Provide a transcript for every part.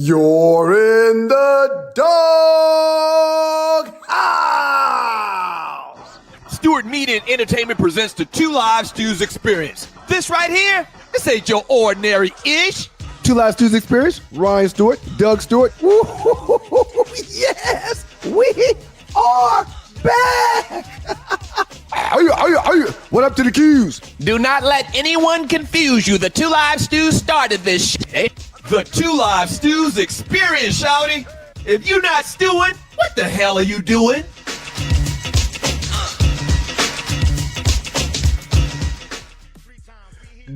You're in the dog house. Stewart Media and Entertainment presents the Two Live Stews Experience. This right here, this ain't your ordinary-ish. Two Live Stews Experience. Ryan Stewart, Doug Stewart. Woo-hoo-hoo-hoo. Yes, we are back. Are you? What up to the Qs? Do not let anyone confuse you. The Two Live Stews started this shit. The Two Live Stews Experience, shouty. If you're not stewing, what the hell are you doing?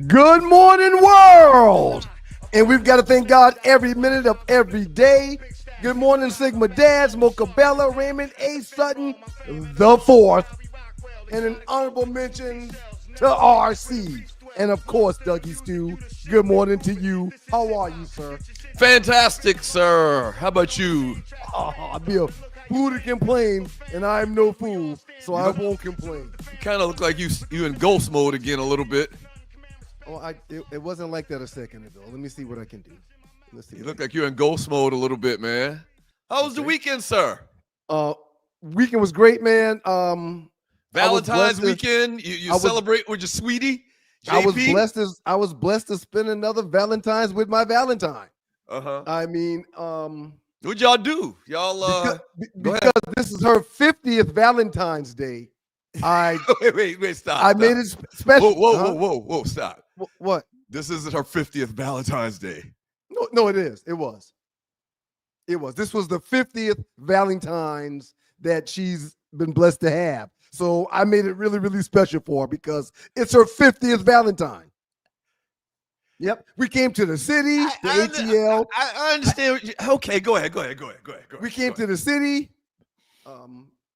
Good morning, world. And we've got to thank God every minute of every day. Good morning, Sigma Dads, Mocha Bella, Raymond A. Sutton, the fourth. And an honorable mention to RC. And of course, Dougie Stew, good morning to you. How are you, sir? Fantastic, sir. How about you? I'll be a fool to complain, and I'm no fool, so I won't complain. You kind of look like you in ghost mode again a little bit. Oh, it wasn't like that a second ago. Let me see what I can do. Let's see. You look like you're in ghost mode a little bit, man. How was the weekend, sir? Weekend was great, man. Valentine's weekend. You celebrate with your sweetie. JP? I was blessed to spend another Valentine's with my Valentine. I mean, what'd y'all do? Y'all because this is her 50th Valentine's Day. Wait, stop. I made it special. Whoa, stop. What? This isn't her 50th Valentine's Day. No, it is. It was. This was the 50th Valentine's that she's been blessed to have. So I made it really, really special for her because it's her 50th Valentine. Yep. We came to the city, the ATL. I understand. Okay, go ahead. We came to the city.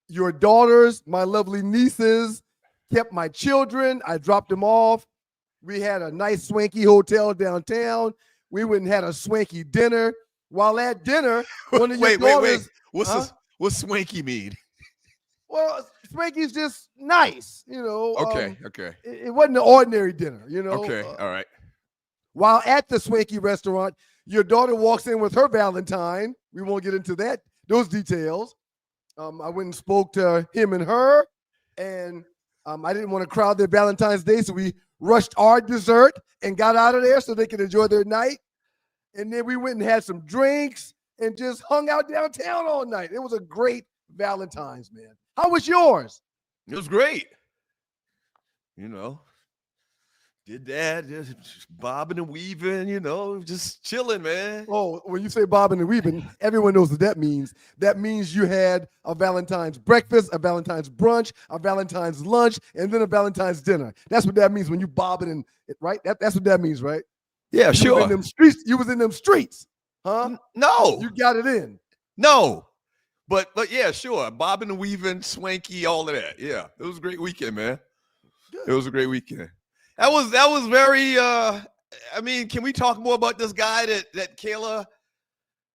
Your daughters, my lovely nieces, kept my children. I dropped them off. We had a nice swanky hotel downtown. We went and had a swanky dinner. While at dinner, one of your daughters. Wait. What's swanky mean? Well, swanky's just nice, you know. Okay. It wasn't an ordinary dinner, you know. Okay, all right. While at the swanky restaurant, your daughter walks in with her Valentine. We won't get into those details. I went and spoke to him and her, and I didn't want to crowd their Valentine's Day, so we rushed our dessert and got out of there so they could enjoy their night. And then we went and had some drinks and just hung out downtown all night. It was a great Valentine's, man. How was yours? It was great. You know, did that, just bobbing and weaving, you know, just chilling, man. Oh, when you say bobbing and weaving, everyone knows what that means. That means you had a Valentine's breakfast, a Valentine's brunch, a Valentine's lunch, and then a Valentine's dinner. That's what that means when you bobbing and right. That's what that means, right? Yeah, sure. You was in them streets, huh? No, you got it in. No. But yeah, sure. Bobbing and weaving, swanky, all of that. Yeah, it was a great weekend, man. Good. It was a great weekend. That was very. I mean, can we talk more about this guy that Kayla?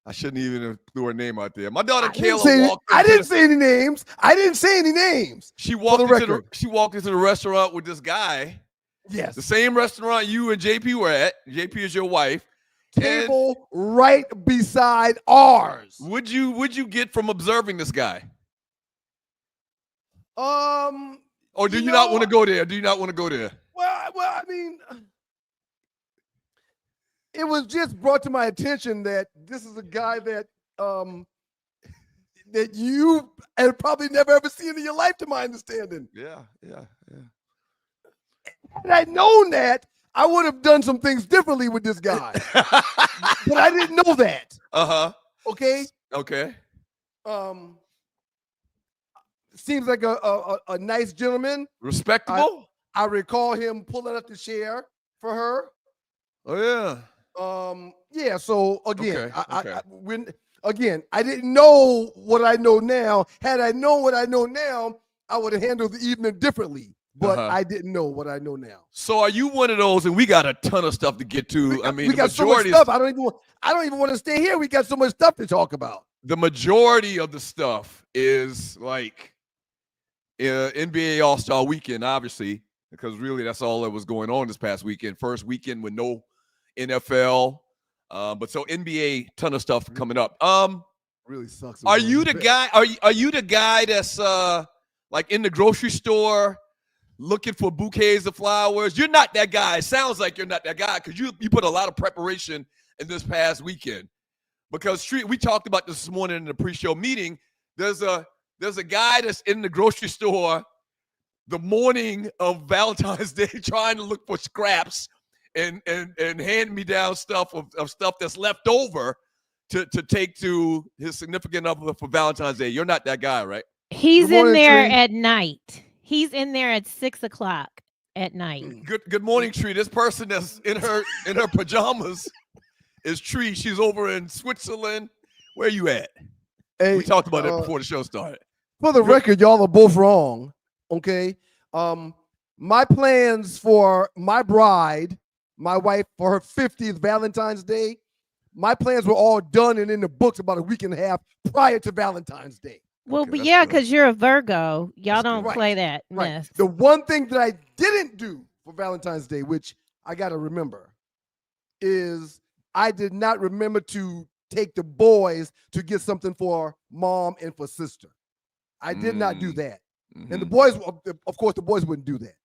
I shouldn't even have threw her name out there. My daughter Kayla walked. I didn't say any names. She walked into the restaurant with this guy. Yes, the same restaurant you and JP were at. JP is your wife. Table right beside ours. What'd you get from observing this guy? Or do you not want to go there? Do you not want to go there? Well, I mean, it was just brought to my attention that this is a guy that that you have probably never ever seen in your life, to my understanding. Yeah. Had I known that, I would have done some things differently with this guy. But I didn't know that. Okay? Seems like a nice gentleman. Respectable? I recall him pulling up the chair for her. Oh, yeah. Yeah, so again, okay. I didn't know what I know now. Had I known what I know now, I would have handled the evening differently. But I didn't know what I know now. So are you one of those? And we got a ton of stuff to get to. We got so much stuff. I don't even want to stay here. We got so much stuff to talk about. The majority of the stuff is like NBA All-Star Weekend, obviously, because really that's all that was going on this past weekend. First weekend with no NFL. But so NBA, ton of stuff coming up. Really sucks. Are you the guy? Are you the guy that's like in the grocery store looking for bouquets of flowers? You're not that guy. It sounds like you're not that guy because you put a lot of preparation in this past weekend. Because we talked about this morning in the pre-show meeting. There's a guy that's in the grocery store the morning of Valentine's Day trying to look for scraps and hand me down stuff of stuff that's left over to take to his significant other for Valentine's Day. You're not that guy, right? He's in there at night. He's in there at 6:00 at night. Good morning, Tree. This person that's in her pajamas is Tree. She's over in Switzerland. Where you at? Hey, we talked about it before the show started. For the record, y'all are both wrong. Okay. My plans for my bride, my wife, for her 50th Valentine's Day, my plans were all done and in the books about a week and a half prior to Valentine's Day. Well, okay, but yeah, because you're a Virgo. Y'all don't play that. Right. Myth. The one thing that I didn't do for Valentine's Day, which I got to remember, is I did not remember to take the boys to get something for mom and for sister. I did not do that. Mm-hmm. And the boys, of course, the boys wouldn't do that.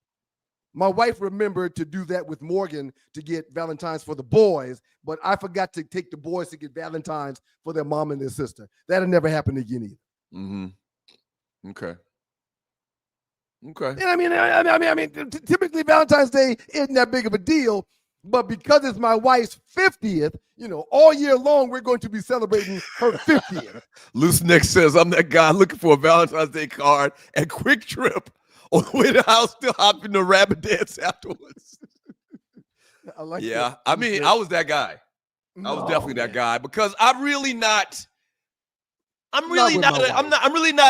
My wife remembered to do that with Morgan to get Valentine's for the boys, but I forgot to take the boys to get Valentine's for their mom and their sister. That'll never happen again either. Mm-hmm. Okay. And I mean, typically Valentine's Day isn't that big of a deal, but because it's my wife's 50th, all year long we're going to be celebrating her 50th. Loose Nick says, I'm that guy looking for a Valentine's Day card at Quick Trip on the way to the house, still hopping the rabbit dance afterwards. I like yeah, that. I mean, I was that guy. I was definitely that guy because I'm really not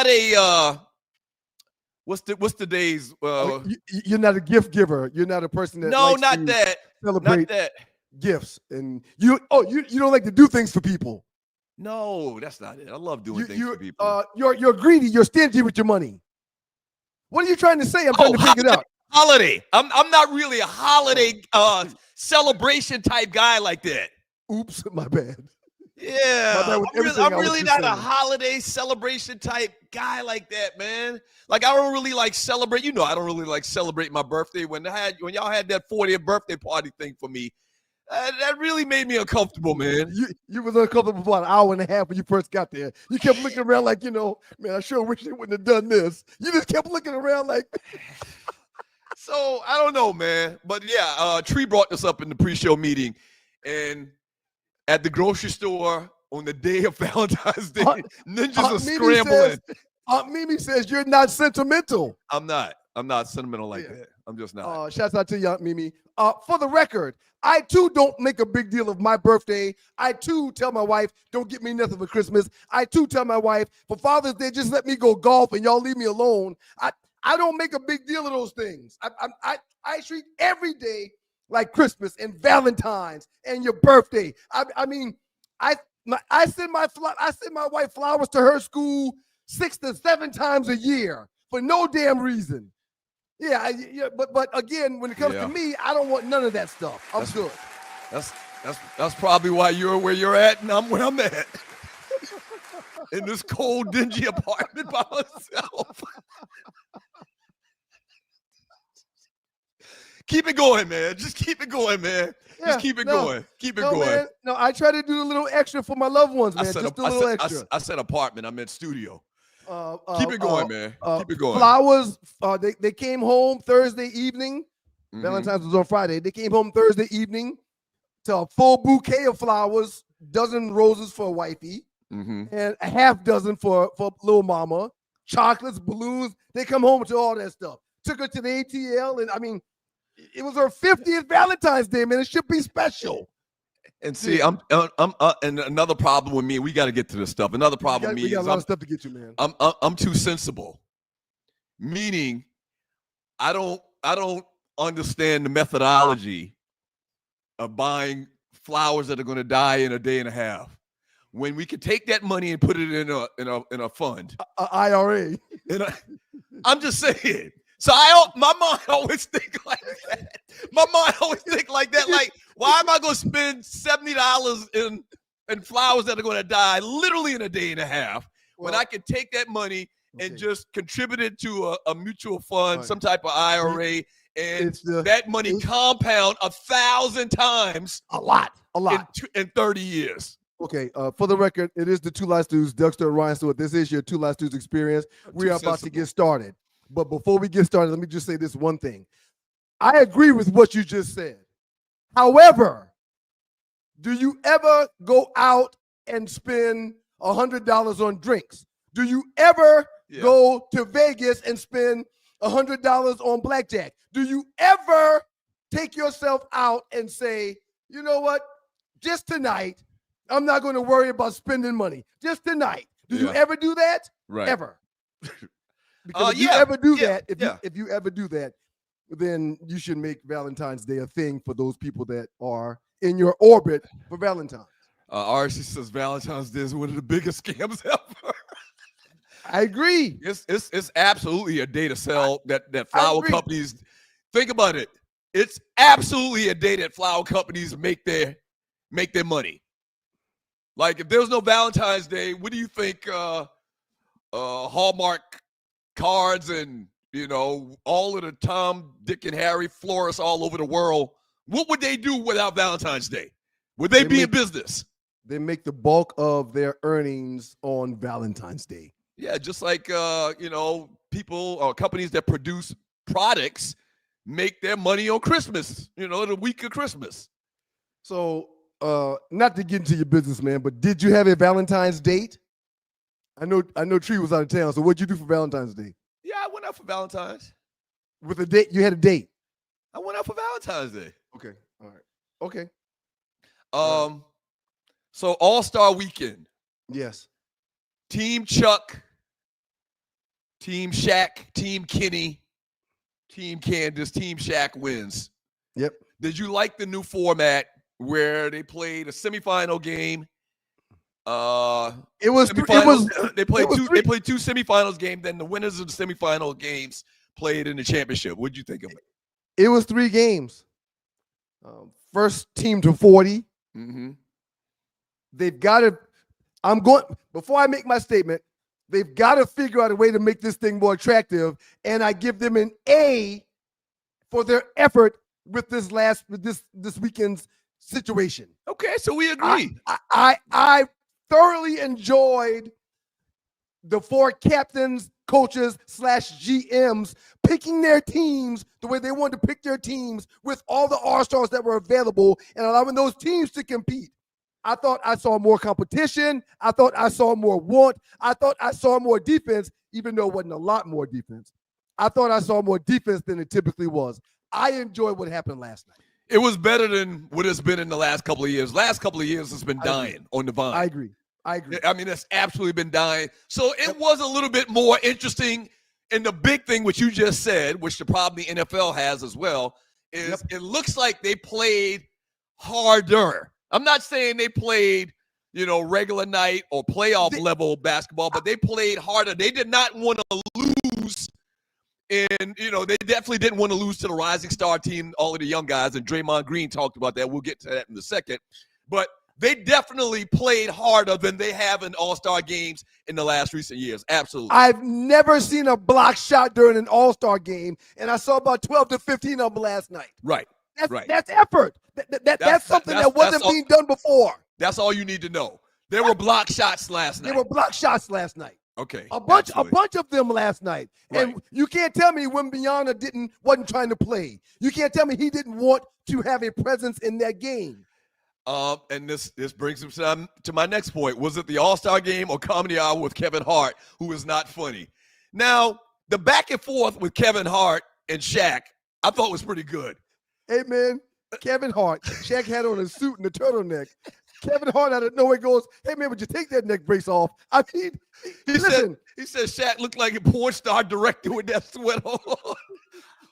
a what's the days you're not a gift giver. You're not a person that celebrate gifts, and you don't like to do things for people. No, that's not it. I love doing things for people. You're greedy. You're stingy with your money. What are you trying to say? I'm trying to figure it out. Holiday. I'm not really a holiday celebration type guy like that. Oops, my bad. Yeah, I'm really not a holiday celebration type guy like that, man. Like I don't really like celebrate. I don't really like celebrate my birthday. When y'all had that 40th birthday party thing for me, that really made me uncomfortable, man. You was uncomfortable for an hour and a half when you first got there. You kept looking around like, man, I sure wish they wouldn't have done this. You just kept looking around like. So I don't know, man. But yeah, Tree brought this up in the pre-show meeting, and at the grocery store on the day of Valentine's Day, ninjas are scrambling. Aunt Mimi says you're not sentimental. I'm not sentimental like that. I'm just not. Shouts out to you, Aunt Mimi. For the record, I too don't make a big deal of my birthday. I too tell my wife, don't get me nothing for Christmas. I too tell my wife, for Father's Day, just let me go golf and y'all leave me alone. I don't make a big deal of those things. I treat every day like Christmas and Valentine's and your birthday. I send my wife flowers to her school 6 to 7 times a year for no damn reason. Yeah, but again, when it comes to me, I don't want none of that stuff. I'm good. That's probably why you're where you're at and I'm where I'm at. In this cold, dingy apartment by myself. Keep it going, man. Just keep it going, man. Just keep it going. Keep it going. Man. No, I try to do a little extra for my loved ones, man. Just a little extra. I said apartment. I meant studio. Keep it going, man. Keep it going. Flowers. They came home Thursday evening. Mm-hmm. Valentine's was on Friday. They came home Thursday evening to a full bouquet of flowers, dozen roses for wifey, and a half dozen for little mama. Chocolates, balloons. They come home to all that stuff. Took her to the ATL, and I mean, it was her 50th Valentine's Day, man. It should be special. And see, I'm and another problem with me. We got to get to this stuff. Another problem with me we got is a lot of stuff to get to, man. I'm too sensible. Meaning, I don't understand the methodology of buying flowers that are going to die in a day and a half. When we could take that money and put it in a fund, IRA. I'm just saying. So my mind always think like that. My mind always think like that. Like, why am I going to spend $70 in flowers that are going to die literally in a day and a half when I can take that money and just contribute it to a mutual fund, some type of IRA, and that money compound 1,000 times. A lot. In 30 years. Okay, for the record, it is the Two Live Stews, Dougster and Ryan Stewart. This is your Two Live Stews experience. We are about to get started. But before we get started, let me just say this one thing. I agree with what you just said. However, do you ever go out and spend $100 on drinks? Do you ever go to Vegas and spend $100 on blackjack? Do you ever take yourself out and say, you know what, just tonight, I'm not going to worry about spending money. Just tonight. Do you ever do that? Right. Ever. Because if you ever do that, if you ever do that, then you should make Valentine's Day a thing for those people that are in your orbit for Valentine's. RC says Valentine's Day is one of the biggest scams ever. I agree. It's absolutely a day to sell that flower companies. Think about it. It's absolutely a day that flower companies make their money. Like, if there's no Valentine's Day, what do you think Hallmark cards and, all of the Tom, Dick, and Harry florists all over the world, what would they do without Valentine's Day? Would they be in business? They make the bulk of their earnings on Valentine's Day. Yeah, just like, people or companies that produce products make their money on Christmas, the week of Christmas. So, not to get into your business, man, but did you have a Valentine's date? I know Tree was out of town, so what'd you do for Valentine's Day? Yeah, I went out for Valentine's. With a date? You had a date? I went out for Valentine's Day. Okay, all right. Okay. So All-Star Weekend. Yes. Team Chuck, Team Shaq, Team Kenny, Team Candace, Team Shaq wins. Yep. Did you like the new format where they played a semifinal game? They played two semifinals games, then the winners of the semifinal games played in the championship. What'd you think of it? It was 3 games. First team to 40. Mm-hmm. They've got to, before I make my statement, they've got to figure out a way to make this thing more attractive. And I give them an A for their effort with this weekend's situation. Okay, so we agree. I thoroughly enjoyed the 4 captains, coaches / GMs picking their teams the way they wanted to pick their teams with all the All-Stars that were available and allowing those teams to compete. I thought I saw more competition. I thought I saw more want. I thought I saw more defense, even though it wasn't a lot more defense. I thought I saw more defense than it typically was. I enjoyed what happened last night. It was better than what it's been in the last couple of years. Last couple of years, it's been dying on the vine. I agree. I mean, it's absolutely been dying. So it was a little bit more interesting. And the big thing, which you just said, which the problem the NFL has as well, is it looks like they played harder. I'm not saying they played, regular night or playoff level basketball, but they played harder. They did not want to lose. And, they definitely didn't want to lose to the rising star team, all of the young guys. And Draymond Green talked about that. We'll get to that in a second. But they definitely played harder than they have in All-Star games in the last recent years. Absolutely. I've never seen a block shot during an All-Star game, and I saw about 12 to 15 of them last night. Right. That's effort. That's something that wasn't being done before. That's all you need to know. There were block shots last night. Okay. A bunch of them last night. Right. And you can't tell me Wembanyama wasn't trying to play. You can't tell me he didn't want to have a presence in that game. And this brings me to my next point. Was it the All-Star game or Comedy Hour with Kevin Hart, who is not funny? Now, the back and forth with Kevin Hart and Shaq, I thought was pretty good. Hey, man, Kevin Hart, Shaq had on a suit and a turtleneck. Kevin Hart out of nowhere goes, hey, man, would you take that neck brace off? I mean, he said Shaq looked like a porn star director with that sweat on.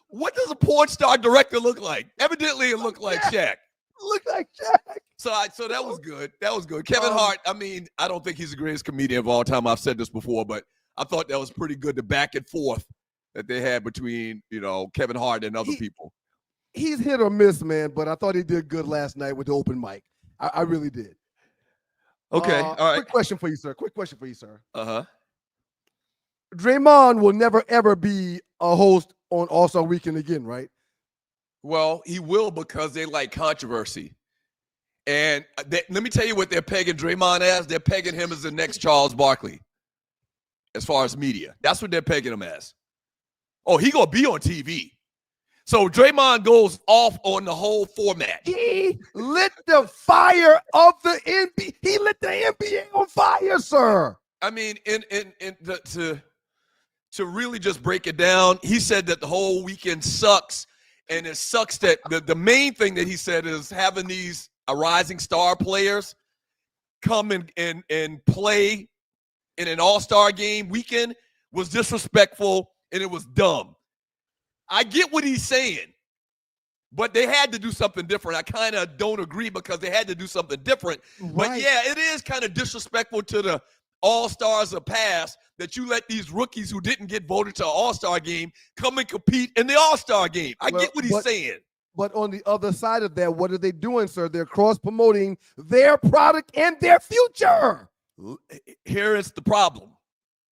What does a porn star director look like? Evidently, it looked like Shaq. Looked like Shaq. So that was good. That was good. Kevin Hart, I mean, I don't think he's the greatest comedian of all time. I've said this before, but I thought that was pretty good, the back and forth that they had between, Kevin Hart and other people. He's hit or miss, man, but I thought he did good last night with the open mic. I really did. Okay, all right. Quick question for you, sir. Uh-huh. Draymond will never, ever be a host on All-Star Weekend again, right? Well, he will because they like controversy. And let me tell you what they're pegging Draymond as. They're pegging him as the next Charles Barkley as far as media. That's what they're pegging him as. Oh, he going to be on TV. So Draymond goes off on the whole format. He lit the fire of the NBA. He lit the NBA on fire, sir. I mean, to really just break it down, he said that the whole weekend sucks. And it sucks that the main thing that he said is having these rising star players come and play in an all-star game weekend was disrespectful and it was dumb. I get what he's saying, but they had to do something different. I kind of don't agree because they had to do something different. Right. But yeah, it is kind of disrespectful to the all-stars of past that you let these rookies who didn't get voted to an all-star game come and compete in the all-star game. I get what he's saying. But on the other side of that, what are they doing, sir? They're cross-promoting their product and their future. Here is the problem.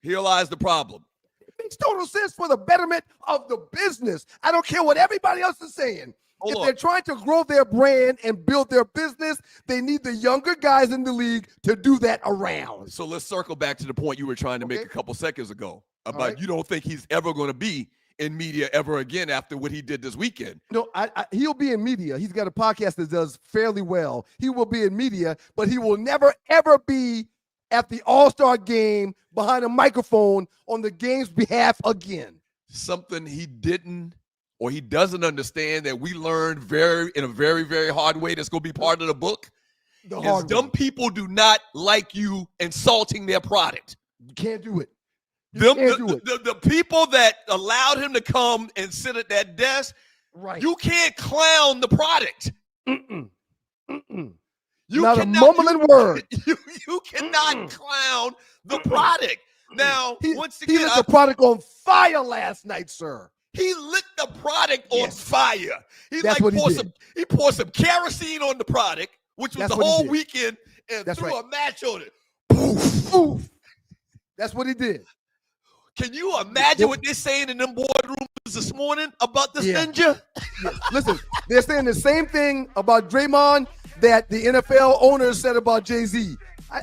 Here lies the problem. It makes total sense for the betterment of the business. I don't care what everybody else is saying. If they're trying to grow their brand and build their business, they need the younger guys in the league to do that around. So let's circle back to the point you were trying to make a couple seconds ago about you don't think he's ever going to be in media ever again after what he did this weekend. No, he'll be in media. He's got a podcast that does fairly well. He will be in media, but he will never, ever be at the All-Star game behind a microphone on the game's behalf again. Something he didn't or he doesn't understand that we learned in a very, very hard way that's going to be part of the book. Dumb people do not like you insulting their product. You can't do it. The people that allowed him to come and sit at that desk, right? You can't clown the product. Not a mumbling word. You cannot clown the product. Now, once again, he lit the product on fire last night, sir. He lit the product on fire. He poured some kerosene on the product, which was the whole weekend, and threw a match on it. Poof, poof. That's what he did. Can you imagine what they're saying in them boardrooms this morning about this ninja? Yeah. Listen, they're saying the same thing about Draymond that the NFL owners said about Jay-Z.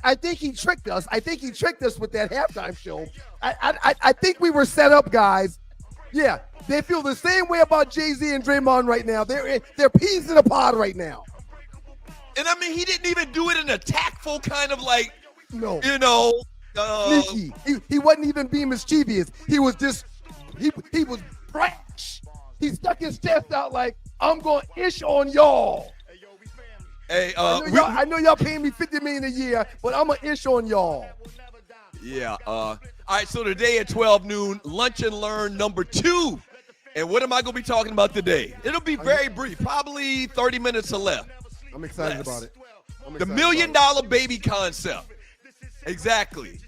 I think he tricked us. I think he tricked us with that halftime show. I think we were set up, guys. Yeah, they feel the same way about Jay-Z and Draymond right now. They're peas in a pod right now. And I mean, he didn't even do it in a tactful kind of sneaky. He wasn't even being mischievous. He was just he was brash. He stuck his chest out like, I'm going to ish on y'all. Hey, I know y'all paying me $50 million a year, but I'm going to ish on y'all. Yeah. All right, so today at 12 noon, Lunch and Learn number 2. And what am I going to be talking about today? It'll be very brief, probably 30 minutes or less. I'm excited about it. The $1 million baby concept. Exactly.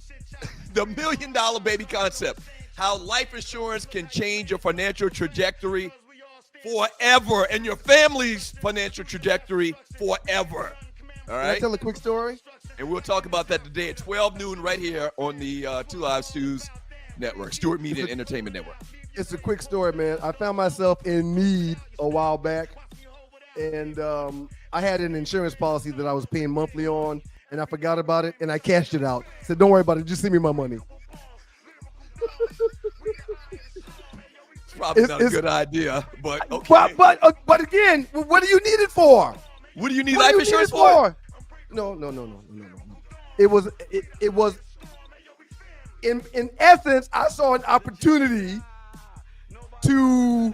The $1 million baby concept. How life insurance can change your financial trajectory forever and your family's financial trajectory forever. All right? Can I tell a quick story? And we'll talk about that today at 12 noon right here on the 2 Live Stews Network, Stewart Media and Entertainment Network. It's a quick story, man. I found myself in need a while back, and I had an insurance policy that I was paying monthly on, and I forgot about it, and I cashed it out. Said, don't worry about it. Just send me my money. It's probably not a good idea, but okay. But again, what do you need it for? What do you need life insurance for? No. It was in essence, I saw an opportunity to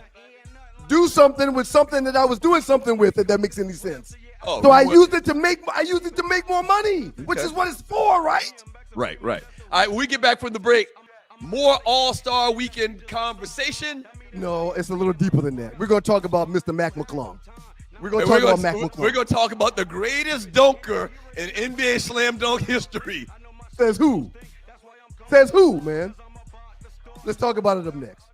do something with something that I was doing something with, if that makes any sense. So I used it to make more money, which is what it's for, right? Right. All right, when we get back from the break, more All-Star Weekend conversation. No, it's a little deeper than that. We're going to talk about Mr. McClung. We're going to talk about the greatest dunker in NBA slam dunk history. Says who? Says who, man? Let's talk about it up next.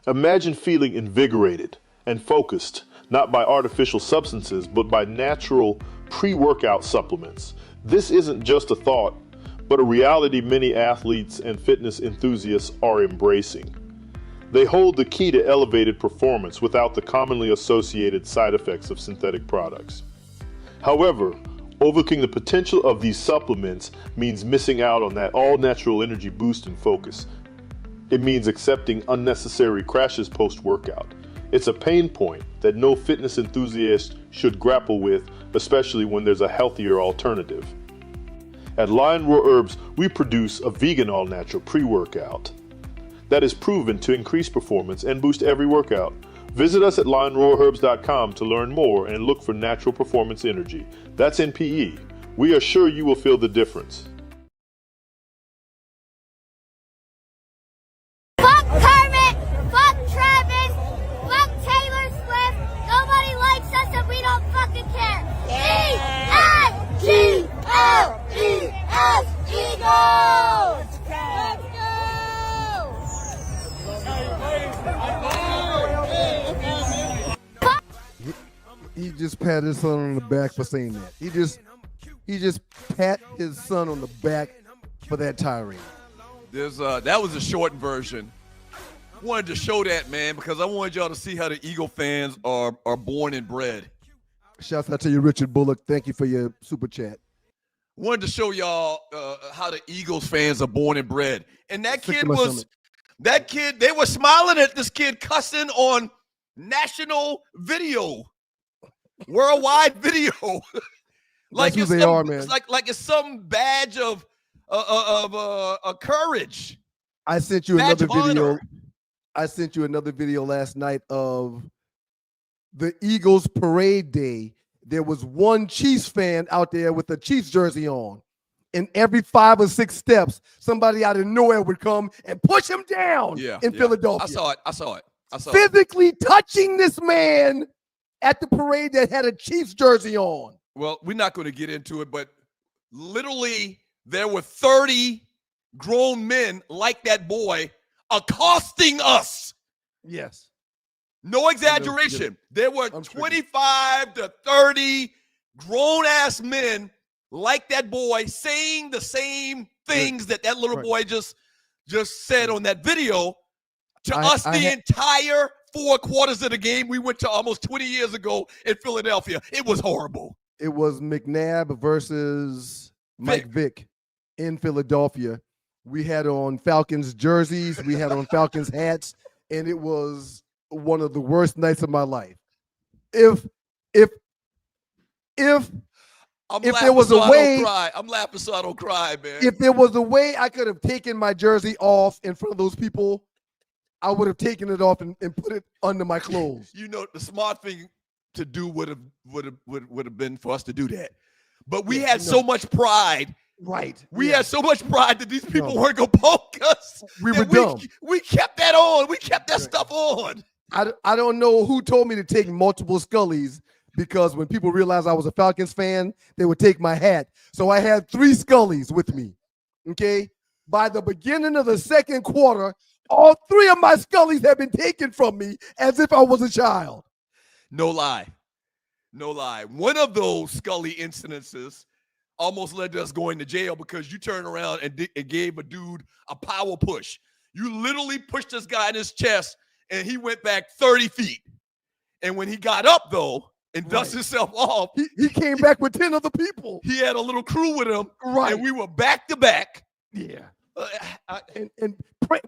Imagine feeling invigorated and focused, not by artificial substances, but by natural pre-workout supplements. This isn't just a thought, but a reality many athletes and fitness enthusiasts are embracing. They hold the key to elevated performance without the commonly associated side effects of synthetic products. However, overlooking the potential of these supplements means missing out on that all-natural energy boost and focus. It means accepting unnecessary crashes post-workout. It's a pain point that no fitness enthusiast should grapple with, especially when there's a healthier alternative. At Lion Roar Herbs, we produce a vegan all-natural pre-workout that is proven to increase performance and boost every workout. Visit us at lionroarherbs.com to learn more and look for natural performance energy. That's NPE. We are sure you will feel the difference. Fuck Kermit! Fuck Travis! Fuck Taylor Swift! Nobody likes us and we don't fucking care! E-I-G-O-E-S! Eagles! Let's go! He just patted his son on the back for saying that. He just pat his son on the back for that tirade. That was a shortened version. Wanted to show that, man, because I wanted y'all to see how the Eagle fans are born and bred. Shouts out to you, Richard Bullock. Thank you for your super chat. Wanted to show y'all how the Eagles fans are born and bred. And that Sick kid to my was, stomach. that kid, they were smiling at this kid cussing on national video, worldwide video. That's who they are, man. It's like it's some badge of courage. I sent you Badge another of video. honor. I sent you another video last night of the Eagles parade day. There was one Chiefs fan out there with a Chiefs jersey on. And every 5 or 6 steps, somebody out of nowhere would come and push him down in Philadelphia. I saw it. Physically touching this man at the parade that had a Chiefs jersey on. Well, we're not going to get into it, but literally there were 30 grown men like that boy accosting us. Yes. No exaggeration. There were 25 to 30 grown-ass men like that boy saying the same things that little boy just said on that video to us the entire 4 quarters of the game we went to almost 20 years ago in Philadelphia. It was horrible. It was McNabb versus Mike Vick in Philadelphia. We had on Falcons jerseys. We had on Falcons hats. And it was one of the worst nights of my life. If there was a way, I'm laughing so I don't cry, man. If there was a way I could have taken my jersey off in front of those people, I would have taken it off and put it under my clothes. You know, the smart thing to do would have been for us to do that. But we had so much pride. Right. We had so much pride that these people weren't going to poke us. We were dumb. We kept that on. We kept that stuff on. I don't know who told me to take multiple Scullys, because when people realized I was a Falcons fan, they would take my hat. So I had 3 Scullys with me. Okay. By the beginning of the second quarter, all 3 of my Scullys had been taken from me as if I was a child. No lie. One of those Scully incidences almost led to us going to jail because you turned around and gave a dude a power push. You literally pushed this guy in his chest, and he went back 30 feet. And when he got up, though, and dusted himself off, he came back with 10 other people. He had a little crew with him, right? And we were back to back. Yeah.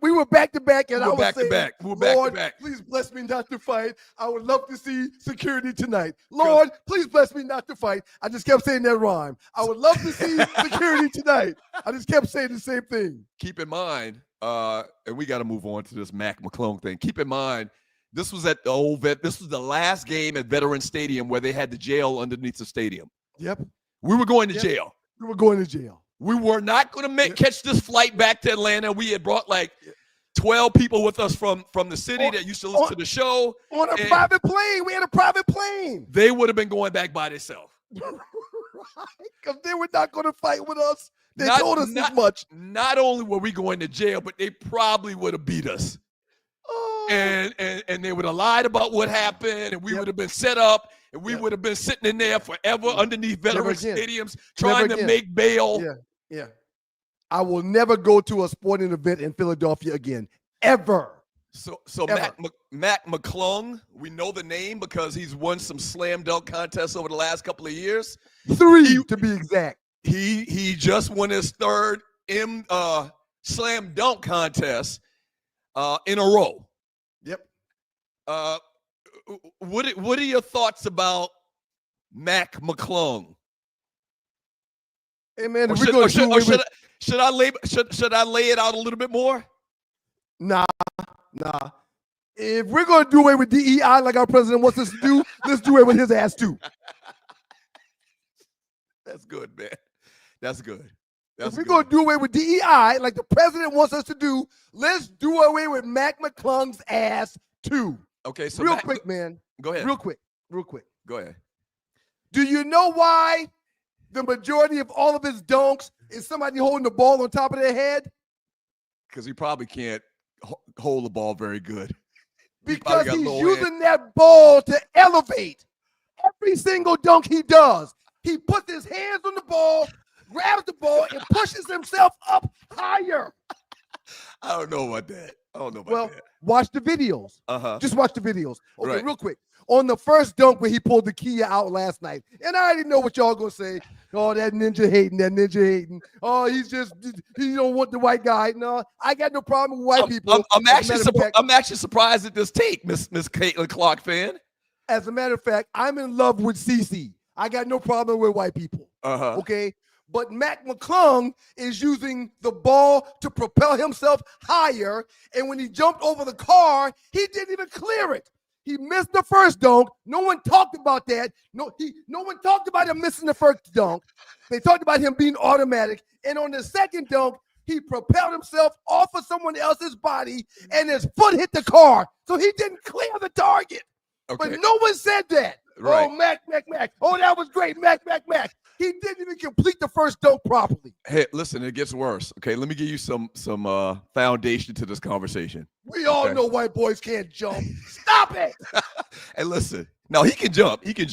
We were back to back, and I was saying, Lord, please bless me not to fight. I would love to see security tonight. Lord, please bless me not to fight. I just kept saying that rhyme. I would love to see security tonight. I just kept saying the same thing. Keep in mind, and we got to move on to this McClung thing. Keep in mind, this was at the old vet. This was the last game at Veterans Stadium where they had the jail underneath the stadium. Yep. We were going to jail. We were going to jail. We were not going to catch this flight back to Atlanta. We had brought like 12 people with us from the city that used to listen to the show. On a private plane. We had a private plane. They would have been going back by themselves. Right. Because they were not going to fight with us. They told us as much. Not only were we going to jail, but they probably would have beat us. and they would have lied about what happened, and we would have been set up, and we would have been sitting in there forever underneath veteran stadiums trying to make bail. Yeah. I will never go to a sporting event in Philadelphia again, ever. So Mac McClung, we know the name because he's won some slam dunk contests over the last couple of years. 3 to be exact. He just won his third slam dunk contest in a row. Yep. What are your thoughts about Mac McClung? Hey man, should I lay it out a little bit more? Nah. If we're gonna do away with DEI like our president wants us to do, let's do away with his ass too. That's good, man. That's good. If we're gonna do away with DEI like the president wants us to do, let's do away with Mac McClung's ass too. Okay, so real quick, man. Go ahead. Real quick. Go ahead. Do you know why the majority of all of his dunks is somebody holding the ball on top of their head? Because he probably can't hold the ball very good. Because he's using that ball to elevate. Every single dunk he does, he puts his hands on the ball, grabs the ball, and pushes himself up higher. I don't know about that. Watch the videos. Just watch the videos. Okay, right. Real quick. On the first dunk where he pulled the Kia out last night, and I already know what y'all gonna say. Oh, that ninja hating. Oh, he don't want the white guy. No, I got no problem with white people. I'm actually surprised at this take, Miss Caitlin Clark fan. As a matter of fact, I'm in love with CC. I got no problem with white people. Okay. But Mac McClung is using the ball to propel himself higher. And when he jumped over the car, he didn't even clear it. He missed the first dunk. No one talked about that. No one talked about him missing the first dunk. They talked about him being automatic. And on the second dunk, he propelled himself off of someone else's body and his foot hit the car. So he didn't clear the target. Okay. But no one said that. Right. Oh, Mac. Oh, that was great. Mac. He didn't even complete the first dunk properly. Hey, listen, it gets worse. Okay, let me give you some foundation to this conversation. We all know white boys can't jump. Stop it. Hey, listen. No, he can jump. He can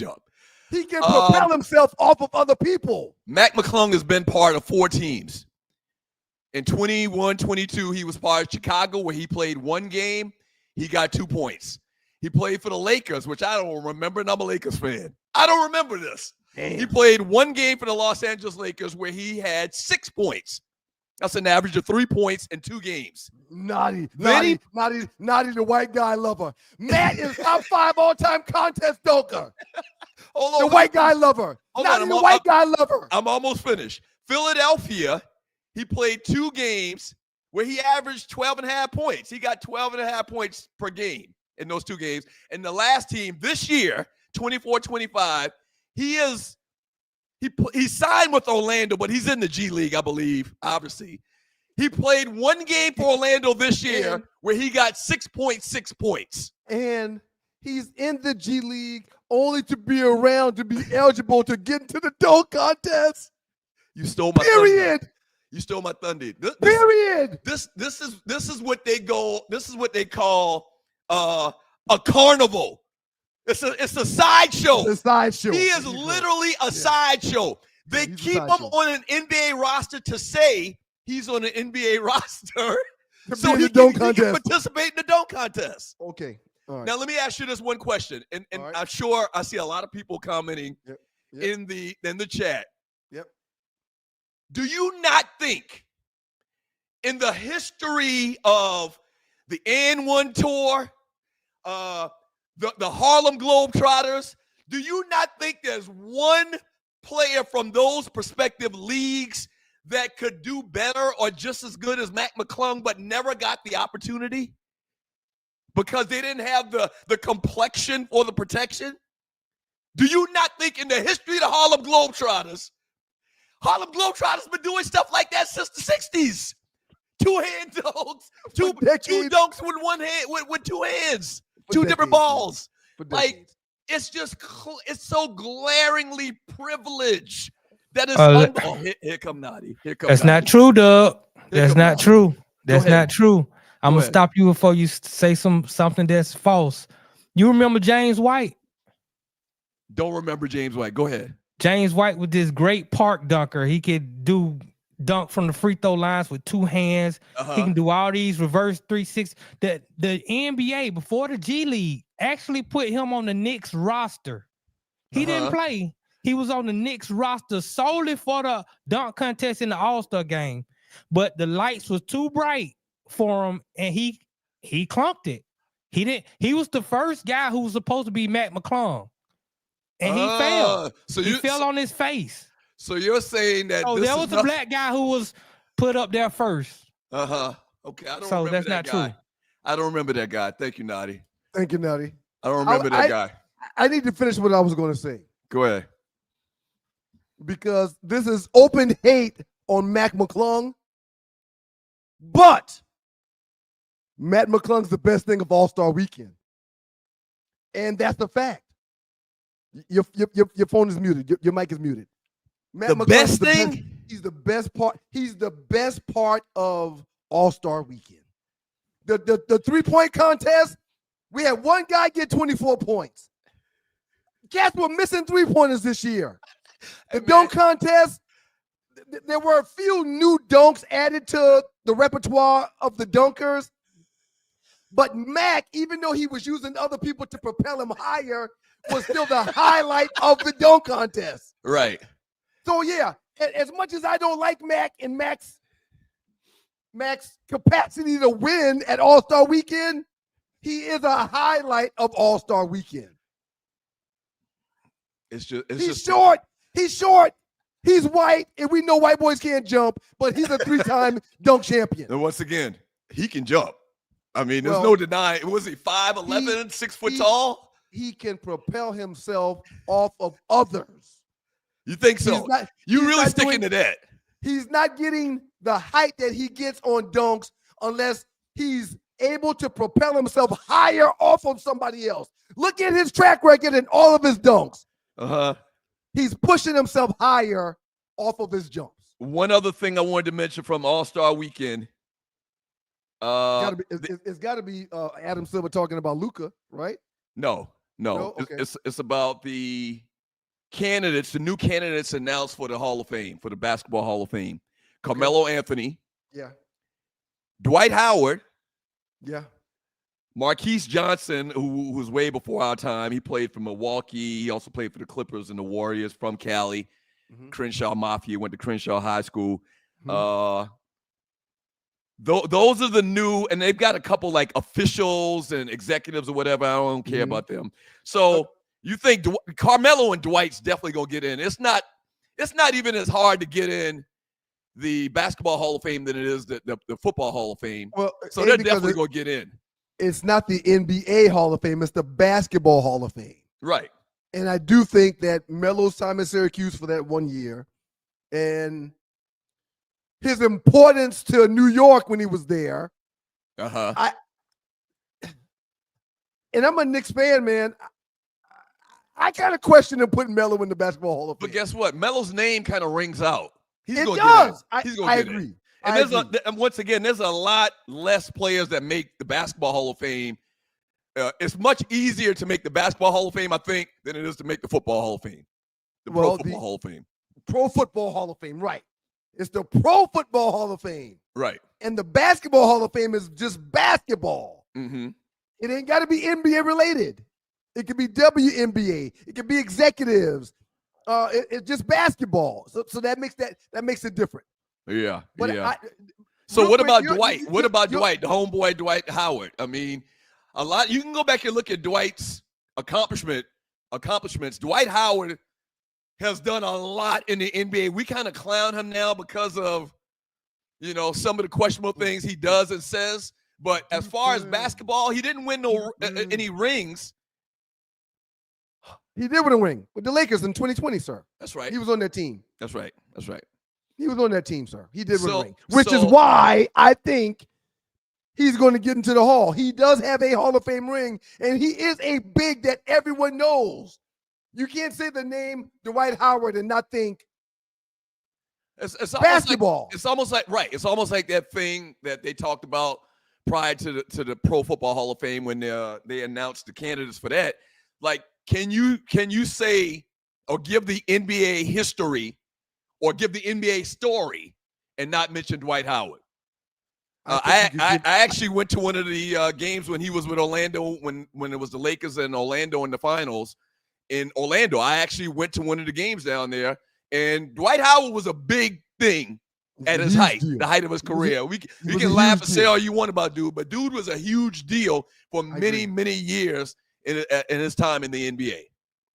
propel himself off of other people. Mac McClung has been part of 4 teams. In 21-22, he was part of Chicago, where he played 1 game. He got 2 points. He played for the Lakers, which I don't remember, and I'm a Lakers fan. I don't remember this. Damn. He played 1 game for the Los Angeles Lakers where he had 6 points. That's an average of 3 points in 2 games. Naughty, the white guy lover. Matt is top 5 all-time contest dunker. The white guy lover. White guy lover. I'm almost finished. Philadelphia, he played 2 games where he averaged 12.5 points. He got 12.5 points per game in those 2 games. And the last team this year, 24-25, he signed with Orlando, but he's in the G League, I believe, obviously. He played 1 game for Orlando this year where he got 6.6 points. And he's in the G League only to be around to be eligible to get into the dunk contest. You stole my Period. Thunder. You stole my thunder. Period. This is what they call a carnival. It's a sideshow. It's a sideshow. He is literally a sideshow. They keep him on an NBA roster to say he's on an NBA roster so he can participate in the dunk contest. Okay. All right. Now, let me ask you this one question. And right. I'm sure I see a lot of people commenting in the chat. Yep. Do you not think in the history of the N1 tour, the Harlem Globetrotters, do you not think there's one player from those prospective leagues that could do better or just as good as Mac McClung but never got the opportunity because they didn't have the complexion or the protection? Do you not think in the history of the Harlem Globetrotters been doing stuff like that since the 60s? 2-hand dunks, two dunks with 1 hand, with 2 hands. 2 different balls. Like, it's so glaringly privileged that it's here come Nadi. That's not true, Doug. That's not true. That's not true. I'm Go gonna ahead. stop you before you say something that's false. You remember James White? Don't remember James White. Go ahead. James White was this great park dunker. He could dunk from the free throw lines with 2 hands. He can do all these reverse 360. The NBA before the G League actually put him on the Knicks roster. He didn't play. He was on the Knicks roster solely for the dunk contest in the All-Star game. But the lights was too bright for him, and he clunked it. He was the first guy who was supposed to be Matt McClung. And he fell. So he fell on his face. So you're saying that there was a black guy who was put up there first. Okay, I don't So remember that's that not guy. true. I don't remember that guy. Thank you, Nadi. Thank you, Nutty. I don't remember that guy. I need to finish what I was going to say Go ahead. because this is open hate on Mac McClung. But Matt McClung's the best thing of All-Star Weekend. And that's the fact. Your phone is muted. Your mic is muted. Matt The McClung best is thing? He's the best part. He's the best part of All-Star Weekend. The three-point contest, we had one guy get 24 points. Cats were missing three-pointers this year. The dunk contest, there were a few new dunks added to the repertoire of the dunkers. But Mac, even though he was using other people to propel him higher, was still the highlight of the dunk contest. Right. So, yeah, as much as I don't like Mac and Mac's capacity to win at All-Star Weekend, he is a highlight of All-Star Weekend. He's short. He's short. He's white, and we know white boys can't jump, but he's a 3-time dunk champion. And once again, he can jump. I mean, there's no denying. Was he 5'11", 6 foot tall? He can propel himself off of others. You think so? You really sticking to that? He's not getting the height that he gets on dunks unless he's able to propel himself higher off of somebody else. Look at his track record in all of his dunks. He's pushing himself higher off of his jumps. One other thing I wanted to mention from All-Star Weekend. It's got to be Adam Silver talking about Luka, right? No. Okay. It's about the candidates, the new candidates announced for the Hall of Fame, for the Basketball Hall of Fame. Carmelo Anthony. Yeah. Dwight Howard. Yeah. Marquise Johnson, who was way before our time. He played for Milwaukee. He also played for the Clippers and the Warriors from Cali. Crenshaw Mafia, went to Crenshaw High School. Those are the new, and they've got a couple like officials and executives or whatever. I don't care about them. So you think Carmelo and Dwight's definitely gonna get in? It's not even as hard to get in the Basketball Hall of Fame than it is the Football Hall of Fame. Well, so they're definitely gonna get in. It's not the NBA Hall of Fame; it's the Basketball Hall of Fame. Right. And I do think that Melo's time at Syracuse for that 1 year, and his importance to New York when he was there. And I'm a Knicks fan, man. I kind of question him putting Melo in the Basketball Hall of Fame. But guess what? Melo's name kind of rings out. It does. I agree. And once again, there's a lot less players that make the Basketball Hall of Fame. It's much easier to make the Basketball Hall of Fame, I think, than it is to make the Football Hall of Fame. Pro Football Hall of Fame. Pro Football Hall of Fame, right. It's the Pro Football Hall of Fame. Right. And the Basketball Hall of Fame is just basketball. It ain't got to be NBA related. It could be WNBA. It could be executives. It's just basketball. So that makes it different. Yeah. But so what about Dwight? What about Dwight, the homeboy Dwight Howard? I mean, a lot. You can go back and look at Dwight's accomplishments. Dwight Howard has done a lot in the NBA. We kind of clown him now because of, some of the questionable things he does and says. But as far as basketball, he didn't win any rings. He did win a ring with the Lakers in 2020, sir. That's right. He was on that team. That's right. He was on that team, sir. He did win a ring, which is why I think he's going to get into the Hall. He does have a Hall of Fame ring, and he is a big that everyone knows. You can't say the name Dwight Howard and not think it's basketball. It's almost like that thing that they talked about prior to the Pro Football Hall of Fame when they announced the candidates for that. Like, can you say or give the NBA history or give the NBA story and not mention Dwight Howard? I actually went to one of the games when he was with Orlando when it was the Lakers and Orlando in the finals in Orlando. I actually went to one of the games down there, and Dwight Howard was a big thing at his height, the height of his career. We can laugh and say all you want about dude, but dude was a huge deal for many years in his time in the NBA.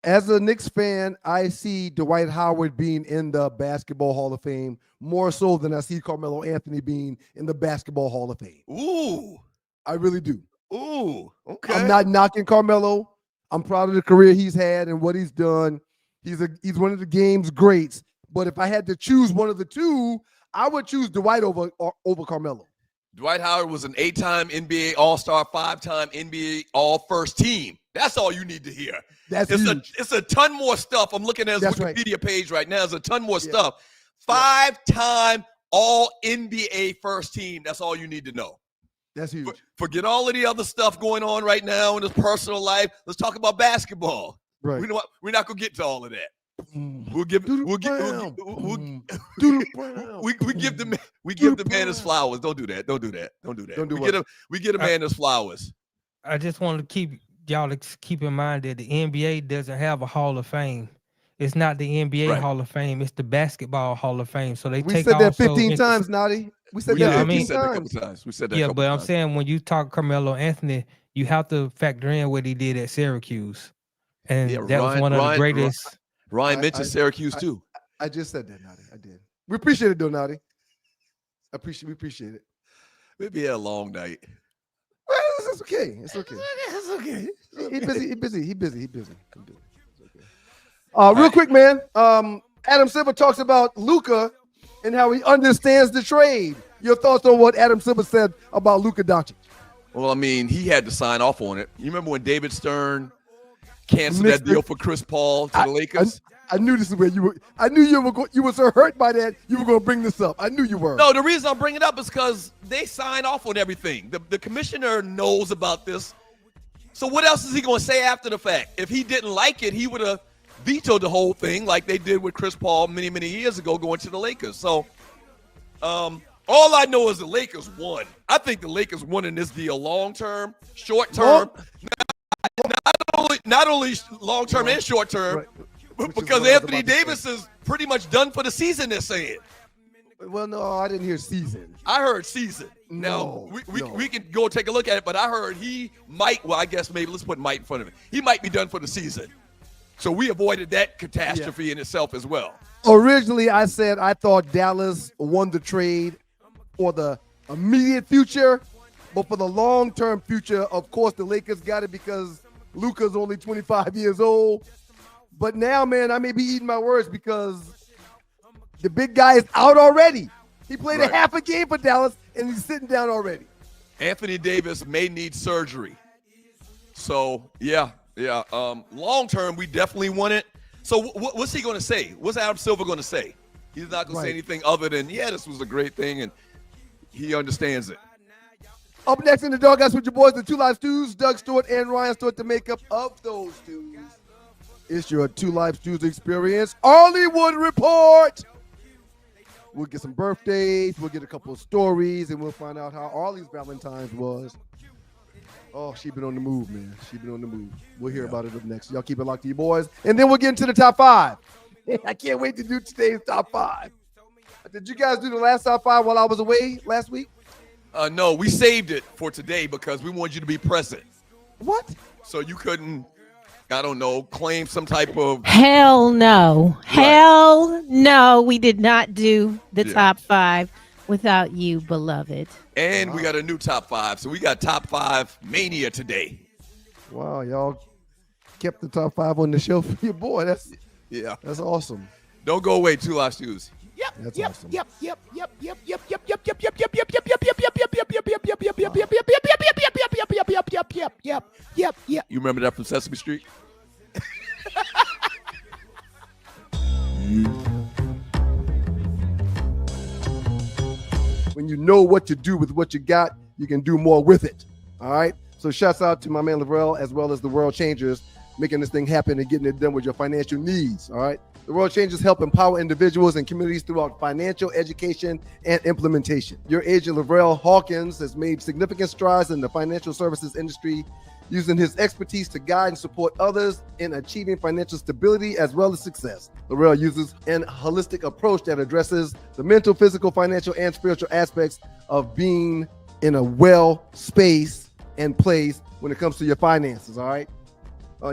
As a Knicks fan, I see Dwight Howard being in the Basketball Hall of Fame more so than I see Carmelo Anthony being in the Basketball Hall of Fame. Ooh. I really do. Ooh, okay. I'm not knocking Carmelo. I'm proud of the career he's had and what he's done. He's one of the game's greats. But if I had to choose one of the two, I would choose Dwight over Carmelo. Dwight Howard was an 8-time NBA All-Star, 5-time NBA All-First Team. That's all you need to hear. It's a ton more stuff. I'm looking at his Wikipedia page right now. There's a ton more stuff. 5-time All-NBA First Team. That's all you need to know. That's huge. Forget all of the other stuff going on right now in his personal life. Let's talk about basketball. Right. We're not gonna get to all of that. We give the man his flowers. Don't do that. We get a man his flowers. I just want to keep in mind that the NBA doesn't have a Hall of Fame. It's not the NBA Hall of Fame. It's the Basketball Hall of Fame. So we said that 15 times, Naughty. We said that 15 times. We said that. I'm saying when you talk Carmelo Anthony, you have to factor in what he did at Syracuse, and that was one of the greatest. Ryan mentioned Syracuse too. I just said that, Naughty. I did. We appreciate it, though, Naughty. We appreciate it. Maybe a long night. Well, it's okay. It's okay. He's busy. Real quick, man. Adam Silver talks about Luka and how he understands the trade. Your thoughts on what Adam Silver said about Luka Doncic? Well, I mean, he had to sign off on it. You remember when David Stern canceled that deal for Chris Paul to the Lakers? I knew this is where you were. I knew you were so hurt by that you were going to bring this up. I knew you were. No, the reason I'm bringing it up is because they signed off on everything. The commissioner knows about this. So what else is he going to say after the fact? If he didn't like it, he would have vetoed the whole thing like they did with Chris Paul many years ago going to the Lakers. So all I know is the Lakers won. I think the Lakers won in this deal long term, short term. Not only long term and short term, but because Anthony Davis is pretty much done for the season, they're saying. Well, no, I didn't hear season. I heard season. Now, we can go take a look at it, but I heard he might, well, I guess maybe let's put might in front of it. He might be done for the season. So we avoided that catastrophe in itself as well. Originally, I said I thought Dallas won the trade for the immediate future, but for the long-term future, of course, the Lakers got it because Luka's only 25 years old. But now, man, I may be eating my words because the big guy is out already. He played a half a game for Dallas, and he's sitting down already. Anthony Davis may need surgery. So, yeah. Long term, we definitely want it. So what's he going to say? What's Adam Silver going to say? He's not going to say anything other than, this was a great thing, and he understands it. Up next in the Doghouse with your boys, the Two Live Stews, Doug Stewart and Ryan Stewart, the makeup of those stews. It's your Two Live Stews experience. Arley Wood Report. We'll get some birthdays. We'll get a couple of stories, and we'll find out how Arley's Valentine's was. Oh, she been on the move, man. She been on the move. We'll hear about it up next. Y'all keep it locked to you boys. And then we'll get into the top five. I can't wait to do today's top five. Did you guys do the last top five while I was away last week? No, we saved it for today because we wanted you to be present. What? So you couldn't, I don't know, claim some type of... Hell no. Right. Hell no. We did not do the top five without you, beloved. And we got a new top five. So we got top five mania today. Wow, y'all kept the top five on the show for your boy. That's awesome. Don't go away, Two Live Stews. Yep. You remember that from Sesame Street? When you know what to do with what you got, you can do more with it. All right. So shouts out to my man Lavrell, as well as the World Changers, making this thing happen and getting it done with your financial needs. All right. The World Changers help empower individuals and communities throughout financial education and implementation. Your agent Lavrell Hawkins has made significant strides in the financial services industry, using his expertise to guide and support others in achieving financial stability as well as success. Lavrell uses an holistic approach that addresses the mental, physical, financial, and spiritual aspects of being in a well space and place when it comes to your finances, all right?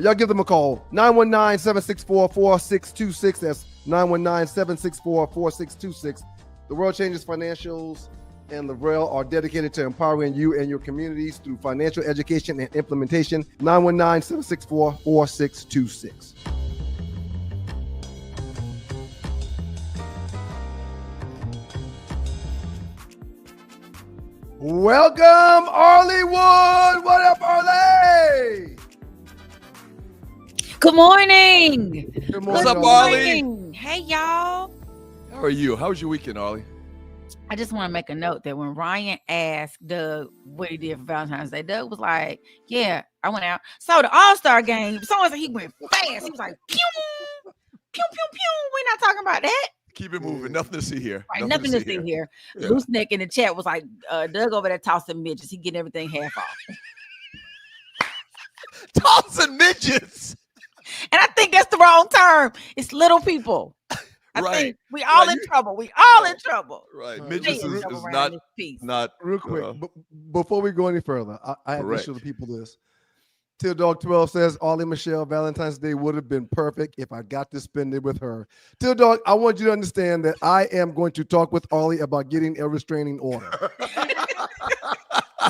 Y'all give them a call, 919-764-4626. That's 919-764-4626. The World Changes Financials and Lavrell are dedicated to empowering you and your communities through financial education and implementation. 919-764-4626. Welcome, Arley Wood. What up, Arley? Good morning. Good morning. What's up, Arley? Arley? Hey, y'all. How are you? How was your weekend, Arley? I just want to make a note that when Ryan asked Doug what he did for Valentine's Day, Doug was like, yeah, I went out. So the Allstar game, someone said he went fast. He was like, pew, pew, pew, pew. We're not talking about that. Keep it moving. Nothing to see here. Right, nothing to see here. Yeah. Loose Neck in the chat was like, Doug over there tossing midgets. He getting everything half off. Tossing midgets. And I think that's the wrong term. It's little people. I Right. think we all in trouble. We all in trouble. Right. Right. Midgets Stay in is trouble around not this piece. not Real quick, uh, before we go any further, I have to Correct. show the people this. Till Dog 12 says, Arley Michelle, Valentine's Day would have been perfect if I got to spend it with her. Till Dog, I want you to understand that I am going to talk with Arley about getting a restraining order.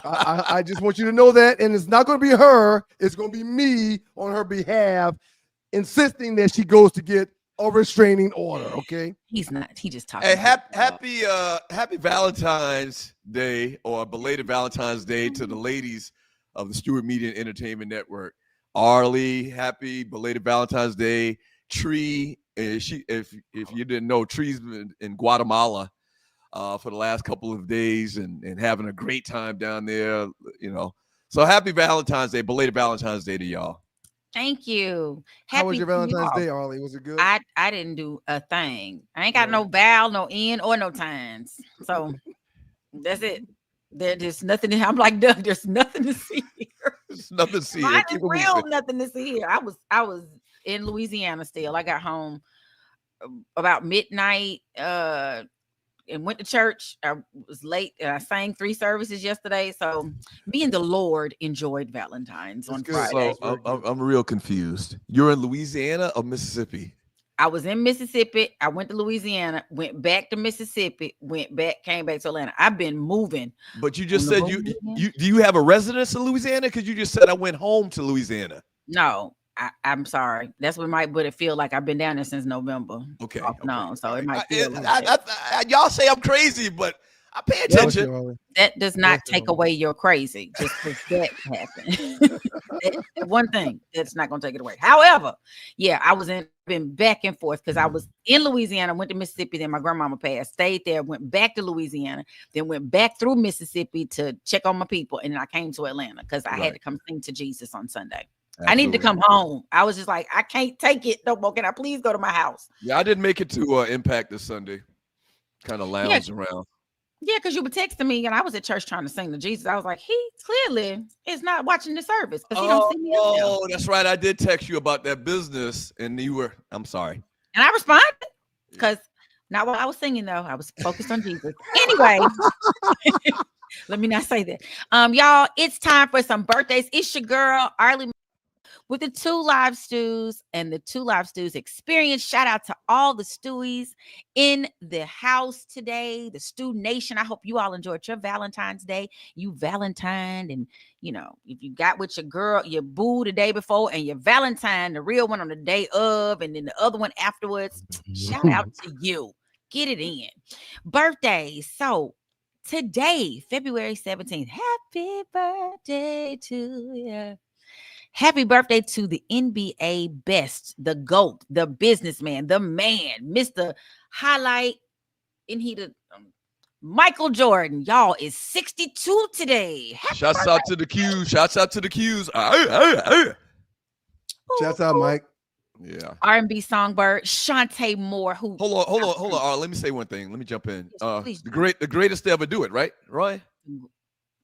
I just want you to know that, and it's not going to be her. It's going to be me on her behalf, insisting that she goes to get a restraining order. Okay. He's not. He just talking. Hey, about happy Valentine's Day, or belated Valentine's Day, to the ladies of the Stewart Media and Entertainment Network. Arley, happy belated Valentine's Day. Tree, if you didn't know, Tree's been in Guatemala for the last couple of days and having a great time down there, you know. So happy Valentine's Day, belated Valentine's Day to y'all. Thank you. How was your to Valentine's y'all. Day, Arley? Was it good? I didn't do a thing. I ain't got no vowel, no end, or no times. So that's it. There's nothing. I'm like, Doug, there's nothing to see here. There's nothing to see. Mine Here. is Keep it real, moving. nothing to see here. I was in Louisiana still. I got home about midnight and went to church. I was late. I sang 3 services yesterday. So me and the Lord enjoyed Valentine's on good. Friday. So I'm real confused. You're in Louisiana or Mississippi? I was in Mississippi. I went to Louisiana, went back to Mississippi, went back, came back to Atlanta. I've been moving. But you just On the said road, you do you have a residence in Louisiana? Because you just said I went home to Louisiana. No, I'm sorry. That's what but it feel like I've been down there since November. Okay. No, so it might I- feel like that. y'all say I'm crazy, but I pay Okay, attention. Arley. That does not Yes, take Arley. away your crazy. Just because that happened. That one thing that's not gonna take it away. However, yeah, I was been back and forth because I was in Louisiana, went to Mississippi, then my grandmama passed, stayed there, went back to Louisiana, then went back through Mississippi to check on my people, and then I came to Atlanta because I had Right. to come sing to Jesus on Sunday. I need to come home. I was just like, I can't take it no more. Can I please go to my house? Yeah, I didn't make it to Impact this Sunday. Kind of lounged around. Yeah, because you were texting me and I was at church trying to sing to Jesus. I was like, he clearly is not watching the service because he don't see me up there. Oh, that's right. I did text you about that business, and you were. I'm sorry. And I responded because not while I was singing though. I was focused on Jesus. Anyway, let me not say that. Y'all, it's time for some birthdays. It's your girl, Arley, with the 2 Live Stews and the 2 Live Stews experience. Shout out to all the Stewies in the house today, the Stew Nation. I hope you all enjoyed your Valentine's Day. You Valentine, and you know, if you got with your girl, your boo the day before, and your Valentine, the real one on the day of, and then the other one afterwards. Shout out to you. Get it in. Birthdays. So today, February 17th. Happy birthday to you. Happy birthday to the NBA best, the GOAT, the businessman, the man, Mr. Highlight. And he the Michael Jordan, y'all, is 62 today. Shouts out to the Qs. Shouts out to the Qs. Shouts out, Mike. Yeah. R&B songbird Shantae Moore, who Hold on. Let me say one thing. Let me jump in. Yes, please the do. greatest to ever do it, right, Roy?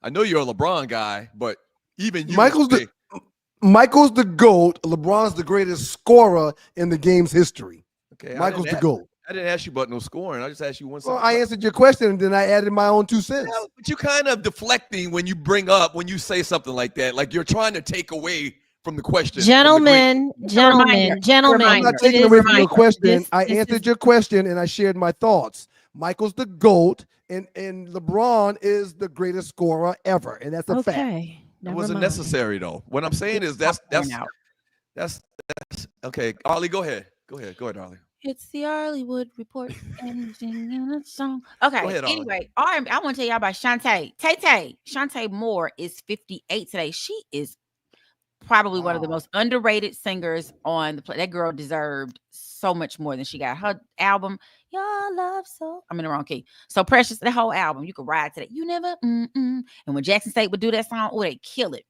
I know you're a LeBron guy, but even you, Michael's the GOAT. LeBron's the greatest scorer in the game's history. Okay, Michael's the GOAT. I didn't ask you about no scoring. I just asked you one. Well, I answered your question and then I added my own 2 cents. Yeah, but you kind of deflecting when you say something like that, like you're trying to take away from the question. Gentlemen. I'm not taking away from your question. I answered your question and I shared my thoughts. Michael's the GOAT and LeBron is the greatest scorer ever. And that's a fact. Okay. It wasn't necessary though. What I'm saying is that's okay. Arley, go ahead. Go ahead, Arley. It's the Arley Wood Report ending in a song. Okay. Go ahead, anyway, I want to tell y'all about Shantae. Shantae Moore is 58 today. She is probably one of the most underrated singers on the play. That girl deserved so much more than she got. Her album, Your Love So, I'm in the wrong key. So Precious, the whole album, you could ride to that. You never, And when Jackson State would do that song, they kill it.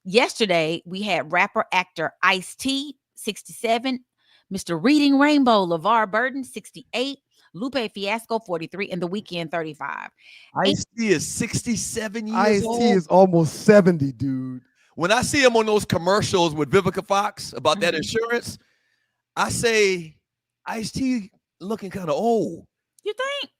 Yesterday, we had rapper actor Ice-T, 67. Mr. Reading Rainbow, LeVar Burton, 68. Lupe Fiasco, 43. And The Weeknd, 35. Ice-T is 67 years old. Ice-T is almost 70, dude. When I see him on those commercials with Vivica Fox about that insurance, I say, Ice-T looking kind of old. You think?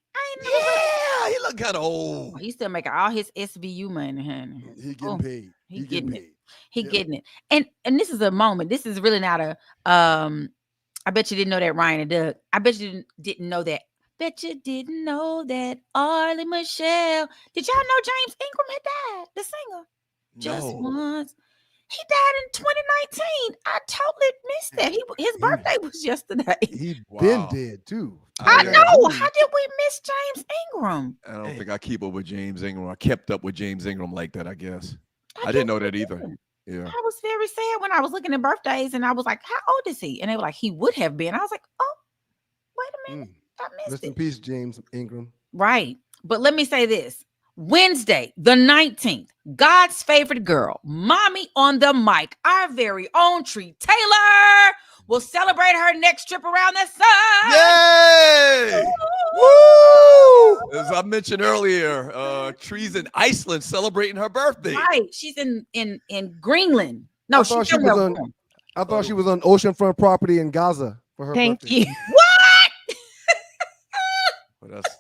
Yeah, he look kind of old. He's still making all his SVU money, honey. He getting paid. He getting it. He getting it. And this is a moment. This is really not a I bet you didn't know that, Ryan and Doug. I bet you didn't know that. Bet you didn't know that Arley Michelle. Did y'all know James Ingram had died? The singer. Just once. He died in 2019. I totally missed that. His birthday was yesterday. He been dead too. I know. How did we miss James Ingram? I don't think I keep up with James Ingram. I kept up with James Ingram like that, I guess. I didn't know that either. Yeah. I was very sad when I was looking at birthdays and I was like, how old is he? And they were like, he would have been. I was like, oh, wait a minute. I missed Rest it. in peace, James Ingram. Right. But let me say this. Wednesday, the 19th, God's favorite girl, Mommy on the Mic, our very own Tree Taylor, will celebrate her next trip around the sun. Yay! Woo! As I mentioned earlier, Tree's in Iceland celebrating her birthday. Right. She's in Greenland. No, I thought she was on oceanfront property in Gaza for her Thank birthday. you. What?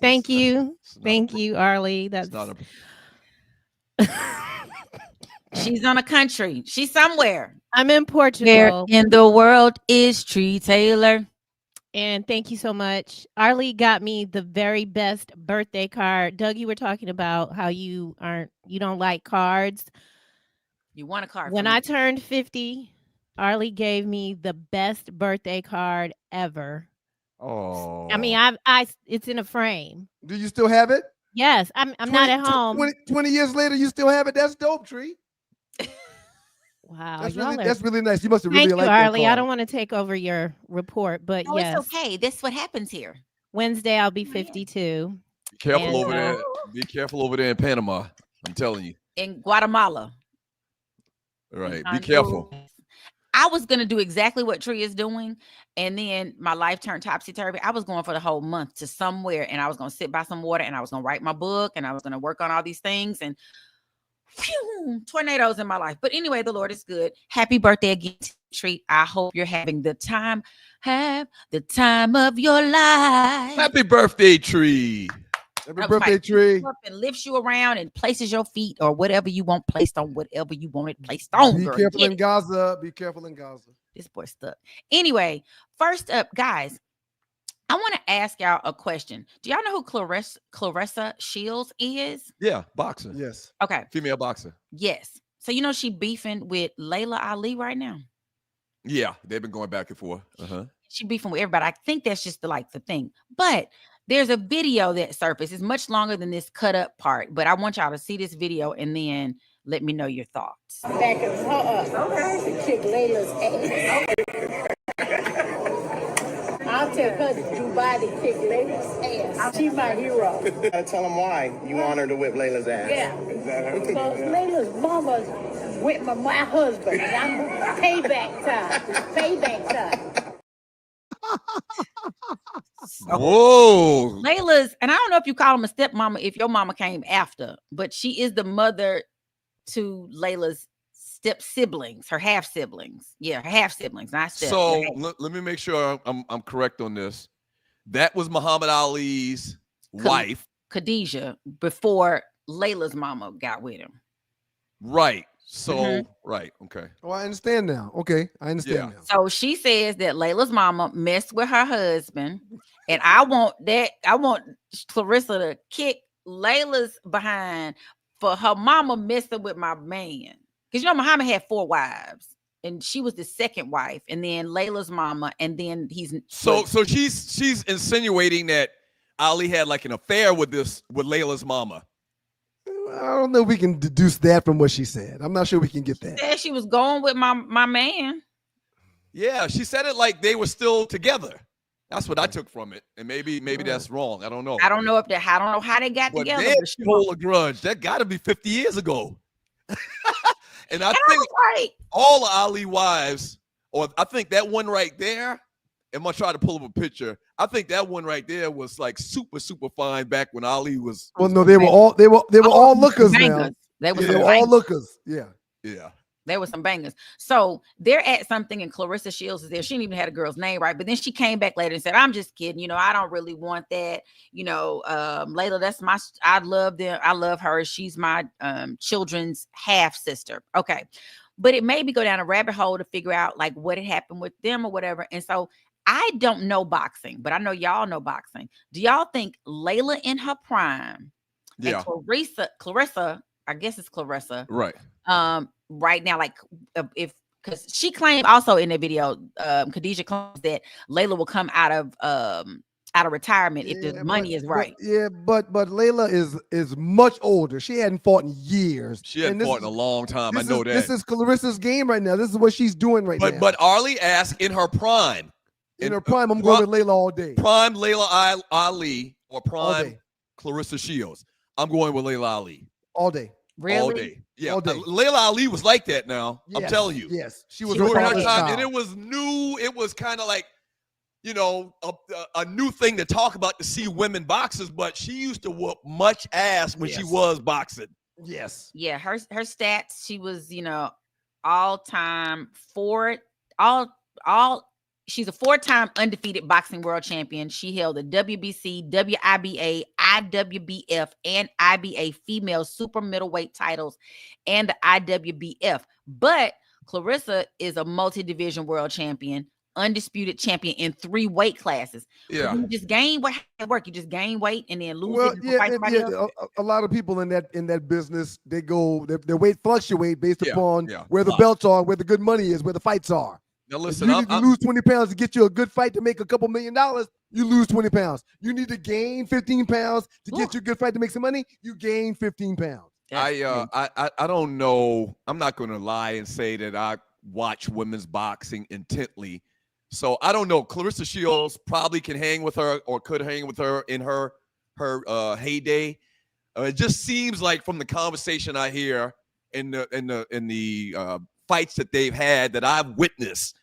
Thank you, Arley. That's not She's on a country. She's somewhere. I'm in Portugal. Where in the world is Tree Taylor? And thank you so much. Arley got me the very best birthday card. Doug, you were talking about how you don't like cards. You want a card. When I turned 50, Arley gave me the best birthday card ever. Oh. I mean, it's in a frame. Do you still have it? Yes, I'm not at home. 20 years later, you still have it? That's dope, Tree. Wow. That's really nice. You must have really liked that Thank you, Arley. card. I don't want to take over your report, but yes. It's okay. This is what happens here. Wednesday, I'll be 52. Be careful over there. Be careful over there in Panama. I'm telling you. In Guatemala. All right. Be careful. I was going to do exactly what Tree is doing. And then my life turned topsy-turvy. I was going for the whole month to somewhere. And I was going to sit by some water. And I was going to write my book. And I was going to work on all these things. And phew, tornadoes in my life. But anyway, the Lord is good. Happy birthday again, Tree. I hope you're having the time of your life. Happy birthday, Tree. Happy birthday, Tree. Up and lifts you around and places your feet or whatever you want placed on whatever you want it placed on. Be careful in Gaza. Be careful in Gaza. This boy stuck. Anyway, first up, guys, I want to ask y'all a question. Do y'all know who Clarissa Shields is? Yeah, boxer. Yes. Okay. Female boxer. Yes. So you know she beefing with Laila Ali right now? Yeah, they've been going back and forth. She beefing with everybody. I think that's just the thing. But there's a video that surfaced. It's much longer than this cut up part, but I want y'all to see this video and then let me know your thoughts. Backing her up to kick Layla's ass. I tell cousin Drew Body kicked Layla's ass. She's my hero. Tell them why you want her to whip Layla's ass. Yeah. Because Layla's mama's with my husband. And I'm payback time. Payback time. Whoa. Layla's, and I don't know if you call him a stepmama if your mama came after, but she is the mother to Layla's step siblings, her half siblings. Yeah, her half siblings, not step. So let me make sure I'm correct on this. That was Muhammad Ali's wife, Khadijah, before Layla's mama got with him. right? So right, okay. Oh, I understand now. Okay, I understand now. So she says that Layla's mama messed with her husband, and I want Clarissa to kick Layla's behind for her mama messing with my man. Because Muhammad had 4 wives, and she was the second wife, and then Layla's mama, and then he's so she's insinuating that Ali had like an affair with Layla's mama. I don't know if we can deduce that from what she said. I'm not sure we can get that. Said she was going with my man. Yeah, she said it like they were still together. That's what I took from it, and maybe that's wrong. I don't know. I don't know how they got But together. they But she hold a grudge. That got to be 50 years ago. And I I think was right. all of Ali wives, or I think that one right there, I'm gonna try to pull up a picture. I think that one right there was like super fine back when Ali was. Well, no, they were all lookers now. Bangers. They They were all lookers. Yeah. There were some bangers. So they're at something, and Clarissa Shields is there. She didn't even have a girl's name right, but then she came back later and said, "I'm just kidding. I don't really want that. Laila, that's I love them. I love her. She's my children's half sister." Okay, but it made me go down a rabbit hole to figure out like what had happened with them or whatever. And so I don't know boxing, but I know y'all know boxing. Do y'all think Laila in her prime and Clarissa, I guess it's Clarissa, Right. Right now, like because she claimed also in the video, Khadijah claims that Laila will come out of retirement if the money is right. But Laila is much older. She hadn't fought in years. She hadn't fought in a long time. I know that. This is Clarissa's game right now. This is what she's doing now. But Arley asked in her prime. In her prime, I'm going with Laila all day. Prime Laila Ali or prime Clarissa Shields. I'm going with Laila Ali. All day. Really? All day. Yeah. All day. Laila Ali was like that now. Yes, I'm telling you. Yes. She was During her her father's time, style. and it was new. It was kind of like, a new thing to talk about to see women boxers, but she used to whoop much ass when she was boxing. Yes. Yeah, her stats, she was, all-time she's a 4-time undefeated boxing world champion. She held the WBC, WIBA, IWBF, and IBA female super middleweight titles and the IWBF. But Clarissa is a multi-division world champion, undisputed champion in 3 weight classes. Yeah. You just gain weight. Work. You just gain weight and then lose it and fight somebody else. A lot of people in that business, their weight fluctuate based upon where the Right. belts are, where the good money is, where the fights are. Now listen, you need to lose 20 pounds to get you a good fight to make a couple $1 million. You lose 20 pounds. You need to gain 15 pounds to get you a good fight to make some money. You gain 15 pounds. I don't know. I'm not going to lie and say that I watch women's boxing intently. So I don't know. Clarissa Shields probably can hang with her or could hang with her in her heyday. It just seems like from the conversation I hear in the fights that they've had that I've witnessed,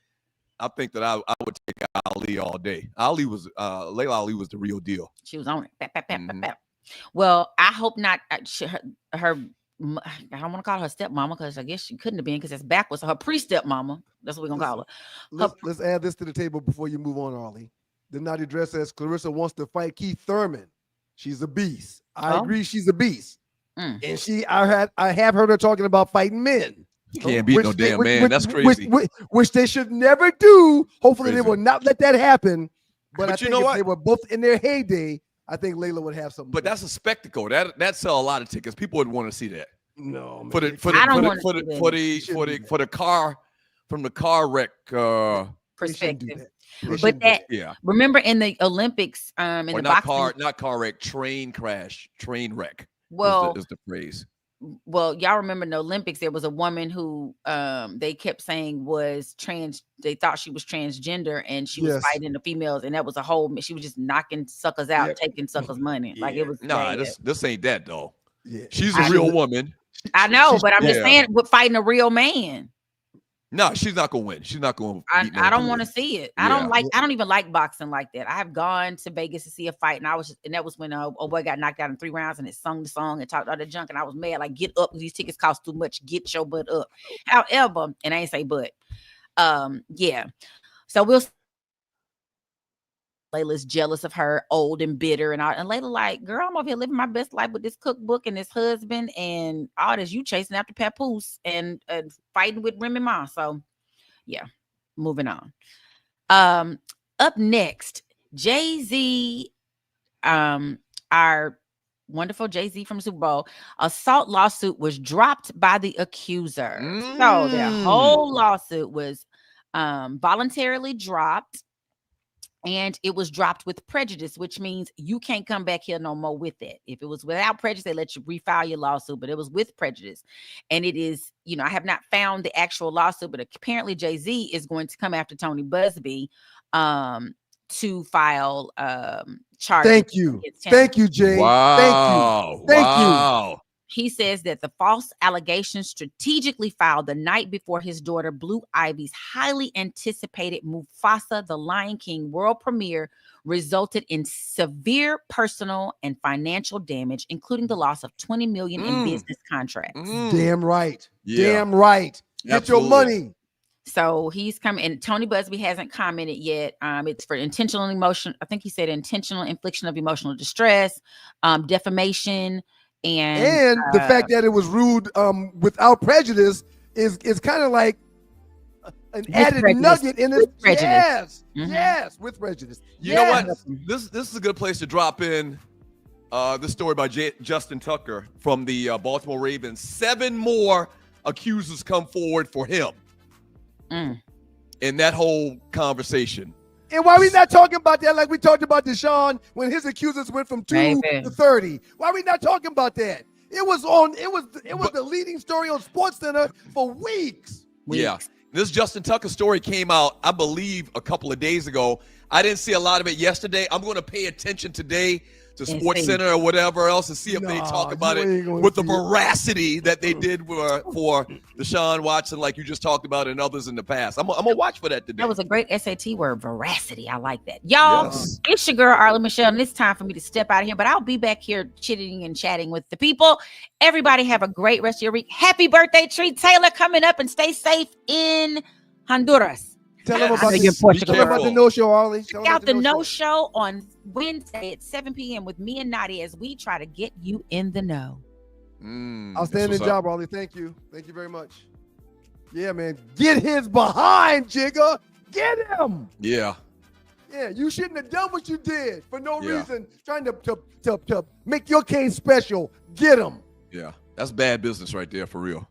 I think that I would take Ali all day. Laila Ali was the real deal. She was on it. Bap, bap, bap, bap, bap. Well, I hope not. Her I don't want to call her stepmama because I guess she couldn't have been because it's backwards. So her pre-stepmama. That's what we're gonna call her. Let's add this to the table before you move on, Arley. The naughty dress says Clarissa wants to fight Keith Thurman. She's a beast. I agree, she's a beast. And I have heard her talking about fighting men. You can't beat no damn man. That's crazy. Which they should never do. Hopefully Crazy. they will not let that happen. But I you think know if what? they were both in their heyday, I think Laila would have something. But that's a spectacle. That sell a lot of tickets. People would want to see that. No, man. For the car wreck perspective. But remember in the Olympics, in or the not boxing, car wreck, train crash, train wreck. Well, is the phrase. well, y'all remember in the Olympics, there was a woman who they kept saying was trans. They thought she was transgender, and she was fighting the females, and that was a whole. She was just knocking suckers out, taking suckers' money. Like it was. Nah, this ain't that though. Yeah. She's a real woman. I know, but I'm just saying, with fighting a real man. No, she's not gonna win. She's not gonna. I don't want to see it. I don't even like boxing like that. I have gone to Vegas to see a fight, and that was when oh boy got knocked out in 3 rounds, and it sung the song and talked all the junk, and I was mad. Like, get up! These tickets cost too much. Get your butt up. However, and I ain't say but, yeah. So we'll. Laila's jealous of her, old and bitter, and all. And Laila like, girl, I'm over here living my best life with this cookbook and this husband and all this. You chasing after papoose and fighting with Remy Ma. So, yeah, moving on. Up next, Jay-Z, our wonderful Jay-Z from Super Bowl, assault lawsuit was dropped by the accuser. So their whole lawsuit was voluntarily dropped. And it was dropped with prejudice, which means you can't come back here no more with it. If it was without prejudice, they let you refile your lawsuit, but it was with prejudice. And it is, I have not found the actual lawsuit, but apparently Jay-Z is going to come after Tony Busby to file charges. Thank you. Thank you, Jay. Wow. Thank you. He says that the false allegations strategically filed the night before his daughter Blue Ivy's highly anticipated Mufasa the Lion King world premiere resulted in severe personal and financial damage, including the loss of $20 million in business contracts. Damn right. Yeah. Damn right. Get your money. So he's coming, and Tony Busby hasn't commented yet. It's for intentional emotion. I think he said intentional infliction of emotional distress, defamation. And the fact that it was ruled without prejudice is kind of like an added nugget in it. Yes, yes, with prejudice. You know what? This is a good place to drop in this story by Justin Tucker from the Baltimore Ravens. 7 more accusers come forward for him in that whole conversation. And why we not talking about that like we talked about Deshaun when his accusers went from 2 to 30? Why we not talking about that? It was the leading story on SportsCenter for weeks. Yeah. This Justin Tucker story came out, I believe, a couple of days ago. I didn't see a lot of it yesterday. I'm going to pay attention today to SportsCenter or whatever else and see if they talk about it with the veracity that they did for Deshaun Watson, like you just talked about, and others in the past. I'm gonna watch for that today. That was a great SAT word, veracity. I like that. Y'all, It's your girl, Arley Michelle, and it's time for me to step out of here, but I'll be back here chitting and chatting with the people. Everybody have a great rest of your week. Happy birthday, Treat Taylor, coming up, and stay safe in Honduras. Tell them about the No Show, Arley. Check out the No Show on Wednesday at 7 p.m. with me and Nadia as we try to get you in the know. Outstanding job, Arley. Thank you. Thank you very much. Yeah, man. Get his behind, Jigga. Get him. Yeah. Yeah, you shouldn't have done what you did for no reason, trying to make your case special. Get him. Yeah, that's bad business right there, for real.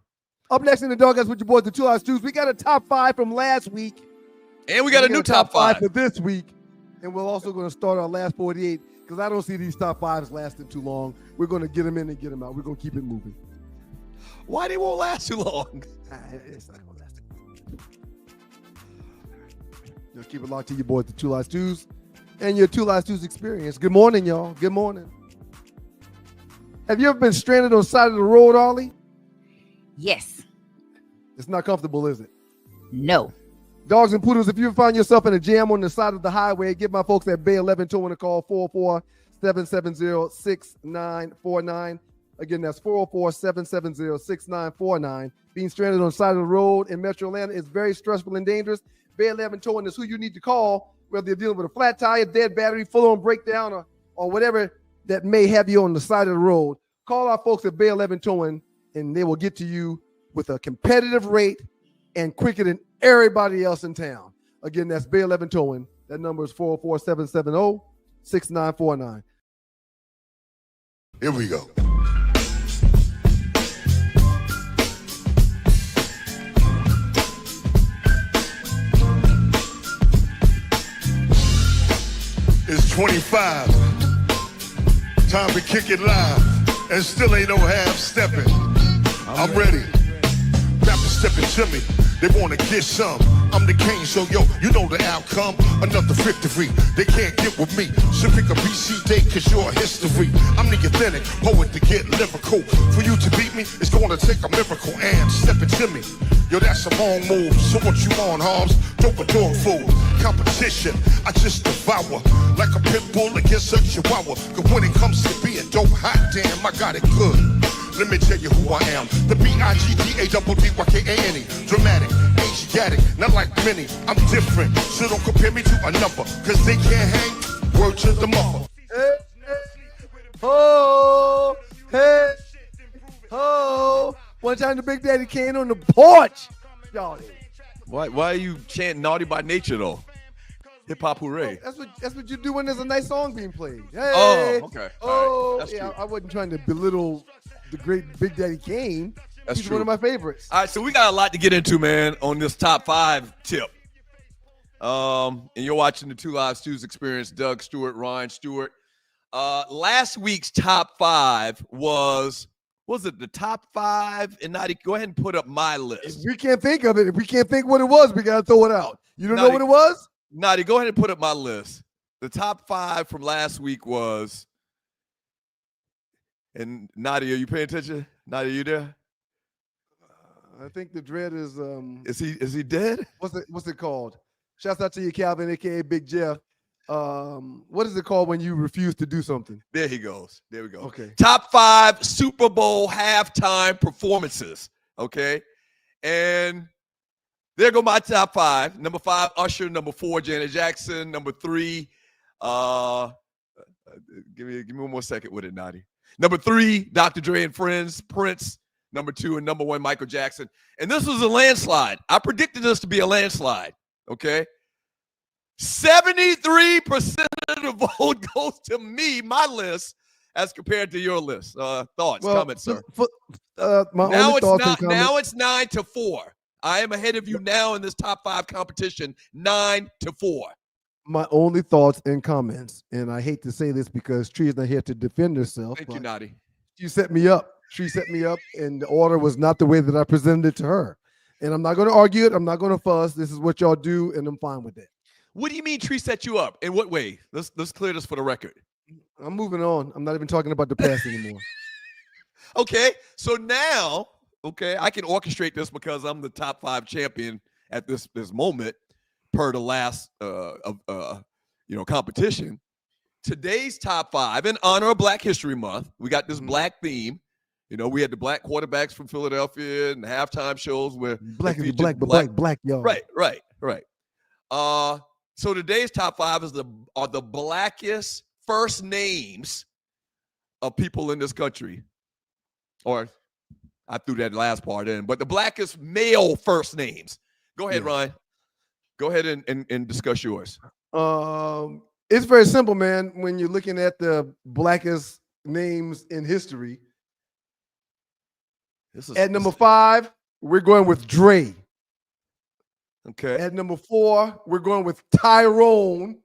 Up next in the Doghouse with your boys, the Two Hours Stews. We got a top 5 from last week. And we got a new top 5 for this week. And we're also going to start our last 48 because I don't see these top 5s lasting too long. We're going to get them in and get them out. We're going to keep it moving. Why they won't last too long? It's not going to last too long. Keep it locked to your boys, the Two Live Stews, and your Two Live Stews experience. Good morning, y'all. Good morning. Have you ever been stranded on the side of the road, Arley? Yes. It's not comfortable, is it? No. Dogs and Poodles, if you find yourself in a jam on the side of the highway, give my folks at Bay 11 Towing a call, 404-770-6949. Again, that's 404-770-6949. Being stranded on the side of the road in Metro Atlanta is very stressful and dangerous. Bay 11 Towing is who you need to call, whether you're dealing with a flat tire, dead battery, full-on breakdown, or whatever that may have you on the side of the road. Call our folks at Bay 11 Towing, and they will get to you with a competitive rate and quicker than everybody else in town. Again, that's Bay 11 Towing. That number is 404-770-6949. Here we go. It's 25. Time to kick it live. And still ain't no half stepping. I'm ready. Rappers stepping to me, they wanna get some. I'm the king, so yo, you know the outcome. Another victory, they can't get with me. So pick a BC date, cause you're history. I'm the authentic poet to get lyrical. For you to beat me, it's gonna take a miracle. And step into me, yo, that's a wrong move. So what you on, Hobbs? Dope a dog food. Competition, I just devour. Like a pit bull against a chihuahua. Cause when it comes to being dope, hot damn, I got it good. Let me tell you who I am. The BIGDADDYKANE. Dramatic, Asiatic, not like many. I'm different, so don't compare me to a number. Cause they can't hang, word to the mother. Hey, oh, hey, oh. One time the Big Daddy came on the porch. Y'all. Why are you chanting Naughty by Nature, though? Hip-hop hooray. Oh, that's what you do when there's a nice song being played. Hey, Oh, okay. All Oh, right. That's yeah, true. I wasn't trying to belittle the great Big Daddy Kane. That's He's true. one of my favorites. All right, so we got a lot to get into, man, on this top 5 tip. And you're watching the Two Live Stews Experience. Doug Stewart, Ryan Stewart. Last week's top 5 was it the top 5? And Nadi, go ahead and put up my If list. we can't think of it, if we can't think what it was, we gotta throw it out. You don't know what it was? Nadi, go ahead and put up my list. The top 5 from last week was, and Nadi, are you paying attention? Nadi, are you there? I think the dread is Is he dead? what's it called? Shouts out to you, Calvin, aka Big Jeff. What is it called when you refuse to do something? There he goes. There we go. Okay. Top 5 Super Bowl halftime performances. Okay. And there go my top 5. Number 5, Usher. Number 4, Janet Jackson. Number 3, give me one more second with it, Nadi. Number 3, Dr. Dre and Friends, Prince. Number 2 and number 1, Michael Jackson. And this was a landslide. I predicted this to be a landslide. Okay. 73% of the vote goes to me, my list, as compared to your list. Thoughts, comments, sir. Now it's 9-4. I am ahead of you now in this top 5 competition, 9-4. My only thoughts and comments, and I hate to say this because Tree is not here to defend herself. Thank you, Nadi. She set me up. She set me up, and the order was not the way that I presented it to her. And I'm not going to argue it. I'm not going to fuss. This is what y'all do, and I'm fine with it. What do you mean Tree set you up? In what way? Let's clear this for the record. I'm moving on. I'm not even talking about the past anymore. Okay, so now, I can orchestrate this because I'm the top 5 champion at this moment per the last competition. Today's top 5 in honor of Black History Month. We got this black theme. You know, we had the black quarterbacks from Philadelphia and the halftime shows where Black is black, but black, y'all. Right. So today's top 5 are the blackest first names of people in this country. Or I threw that last part in, but the blackest male first names. Go ahead, Ryan. Go ahead and discuss yours. It's very simple, man. When you're looking at the blackest names in history, at number 5, we're going with Dre. Okay. At number 4, we're going with Tyrone.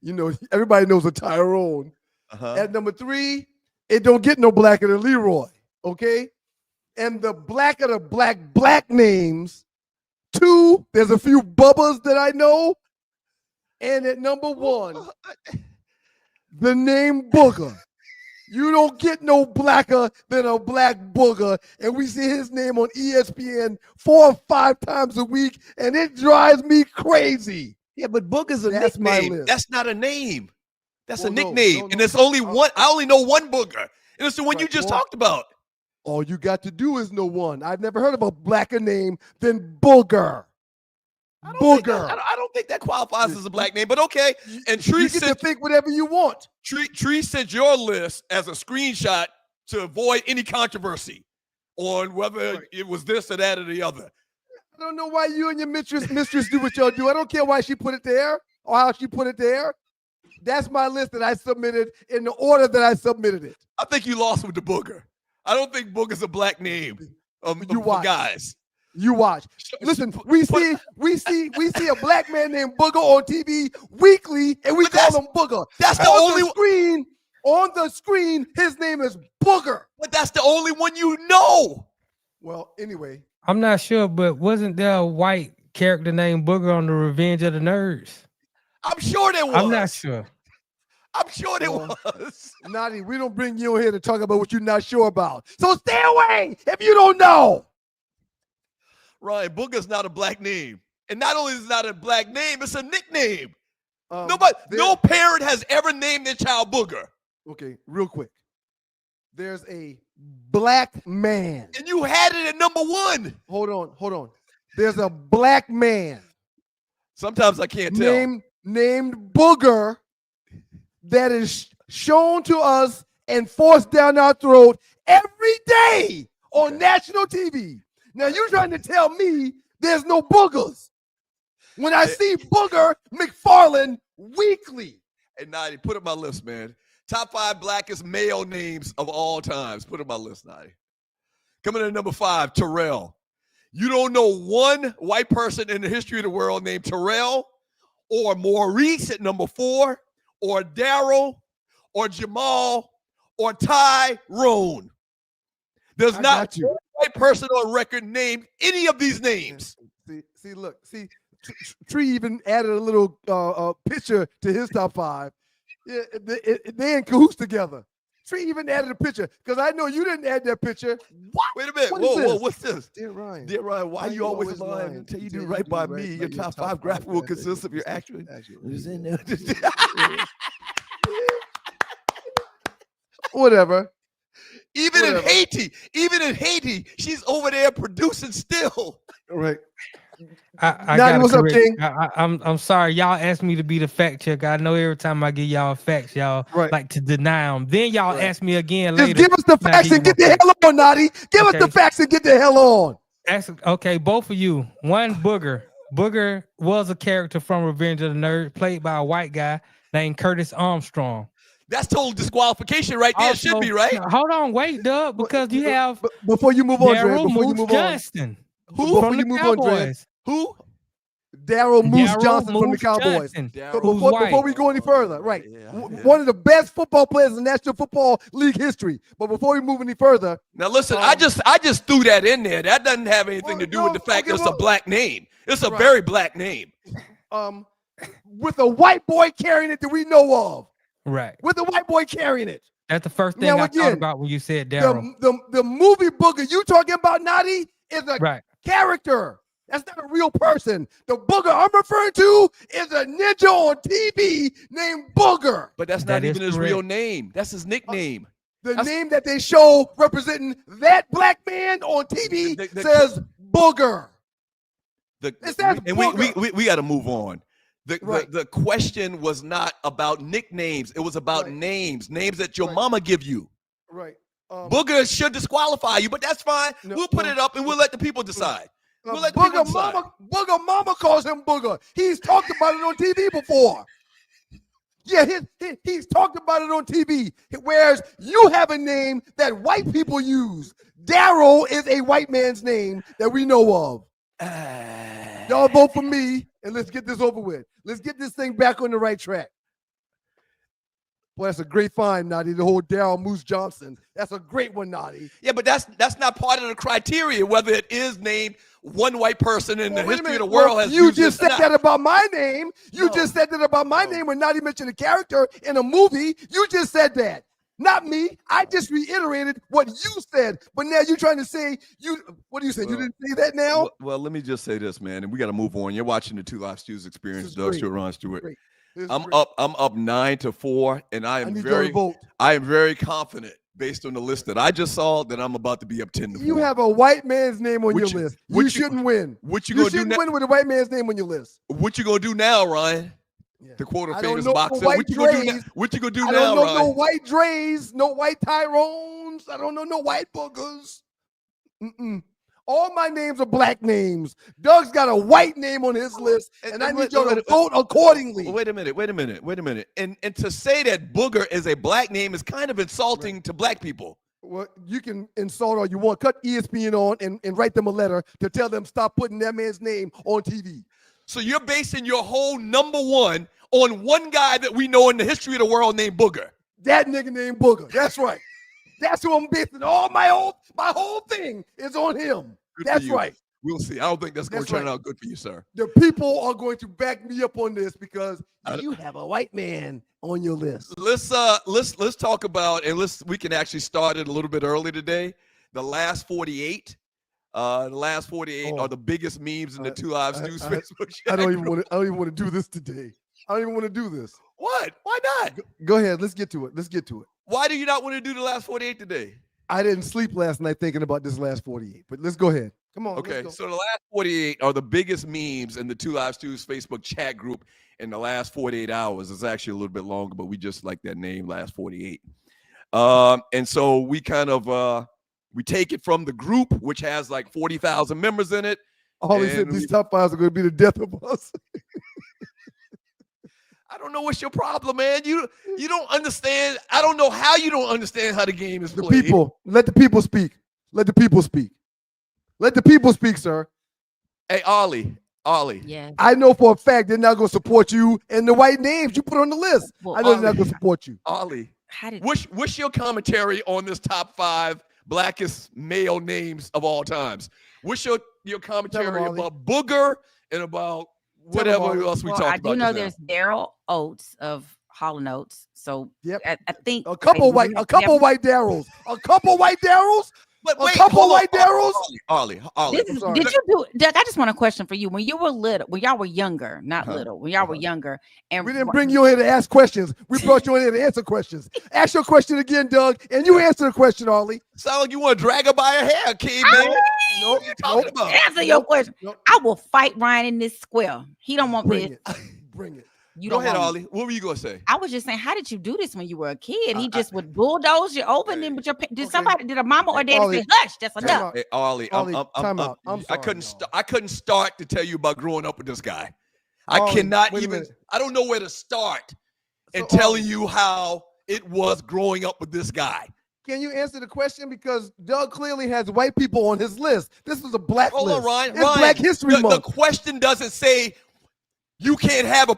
You know, everybody knows a Tyrone. At number 3, it don't get no blacker than Leroy. Okay. And the black of the black names, 2, there's a few Bubbas that I know. And at number 1, the name Booger. You don't get no blacker than a black booger. And we see his name on ESPN 4 or 5 times a week, and it drives me crazy. Yeah, but Booger's a That's my nickname. list. That's not a name. That's a No, nickname. And there's only one. I only know one Booger. And it's the one you just talked about. All you got to do is know one. I've never heard of a blacker name than Booger. I don't think that qualifies as a black name, but okay. And Tree You get to think whatever you want. Tree sent your list as a screenshot to avoid any controversy on whether it was this or that or the other. I don't know why you and your mistress do what y'all do. I don't care why she put it there or how she put it there. That's my list that I submitted in the order that I submitted it. I think you lost with the Booger. I don't think Booger's a black name for guys. You watch. Listen, we see a black man named Booger on TV weekly, and we call him Booger. That's the only screen. On the screen, his name is Booger. But that's the only one you know. Well, anyway. I'm not sure, but wasn't there a white character named Booger on the Revenge of the Nerds? I'm sure there was. I'm not sure. I'm sure there was. Naughty, we don't bring you in here to talk about what you're not sure about. So stay away if you don't know. Ryan, Booger's not a black name. And not only is it not a black name, it's a nickname. No parent has ever named their child Booger. Okay, real quick. There's a black man. And you had it at number 1. Hold on. There's a black man. Sometimes I can't tell. Named Booger that is shown to us and forced down our throat every day on national TV. Now you're trying to tell me there's no boogers when I see Booger McFarland weekly. Hey, Nadi, put up my list, man. Top 5 blackest male names of all times. Put up my list, Nadi. Coming in at number 5, Terrell. You don't know one white person in the history of the world named Terrell or Maurice at number 4 or Daryl or Jamal or Tyrone. There's not one white person on record named any of these names. See, Tree even added a little picture to his top 5. Yeah, they in cahoots together. Tree even added a picture because I know you didn't add that picture. What? Wait a minute. Whoa, what's this? Dear Ryan, why you always lying until you do right by me? Your top 5 graphic will consist of your actual. Whatever. Even in Haiti, she's over there producing still. Right. I got what's up, King? I'm sorry. Y'all asked me to be the fact checker. I know every time I give y'all facts, y'all like to deny them. Then y'all ask me again later. Just give us the facts and get the hell on, Naughty. Give us the facts and get the hell on. Okay, both of you. One, Booger. Booger was a character from Revenge of the Nerds, played by a white guy named Curtis Armstrong. That's total disqualification right there. Also, should be, right? Hold on, wait, Doug, because you have before you move on, Dre, before you move Justin. Who from the Cowboys? Who? Daryl Moose Johnson from the Cowboys. But before we go any further, right? One of the best football players in National Football League history. But before we move any further, now listen, I just threw that in there. That doesn't have anything to do with the fact that it's a black name. It's a very black name. With a white boy carrying it that we know of. Right. With a white boy carrying it. That's the first thing I thought about when you said Daryl. The movie Booger you talking about, Naughty, is a character. That's not a real person. The Booger I'm referring to is a ninja on TV named Booger. But that's not even his real name. That's his nickname. The name that they show representing that black man on TV says Booger. It says Booger. We got to move on. The question was not about nicknames. It was about names that your mama give you. Right. Booger should disqualify you, but that's fine. We'll put it up and we'll let the people decide. We'll let Booger Mama calls him Booger. He's talked about it on TV before. Yeah, he's talked about it on TV. Whereas you have a name that white people use. Daryl is a white man's name that we know of. Y'all vote for me, and let's get this over with. Let's get this thing back on the right track. Boy, that's a great find, Naughty. The whole Daryl Moose Johnson. That's a great one, Naughty. Yeah, but that's not part of the criteria, whether it is named one white person in the history of the world has you just said that about my name. You just said that about my name when Naughty mentioned a character in a movie. You just said that. Not me. I just reiterated what you said. But now you're trying to say what do you say? You didn't say that now? Well, let me just say this, man, and we got to move on. You're watching the Two Live Stews Experience, Doug Stewart, Ron Stewart. I'm up 9-4, and I am very confident based on the list that I just saw that I'm about to be up 10-4. You have a white man's name on your list. You shouldn't win. What you gonna do now? Win with a white man's name on your list. What you gonna do now, Ryan? Yeah. The quarter famous boxer. What you gonna do now? What you gonna do now, Ryan? I don't know no white Dreys, no white Tyrones. I don't know no white Boogers. All my names are black names. Doug's got a white name on his list, and I need y'all to vote accordingly. Wait a minute. And to say that Booger is a black name is kind of insulting to black people. Well, you can insult all you want. Cut ESPN on and write them a letter to tell them stop putting that man's name on TV. So you're basing your whole number one on one guy that we know in the history of the world named Booger. That nigga named Booger. That's right. That's who I'm basing all my whole thing is on him. Good for That's you. right. We'll see. I don't think that's going to That's turn right. out good for you, sir. The people are going to back me up on this because you have a white man on your list. Let's talk about, and we can actually start it a little bit early today. The last 48. The last 48 are the biggest memes in the Two Live Stews Facebook chat. I don't even want to do this today. I don't even want to do this. What? Why not? Go ahead. Let's get to it. Why do you not want to do the last 48 today? I didn't sleep last night thinking about this last 48, but let's go ahead. Come on. Okay, so the last 48 are the biggest memes in the Two Live Stews Facebook chat group in the last 48 hours. It's actually a little bit longer, but we just like that name, last 48. And so we kind of we take it from the group, which has like 40,000 members in it. All he said, these top fives are going to be the death of us. I don't know what's your problem, man. You don't understand. I don't know how you don't understand how the game is played. Let the people speak. Let the people speak. Let the people speak, sir. Hey, Arley. Yeah. I know for a fact they're not going to support you and the white names you put on the list. Well, I know they're not going to support you. Arley, what's your commentary on this top 5 blackest male names of all times? What's your commentary about Booger and about whatever else we talked about? I do know there's Daryl Oates of Hall & Oates. So I think a couple white Darryls. A couple white Darryls. But wait, a couple white Darryls. Arley. Did you do, Doug? I just want a question for you. When you were little, when y'all were younger, not little, when y'all were younger, and we didn't bring you here to ask questions. We brought you in here to answer questions. Ask your question again, Doug, and you answer the question, Arley. Sound like you want to drag her by her hair, kid, man. Nope. What you talking about? Answer your question. I will fight Ryan in this square. He don't want Bring this. Bring it. Go ahead, Arley. What were you gonna say? I was just saying, how did you do this when you were a kid? He just would bulldoze you open and with your did a mama or daddy say hush? That's enough. Hey, Arley, time out. I'm sorry, I couldn't start to tell you about growing up with this guy. Arley, I cannot wait a even. minute. I don't know where to start in telling you how it was growing up with this guy. Can you answer the question? Because Doug clearly has white people on his list. This was a black list. Hold on, Ryan. It's Black History Month. The question doesn't say you can't have a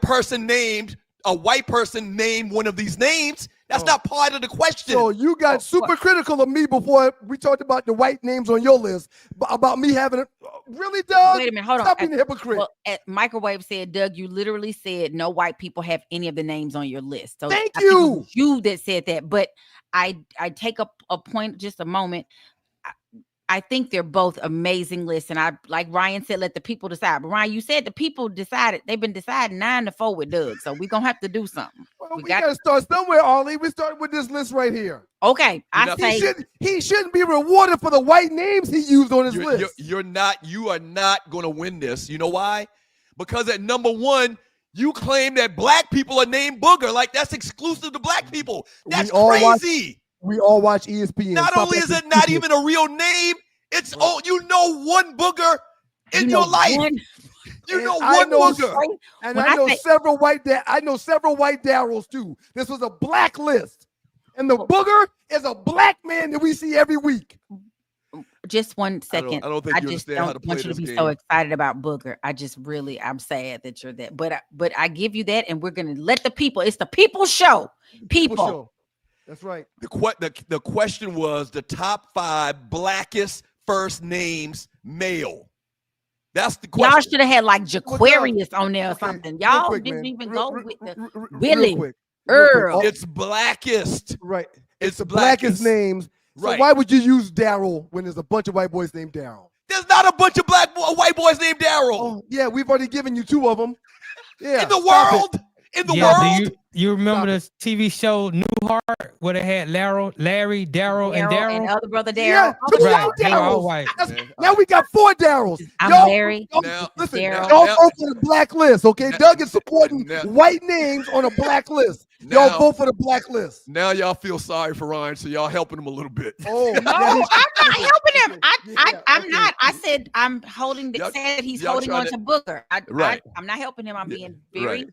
white person name one of these names. That's not part of the question. So you got super critical of me before we talked about the white names on your list, about me having it. Really, Doug? Wait a minute, hold on. Stop being a hypocrite. Well, Microwave said, Doug, you literally said no white people have any of the names on your list. So Thank I think it you. was you that said that, but I take up a point just a moment. I think they're both amazing lists. And I, like Ryan said, let the people decide. But Ryan, you said the people decided. They've been deciding 9-4 with Doug. So we're going to have to do something. Well, we got to start somewhere, Arley. We started with this list right here. Okay. He shouldn't be rewarded for the white names he used on his list. You are not going to win this. You know why? Because at number 1, you claim that black people are named Booger. Like that's exclusive to black people. That's crazy. We all watch ESPN. Not only is it not even a real name, it's one Booger in your life. You know one Booger. And I know several white Darryls too. This was a black list. And the Booger is a black man that we see every week. Just 1 second. I don't think you understand how to play this game. I just don't want you to be so excited about Booger. I'm sad that you're that. But I give you that, and we're gonna let the people. It's the people's show. People. That's right. The question was the top 5 blackest first names male. That's the question. Y'all should have had like Jaquarius on there or something. Y'all didn't even go with the Willie Earl. It's Blackest. Right. It's the blackest names. So why would you use Daryl when there's a bunch of white boys named Daryl? There's not a bunch of white boys named Daryl. Oh, yeah, we've already given you 2 of them. Yeah. In the world. In the world. You remember this TV show New Heart where they had Larry, Daryl, and Daryl? And other brother Yeah, Daryl. They were all white. Now we got 4 Daryls. I'm Larry. Listen, Daryl. y'all vote for the black list, okay? Doug is supporting white names on a black list. Y'all vote for the black list. Now y'all feel sorry for Ryan, so y'all helping him a little bit. Oh, no, I'm not helping him. I'm not. I said I'm holding. Said he's holding on to Booger. I'm not helping him. I'm being very.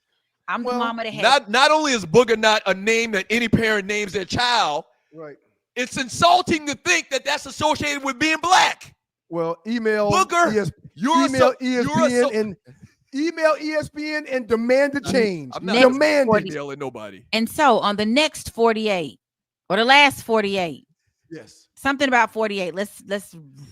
I'm the mama that has. Not only is Booger not a name that any parent names their child, right? It's insulting to think that that's associated with being black. Well, email Booger. Email ESPN and demand a change. I'm not emailing nobody. And so on the next 48 or the last 48, Yes. Something about 48. Let's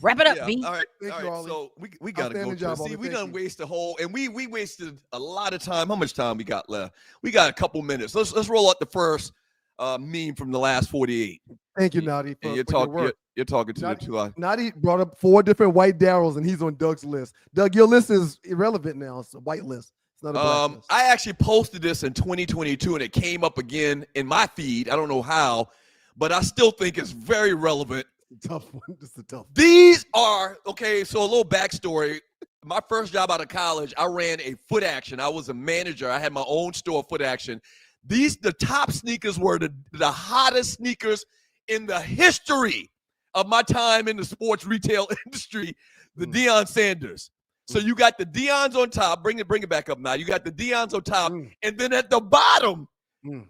wrap it up, Yeah. B. All right. Thank All you, right. Arley. So we gotta go. Outstanding job, See, Arley. we Thank done you. waste a whole, and we wasted a lot of time. How much time we got left? We got a couple minutes. Let's roll out the first meme from the last 48. Thank you, Nadi, And for your work. you're talking to the Nadi, two. Nadi brought up 4 different white Darryls, and he's on Doug's list. Doug, your list is irrelevant now. It's a white list. It's not a black list. I actually posted this in 2022, and it came up again in my feed. I don't know how, but I still think it's very relevant. Tough one. Just a tough. These are okay. So a little backstory. My first job out of college, I ran a Foot Action. I was a manager. I had my own store, Foot Action. The top sneakers were the hottest sneakers in the history of my time in the sports retail industry. The Deion Sanders. So you got the Deons on top. Bring it back up now. You got the Deons on top, and then at the bottom,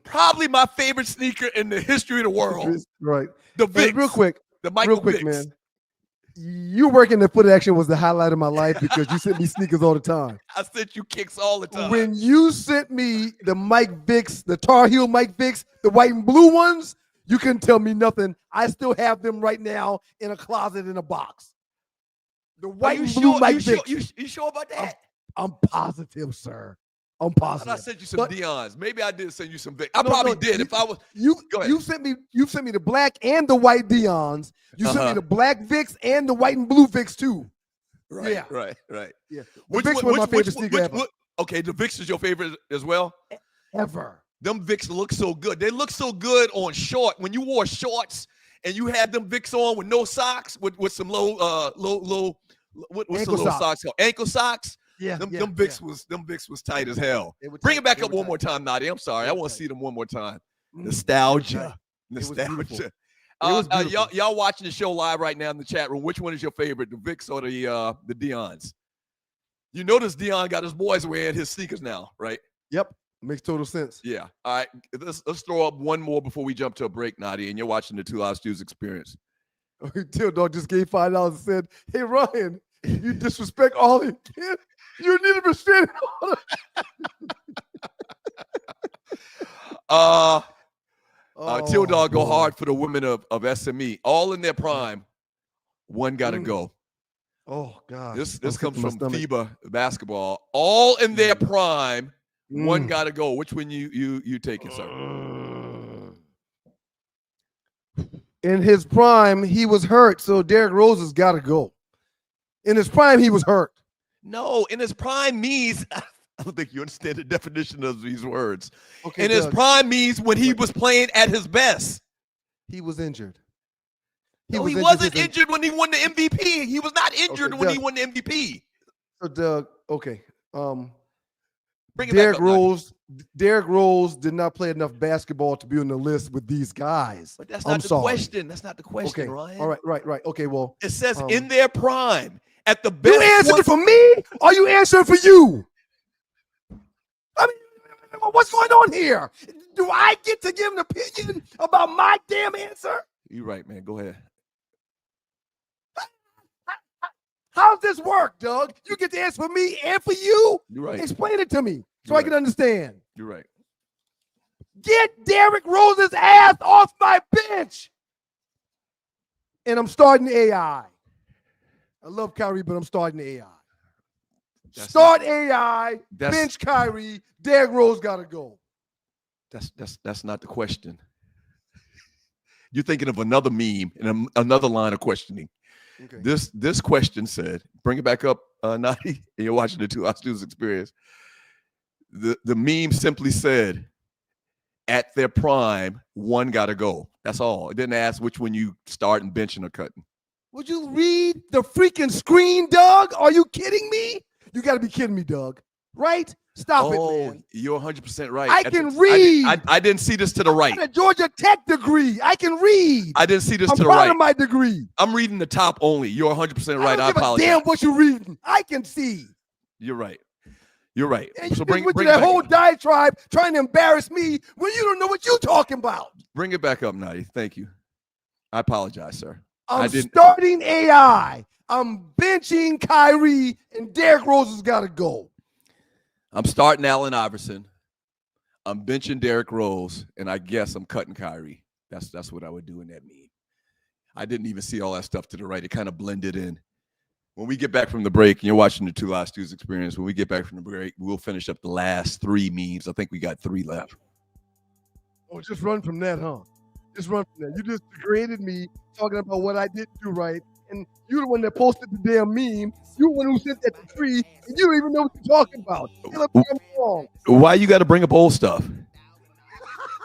probably my favorite sneaker in the history of the world. Right. The Hey, Vicks. real quick. The Michael Real quick, Vicks. man. You working the Foot Action was the highlight of my life because you sent me sneakers all the time. I sent you kicks all the time. When you sent me the Mike Vicks, the Tar Heel Mike Vicks, the white and blue ones, you couldn't tell me nothing. I still have them right now in a closet in a box. The white and blue Mike Vicks. You sure about that? I'm positive, sir. I'm I thought positive. I sent you some But- Deons. Maybe I did send you some Vicks. I probably did. If I was, go ahead. You sent me the black and the white Deons. You sent me the black Vicks and the white and blue Vicks too. Right, Yeah. right. Yeah. The Which Vicks one- were my which- favorite which- sneaker ever. Okay, the Vicks is your favorite as well? Ever. Them Vicks look so good. They look so good on short. When you wore shorts and you had them Vicks on with no socks, with some low, what's the Ankle little socks. socks called? Ankle socks. Yeah. Them yeah, Vicks was tight as hell. They were Bring tight. it back They up were one tight. more time, Nadia. I'm sorry. They I were want to tight. see them one more time. Mm. Nostalgia. was beautiful. Nostalgia. It was beautiful. Y'all watching the show live right now in the chat room. Which one is your favorite, the Vicks or the Deons? You notice Deion got his boys wearing his sneakers now, right? Yep. Makes total sense. Yeah. All right. Let's throw up one more before we jump to a break, Nadia, and you're watching the Two Live Stews experience. Till Dog just gave $5 and said, "Hey Ryan, you disrespect Arley again. You need to restrain Till Dog go hard for the women of SME, all in their prime. One got to go. Oh God. This I'm comes sick to my from stomach. FIBA basketball. All in their prime. One got to go. Which one you taking, sir? In his prime, he was hurt, so Derrick Rose has got to go. In his prime, he was hurt. No, in his prime means I don't think you understand the definition of these words. Okay, In his Doug, prime means when he was playing at his best. he was injured. He injured wasn't because- injured when he won the MVP. He was not injured Okay, when he Doug. won the MVP. So Doug, okay. Bring it Derrick back up, Nike. Derrick Rose did not play enough basketball to be on the list with these guys. But that's I'm not the sorry. question. That's not the question, Okay. Ryan. All right. Okay, well, It says Um, in their prime. At the best. you answered point- it for me? Or are you answering for you? I mean, what's going on here? Do I get to give an opinion about my damn answer? You're right, man. Go ahead. How's this work, Doug? You get to answer for me and for you? You're right. Explain it to me so You're I can understand. You're right. Get Derrick Rose's ass off my bench. And I'm starting AI. I love Kyrie, but I'm starting AI. Start AI, bench Kyrie, Derrick Rose got to go. That's not the question. You're thinking of another meme and another line of questioning. Okay. This question said, bring it back up, Nadi, and you're watching the Two Live Stews experience. The meme simply said, at their prime, one got to go. That's all. It didn't ask which one you start and benching or cutting. Would you read the freaking screen, Doug? Are you kidding me? You got to be kidding me, Doug. Right? Stop it, man. You're 100% right. I can read. I didn't see this to the right. I got a Georgia Tech degree. I can read. I didn't see this I'm to the proud right. of my degree. I'm reading the top only. You're 100% right. I don't give a apologize. damn what you're reading. I can see. You're right. You're right. And you So just bring went it to that back. whole diatribe trying to embarrass me when you don't know what you're talking about. Bring it back up, Nadi. Thank you. I apologize, sir. I I'm didn't- starting AI. I'm benching Kyrie, and Derrick Rose has got to go. I'm starting Allen Iverson. I'm benching Derrick Rose, and I guess I'm cutting Kyrie. That's what I would do in that meme. I didn't even see all that stuff to the right. It kind of blended in. When we get back from the break, and you're watching the Two Last Dudes experience, when we get back from the break, we'll finish up the last 3 memes. I think we got 3 left. Oh, just run from that, huh? Just run from that. You just degraded me talking about what I didn't do right. And you're the one that posted the damn meme. You're the one who sent that to Tree, and you don't even know what you're talking about. You're wrong. Why you got to bring up old stuff?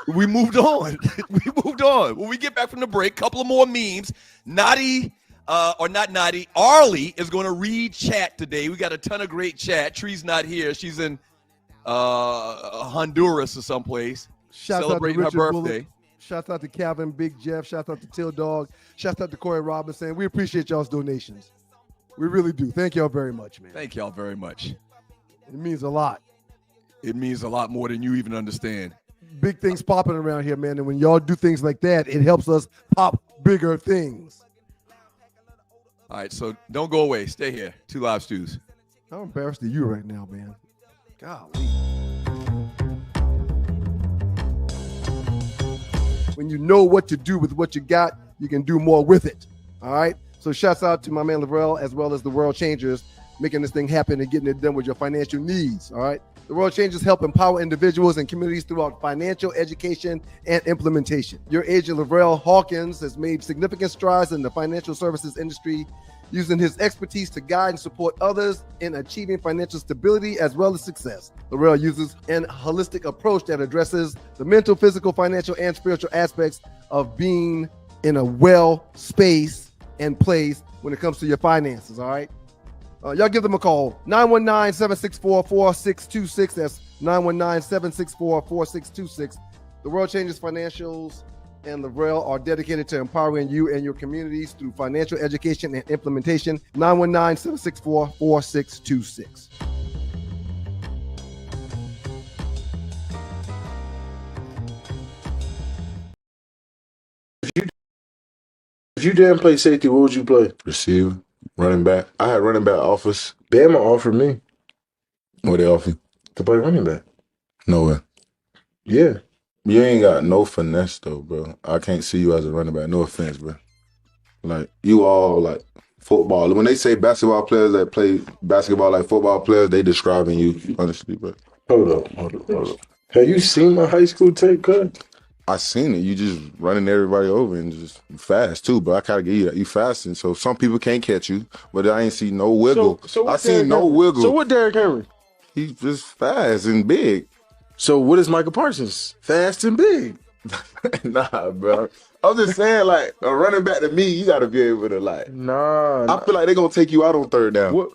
We moved on. We moved on. When we get back from the break, couple of more memes. Naughty, or not Naughty, Arley is going to read chat today. We got a ton of great chat. Tree's not here. She's in Honduras or someplace celebrating her birthday. Bullock. Shout out to Calvin, Big Jeff. Shout out to Till Dog. Shout out to Corey Robinson. We appreciate y'all's donations. We really do. Thank y'all very much, man. Thank y'all very much. It means a lot. It means a lot more than you even understand. Big things popping around here, man. And when y'all do things like that, it helps us pop bigger things. All right, so don't go away. Stay here. Two Live Stews. I'm embarrassed of you right now, man. Golly. When you know what to do with what you got, you can do more with it. All right? So shouts out to my man Lavrell as well as the World Changers, making this thing happen and getting it done with your financial needs. All right? The World Changers help empower individuals and communities throughout financial education and implementation. Your agent Lavrell Hawkins has made significant strides in the financial services industry, using his expertise to guide and support others in achieving financial stability as well as success. Lavrell uses an holistic approach that addresses the mental, physical, financial, and spiritual aspects of being in a well space and place when it comes to your finances, all right? Y'all give them a call, 919-764-4626. That's 919-764-4626. The World Changes Financials and Lavrell are dedicated to empowering you and your communities through financial education and implementation. 919-764-4626. If you didn't play safety, what would you play? Receiver, running back. I had running back offers. Bama offered me. What they offer you? To play running back. Nowhere. Yeah. You ain't got no finesse though, bro. I can't see you as a running back. No offense, bro. Like you all like football. When they say basketball players that play basketball like football players, they describing you, honestly, bro. Hold up. Have you seen my high school tape, cuz? I seen it. You just running everybody over and just fast too, but I gotta get you that. You fasting, so some people can't catch you, but I ain't see no wiggle. So I seen no wiggle. So what Derrick Henry? He's just fast and big. So what is Michael Parsons? Fast and big. Nah, bro. I'm just saying, like, a running back to me, you gotta be able to like. Nah. I feel like they're gonna take you out on third down. What?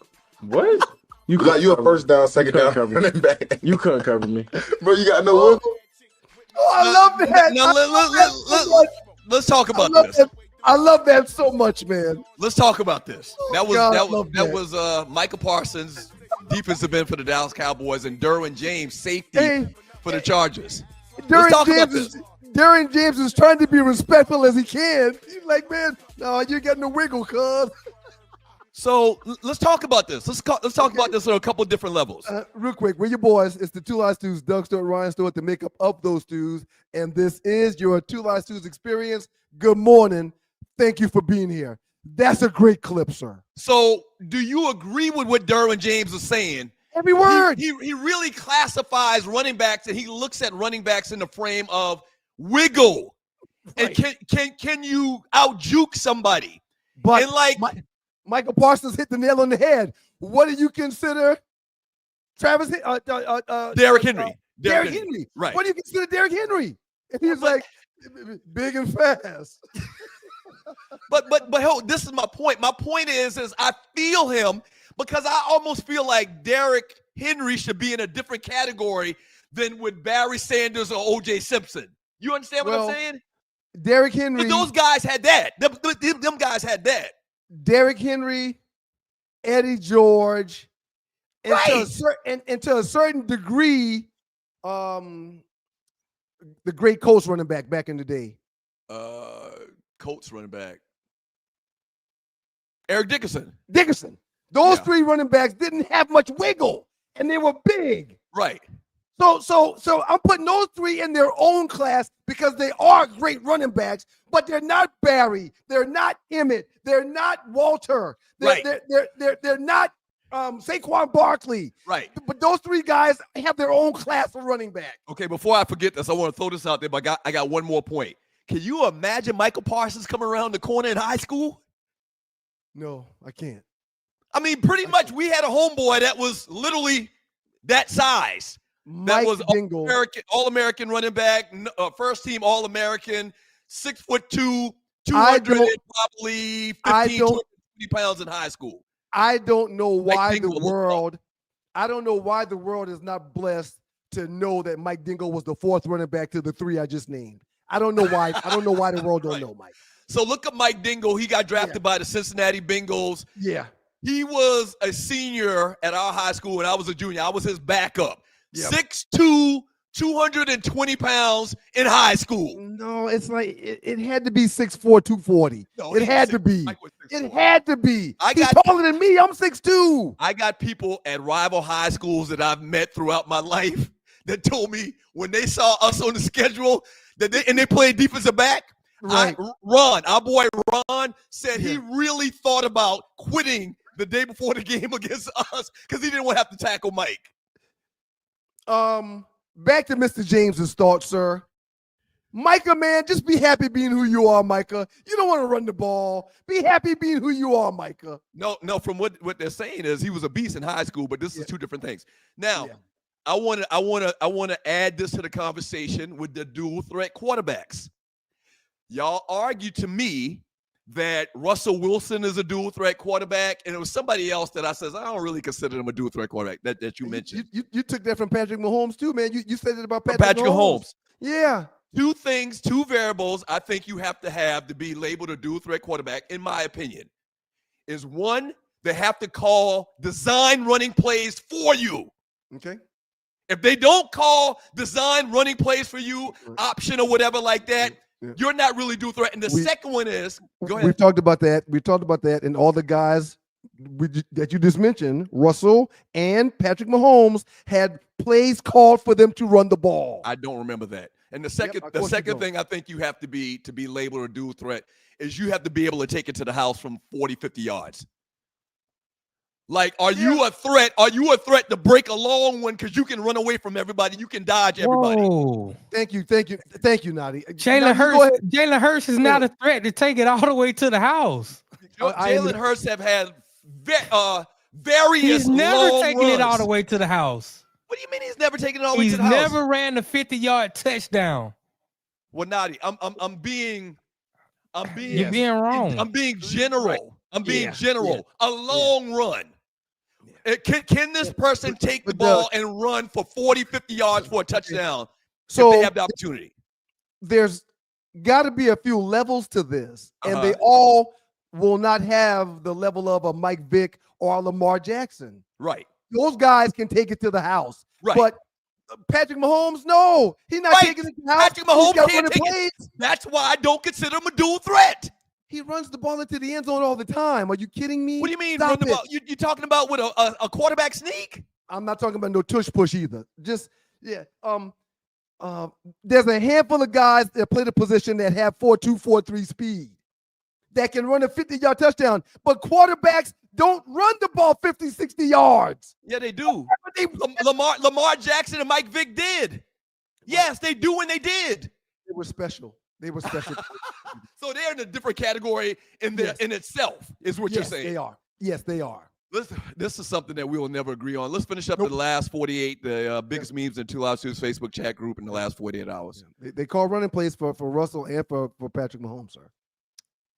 You a first down, second down running back. You couldn't cover me. Bro, you got no wiggle. Oh, I love that. Now, let's talk about this. I love that so much, man. Let's talk about this. That was God, Michael Parsons, defensive end for the Dallas Cowboys, and Derwin James, safety for the Chargers. Derwin James is trying to be respectful as he can. He's like, man, no, you're getting a wiggle, cuz. So let's talk about this. Let's talk about this on a couple different levels. Real quick, we're your boys. It's the Two Live Stews, Doug Stewart, Ryan Stewart, the makeup of those stews. And this is your Two Live Stews experience. Good morning. Thank you for being here. That's a great clip, sir. So do you agree with what Derwin James is saying? Every word. He really classifies running backs, and he looks at running backs in the frame of wiggle. Right. And can you out-juke somebody? But and like Michael Parsons hit the nail on the head. What do you consider Derrick Henry? Derrick Henry. Right. What do you consider Derrick Henry? And he's like big and fast. But this is my point. My point is I feel him because I almost feel like Derrick Henry should be in a different category than with Barry Sanders or O.J. Simpson. You understand what I'm saying? Derrick Henry. Those guys had that. Them guys had that. Derrick Henry, Eddie George, and, right. to a certain degree, the great Colts running back in the day. Colts running back. Eric Dickerson. Those three running backs didn't have much wiggle, and they were big. Right. So I'm putting those three in their own class because they are great running backs, but they're not Barry, they're not Emmett, they're not Walter, they're not Saquon Barkley. Right. But those three guys have their own class of running back. Okay, before I forget this, I want to throw this out there, but I got one more point. Can you imagine Michael Parsons coming around the corner in high school? No, I can't. I mean, pretty much we had a homeboy that was literally that size. That was all-American running back, first team All-American, 6'2", 200 and probably 20 pounds in high school. I don't know why the world is not blessed to know that Mike Dingle was the fourth running back to the three I just named. I don't know why. I don't know why the world don't know Mike. So look at Mike Dingle. He got drafted by the Cincinnati Bengals. Yeah. He was a senior at our high school when I was a junior. I was his backup. Yep. 6'2", 220 pounds in high school. No, it's like it had to be 6'4", 240. No, it had to be. It had to be. He's taller than me. I'm 6'2". I got people at rival high schools that I've met throughout my life that told me when they saw us on the schedule that they played defensive back. Right. Our boy Ron said he really thought about quitting the day before the game against us because he didn't want to have to tackle Mike. Back to Mr. James's thoughts, sir. Micah, man, just be happy being who you are, Micah. You don't want to run the ball. Be happy being who you are, Micah. No, from what they're saying is he was a beast in high school, but this is two different things. Now, I want to add this to the conversation with the dual threat quarterbacks. Y'all argue to me that Russell Wilson is a dual threat quarterback, and it was somebody else that I says I don't really consider him a dual threat quarterback that you mentioned. You took that from Patrick Mahomes too, man. You said it about Patrick Mahomes. Yeah. Two things, two variables I think you have to be labeled a dual threat quarterback, in my opinion, is one, they have to call design running plays for you. Okay. If they don't call design running plays for you, option or whatever like that, you're not really dual threat. And the second one is, go ahead. We've talked about that. And all the guys that you just mentioned, Russell and Patrick Mahomes, had plays called for them to run the ball. I don't remember that. And the second thing I think you have to be labeled a dual threat is you have to be able to take it to the house from 40, 50 yards. Like, are you a threat? Are you a threat to break a long one because you can run away from everybody? You can dodge everybody. Whoa. Thank you, Nadi. Jalen Hurts is not a threat to take it all the way to the house. Jalen Hurts have had various He's never taken runs. it all the way to the house. What do you mean he's never taken it all the way to the house? He's never ran a 50-yard touchdown. Well, Nadi, I'm being You're being wrong. I'm being general. I'm being general. A long run. Can this person take the ball and run for 40, 50 yards for a touchdown if they have the opportunity? There's got to be a few levels to this, and they all will not have the level of a Mike Vick or a Lamar Jackson. Right. Those guys can take it to the house. Right. But Patrick Mahomes, no, he's not taking it to the house. Patrick Mahomes can't take it. That's why I don't consider him a dual threat. He runs the ball into the end zone all the time. Are you kidding me? What do you mean run the ball? You talking about with a quarterback sneak? I'm not talking about no tush push either. Just there's a handful of guys that play the position that have 4.2, 4.3 speed that can run a 50-yard touchdown, but quarterbacks don't run the ball 50, 60 yards. Yeah, they do. Lamar Jackson and Mike Vick did. Yes, they do, and they did. They were special. So they're in a different category in itself, is what you're saying. They are. Yes, they are. This is something that we will never agree on. Let's finish up to the last 48, the biggest memes in 2 Live Studios Facebook chat group in the last 48 hours. They call running plays for Russell and for Patrick Mahomes, sir.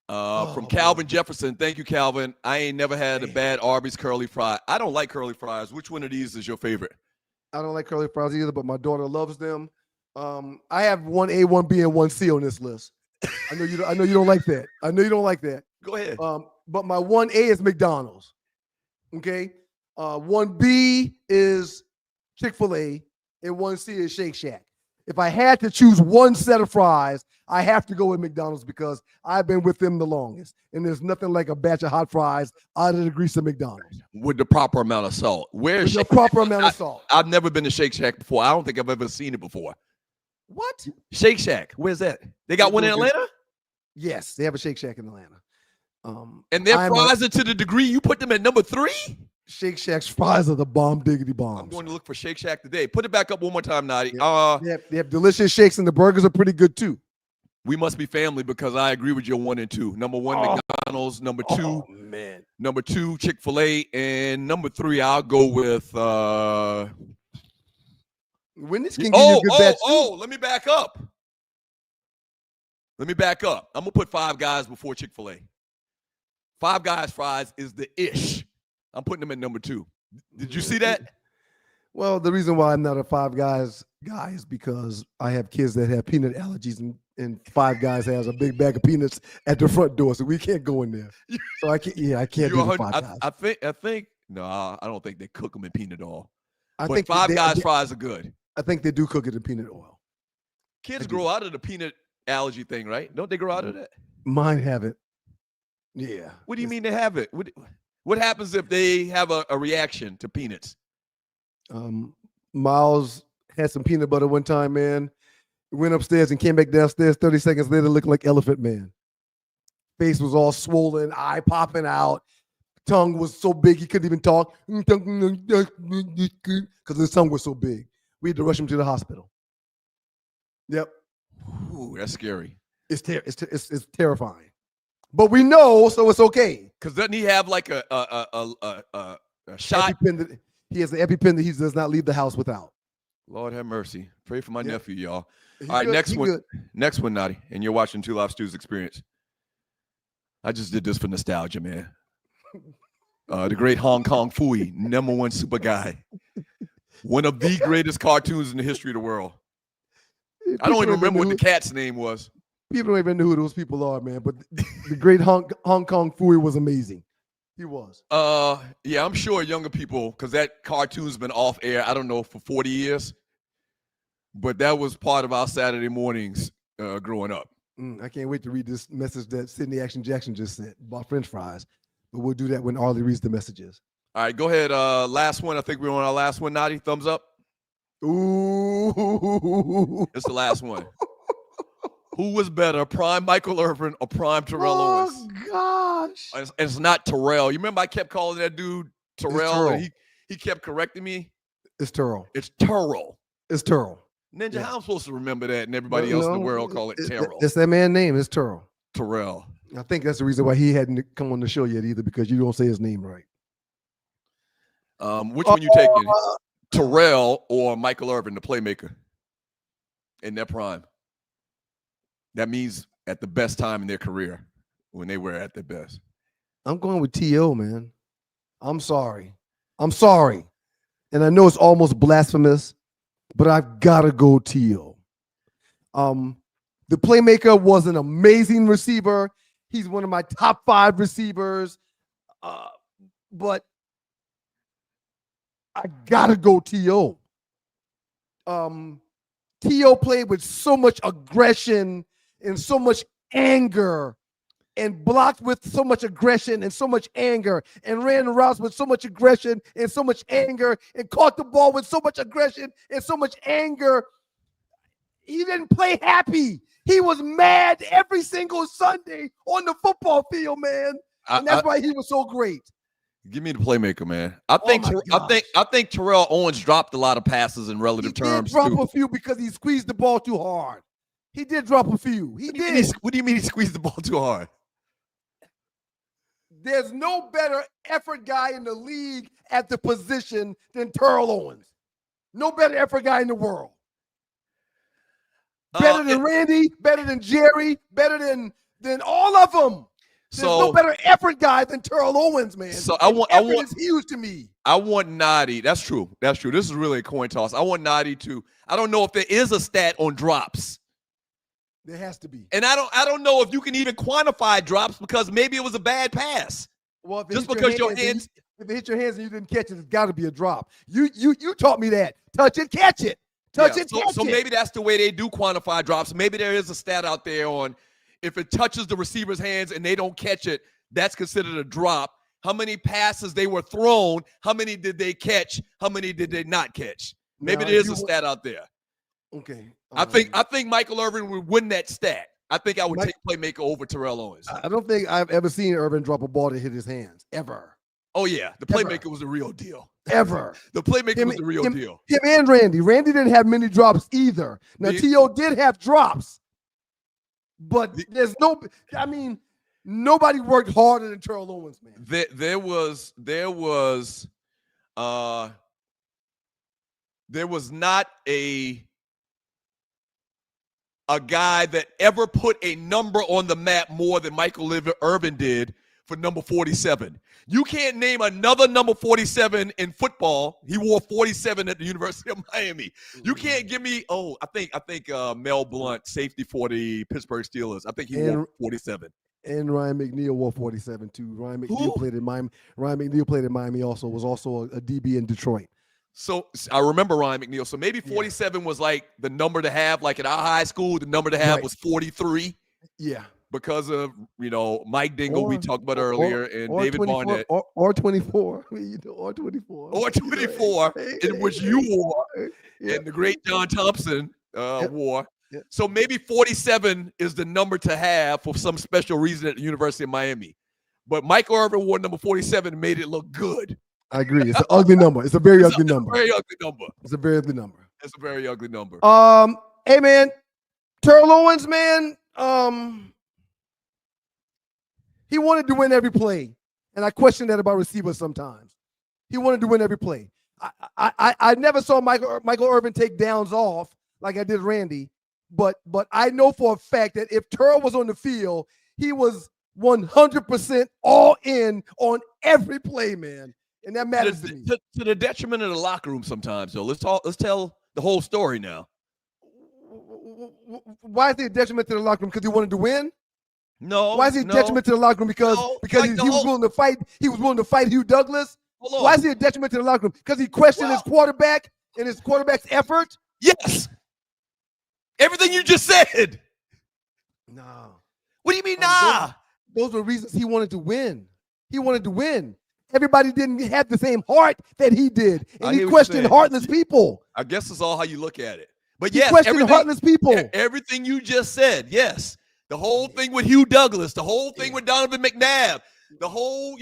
From Calvin Jefferson. Thank you, Calvin. I ain't never had a bad Arby's curly fry. I don't like curly fries. Which one of these is your favorite? I don't like curly fries either, but my daughter loves them. I have 1A, 1B, and 1C on this list. I know you don't like that. I know you don't like that. Go ahead. But my 1A is McDonald's. Okay. 1B is Chick-fil-A, and 1C is Shake Shack. If I had to choose one set of fries, I have to go with McDonald's because I've been with them the longest. And there's nothing like a batch of hot fries out of the grease of McDonald's. With the proper amount of salt. Where's the proper amount of salt? I've never been to Shake Shack before. I don't think I've ever seen it before. What? Shake Shack. Where's that? They got one in Atlanta? Yes, they have a Shake Shack in Atlanta. And their fries are to the degree you put them at number 3? Shake Shack's fries are the bomb diggity bombs. I'm going to look for Shake Shack today. Put it back up one more time, Nadi. They have delicious shakes, and the burgers are pretty good too. We must be family because I agree with your 1 and 2. Number 1, McDonald's. Number 2, Number 2, Chick-fil-A, and number 3, I'll go with. Wendy's can give you a good batch too. Let me back up. I'm gonna put Five Guys before Chick-fil-A. Five Guys fries is the ish. I'm putting them at number 2. Did you see that? Well, the reason why I'm not a Five Guys guy is because I have kids that have peanut allergies, and Five Guys has a big bag of peanuts at the front door, so we can't go in there. So I can't. Yeah, I can't do the Five Guys. I think. No, I don't think they cook them in peanut oil. I but think Five Guys fries are good. I think they do cook it in peanut oil. Kids grow out of the peanut allergy thing, right? Don't they grow out of that? Mine haven't. Yeah. What do you mean they have it? What happens if they have a reaction to peanuts? Miles had some peanut butter one time, man. Went upstairs and came back downstairs. 30 seconds later, looked like Elephant Man. Face was all swollen, eye popping out. Tongue was so big he couldn't even talk because his tongue was so big. We had to rush him to the hospital. Yep. Ooh, that's scary. It's terrifying. But we know, so it's okay. Because doesn't he have like a shot? EpiPen he has an EpiPen that he does not leave the house without. Lord have mercy. Pray for my nephew, y'all. He All right, good, next he one. good. Next one, Nadi. And you're watching Two Live Stews Experience. I just did this for nostalgia, man. The great Hong Kong Phooey, number 1 super guy. One of the greatest cartoons in the history of the world. I don't even remember what the cat's name was. People don't even know who those people are, man. But the great Hong Kong Phooey was amazing. He was. Yeah, I'm sure younger people, because that cartoon's been off air, I don't know, for 40 years. But that was part of our Saturday mornings growing up. I can't wait to read this message that Sydney Action Jackson just sent about French fries. But we'll do that when Arley reads the messages. All right, go ahead. Last one. I think we're on our last one, Nadi. Thumbs up. Ooh. It's the last one. Who was better, prime Michael Irvin or prime Terrell Owens? Oh, gosh. It's not Terrell. You remember I kept calling that dude Terrell, and he kept correcting me? It's Terrell. It's Terrell. It's Terrell. Ninja, how am I supposed to remember that and everybody else in the world call it Terrell? It's that man's name. It's Terrell. Terrell. I think that's the reason why he hadn't come on the show yet either, because you don't say his name right. Which one you taking? Terrell or Michael Irvin, the playmaker, in their prime? That means at the best time in their career, when they were at their best. I'm going with T.O., man. I'm sorry. And I know it's almost blasphemous, but I've got to go T.O. The playmaker was an amazing receiver. He's one of my top 5 receivers. But I got to go T.O. T.O. played with so much aggression and so much anger, and blocked with so much aggression and so much anger, and ran routes with so much aggression and so much anger, and caught the ball with so much aggression and so much anger. He didn't play happy. He was mad every single Sunday on the football field, man. And that's why he was so great. Give me the playmaker, man. I think Terrell Owens dropped a lot of passes in relative terms. He did drop a few because he squeezed the ball too hard. He did drop a few. He did. What do you mean he squeezed the ball too hard? There's no better effort guy in the league at the position than Terrell Owens. No better effort guy in the world. Better than Randy, better than Jerry, better than all of them. There's no better effort guy than Terrell Owens, man. So I want is huge to me. I want Nadi. That's true. This is really a coin toss. I want Nadi to. I don't know if there is a stat on drops. There has to be. And I don't know if you can even quantify drops, because maybe it was a bad pass. Well, just because your hands. If it hit your hands and you didn't catch it, it's got to be a drop. You taught me that. Touch it, catch it. Touch it, catch so it. maybe that's the way they do quantify drops. Maybe there is a stat out there on if it touches the receiver's hands and they don't catch it, that's considered a drop. How many passes they were thrown? How many did they catch? How many did they not catch? Maybe there is a stat out there. Okay. I think Michael Irvin would win that stat. I think I would take playmaker over Terrell Owens. I don't think I've ever seen Irvin drop a ball that hit his hands ever. Oh yeah, the playmaker was the real deal. Ever. The playmaker was the real deal. Him and Randy. Randy didn't have many drops either. Now T.O. did have drops, but there's no. I mean, nobody worked harder than Terrell Owens, man. There was not a guy that ever put a number on the map more than Michael Irvin did for number 47. You can't name another number 47 in football. He wore 47 at the University of Miami. You can't give me, I think Mel Blount, safety for the Pittsburgh Steelers. I think he wore 47. And Ryan McNeil wore 47 too. Ryan McNeil played in Miami. Ryan McNeil played in Miami also, was also a DB in Detroit. So I remember Ryan McNeil. So maybe 47 was like the number to have, like at our high school, the number to have was 43. Yeah. Because of, Mike Dingle we talked about earlier and David Barnett. Or 24. Or 24. Or 24, in which you wore and the great John Thompson wore. Yeah. So maybe 47 is the number to have for some special reason at the University of Miami. But Michael Irvin wore number 47 and made it look good. I agree. It's an ugly number. It's a very ugly number. Very ugly number. It's a very ugly number. It's a very ugly number. Hey man, Terrell Owens, man, he wanted to win every play. And I question that about receivers sometimes. He wanted to win every play. I never saw Michael Irvin take downs off like I did Randy, but I know for a fact that if Terrell was on the field, he was 100% all in on every play, man. And that matters to me. To the detriment of the locker room sometimes, though. Let's tell the whole story now. Why is he a detriment to the locker room? Because he wanted to win? No. Why is he a detriment to the locker room? Because he was willing to fight. He was willing to fight Hugh Douglas. Why is he a detriment to the locker room? Because he questioned his quarterback and his quarterback's effort. Yes. Everything you just said. No. What do you mean, nah? Those were reasons he wanted to win. He wanted to win. Everybody didn't have the same heart that he did, and he questioned heartless people. I guess it's all how you look at it. But he questioned heartless people. Everything you just said, yes. The whole thing with Hugh Douglas, the whole thing with Donovan McNabb, the whole,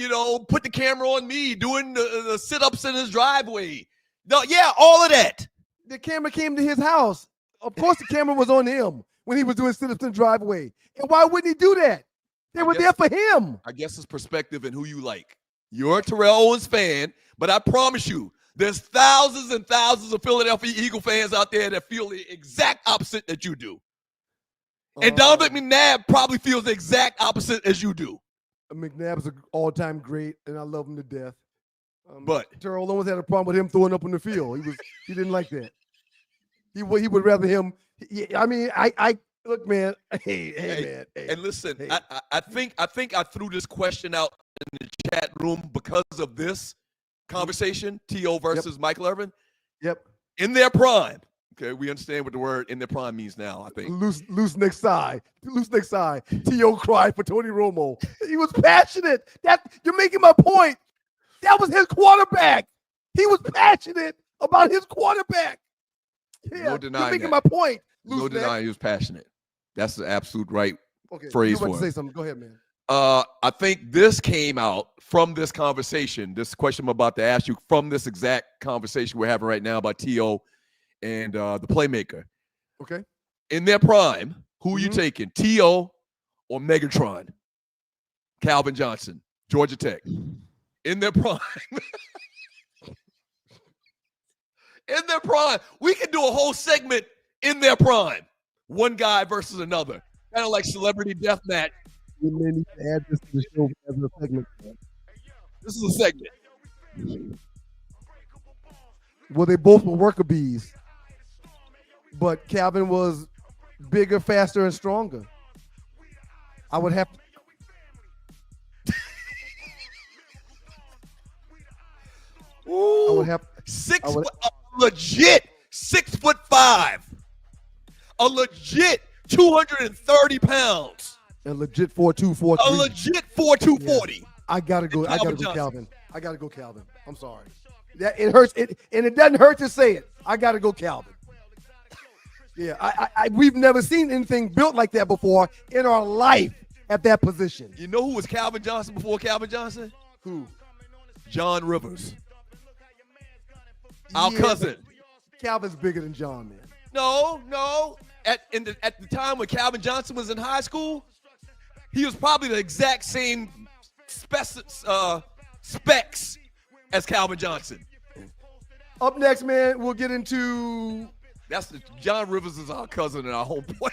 put the camera on me, doing the sit-ups in his driveway. No, yeah, all of that. The camera came to his house. Of course the camera was on him when he was doing sit-ups in the driveway. And why wouldn't he do that? They were there for him. I guess it's perspective and who you like. You're a Terrell Owens fan, but I promise you, there's thousands and thousands of Philadelphia Eagle fans out there that feel the exact opposite that you do. And Donovan McNabb probably feels the exact opposite as you do. McNabb's an all-time great, and I love him to death. But Terrell Owens had a problem with him throwing up on the field. He didn't like that. He would rather him. I look, man. Hey, man. Hey, and listen, hey. I think I threw this question out in the chat room because of this conversation, T.O. versus Michael Irvin. Yep. In their prime. Okay, we understand what the word in their prime means now, I think. Loose next side. Loose next side. T.O. cried for Tony Romo. He was passionate. You're making my point. That was his quarterback. He was passionate about his quarterback. Yeah, no denying you're making that. my point. No denying he was passionate. That's the absolute right phrase for you him. to say something. Go ahead, man. I think this came out from this conversation, this question I'm about to ask you, from this exact conversation we're having right now about T.O. and the playmaker. Okay. In their prime, who are you taking, T.O. or Megatron? Calvin Johnson, Georgia Tech. In their prime. In their prime. We can do a whole segment in their prime. One guy versus another. Kind of like celebrity deathmatch. We may need to add this to the show as a segment. This is a segment. Well, they both were worker bees. But Calvin was bigger, faster, and stronger. I would have to. Ooh, I would have legit 6'5", a legit 230 pounds, and legit 4'2", 4'3". a legit 4'2", 40. Yeah. I gotta go. I gotta go, Johnson. Calvin. I gotta go, Calvin. I'm sorry. That it hurts. And it doesn't hurt to say it. I gotta go, Calvin. Yeah, we've never seen anything built like that before in our life at that position. You know who was Calvin Johnson before Calvin Johnson? Who? John Rivers. Our cousin. Calvin's bigger than John, man. No. At the time when Calvin Johnson was in high school, he was probably the exact same specs as Calvin Johnson. Up next, man, we'll get into. John Rivers is our cousin and our homeboy.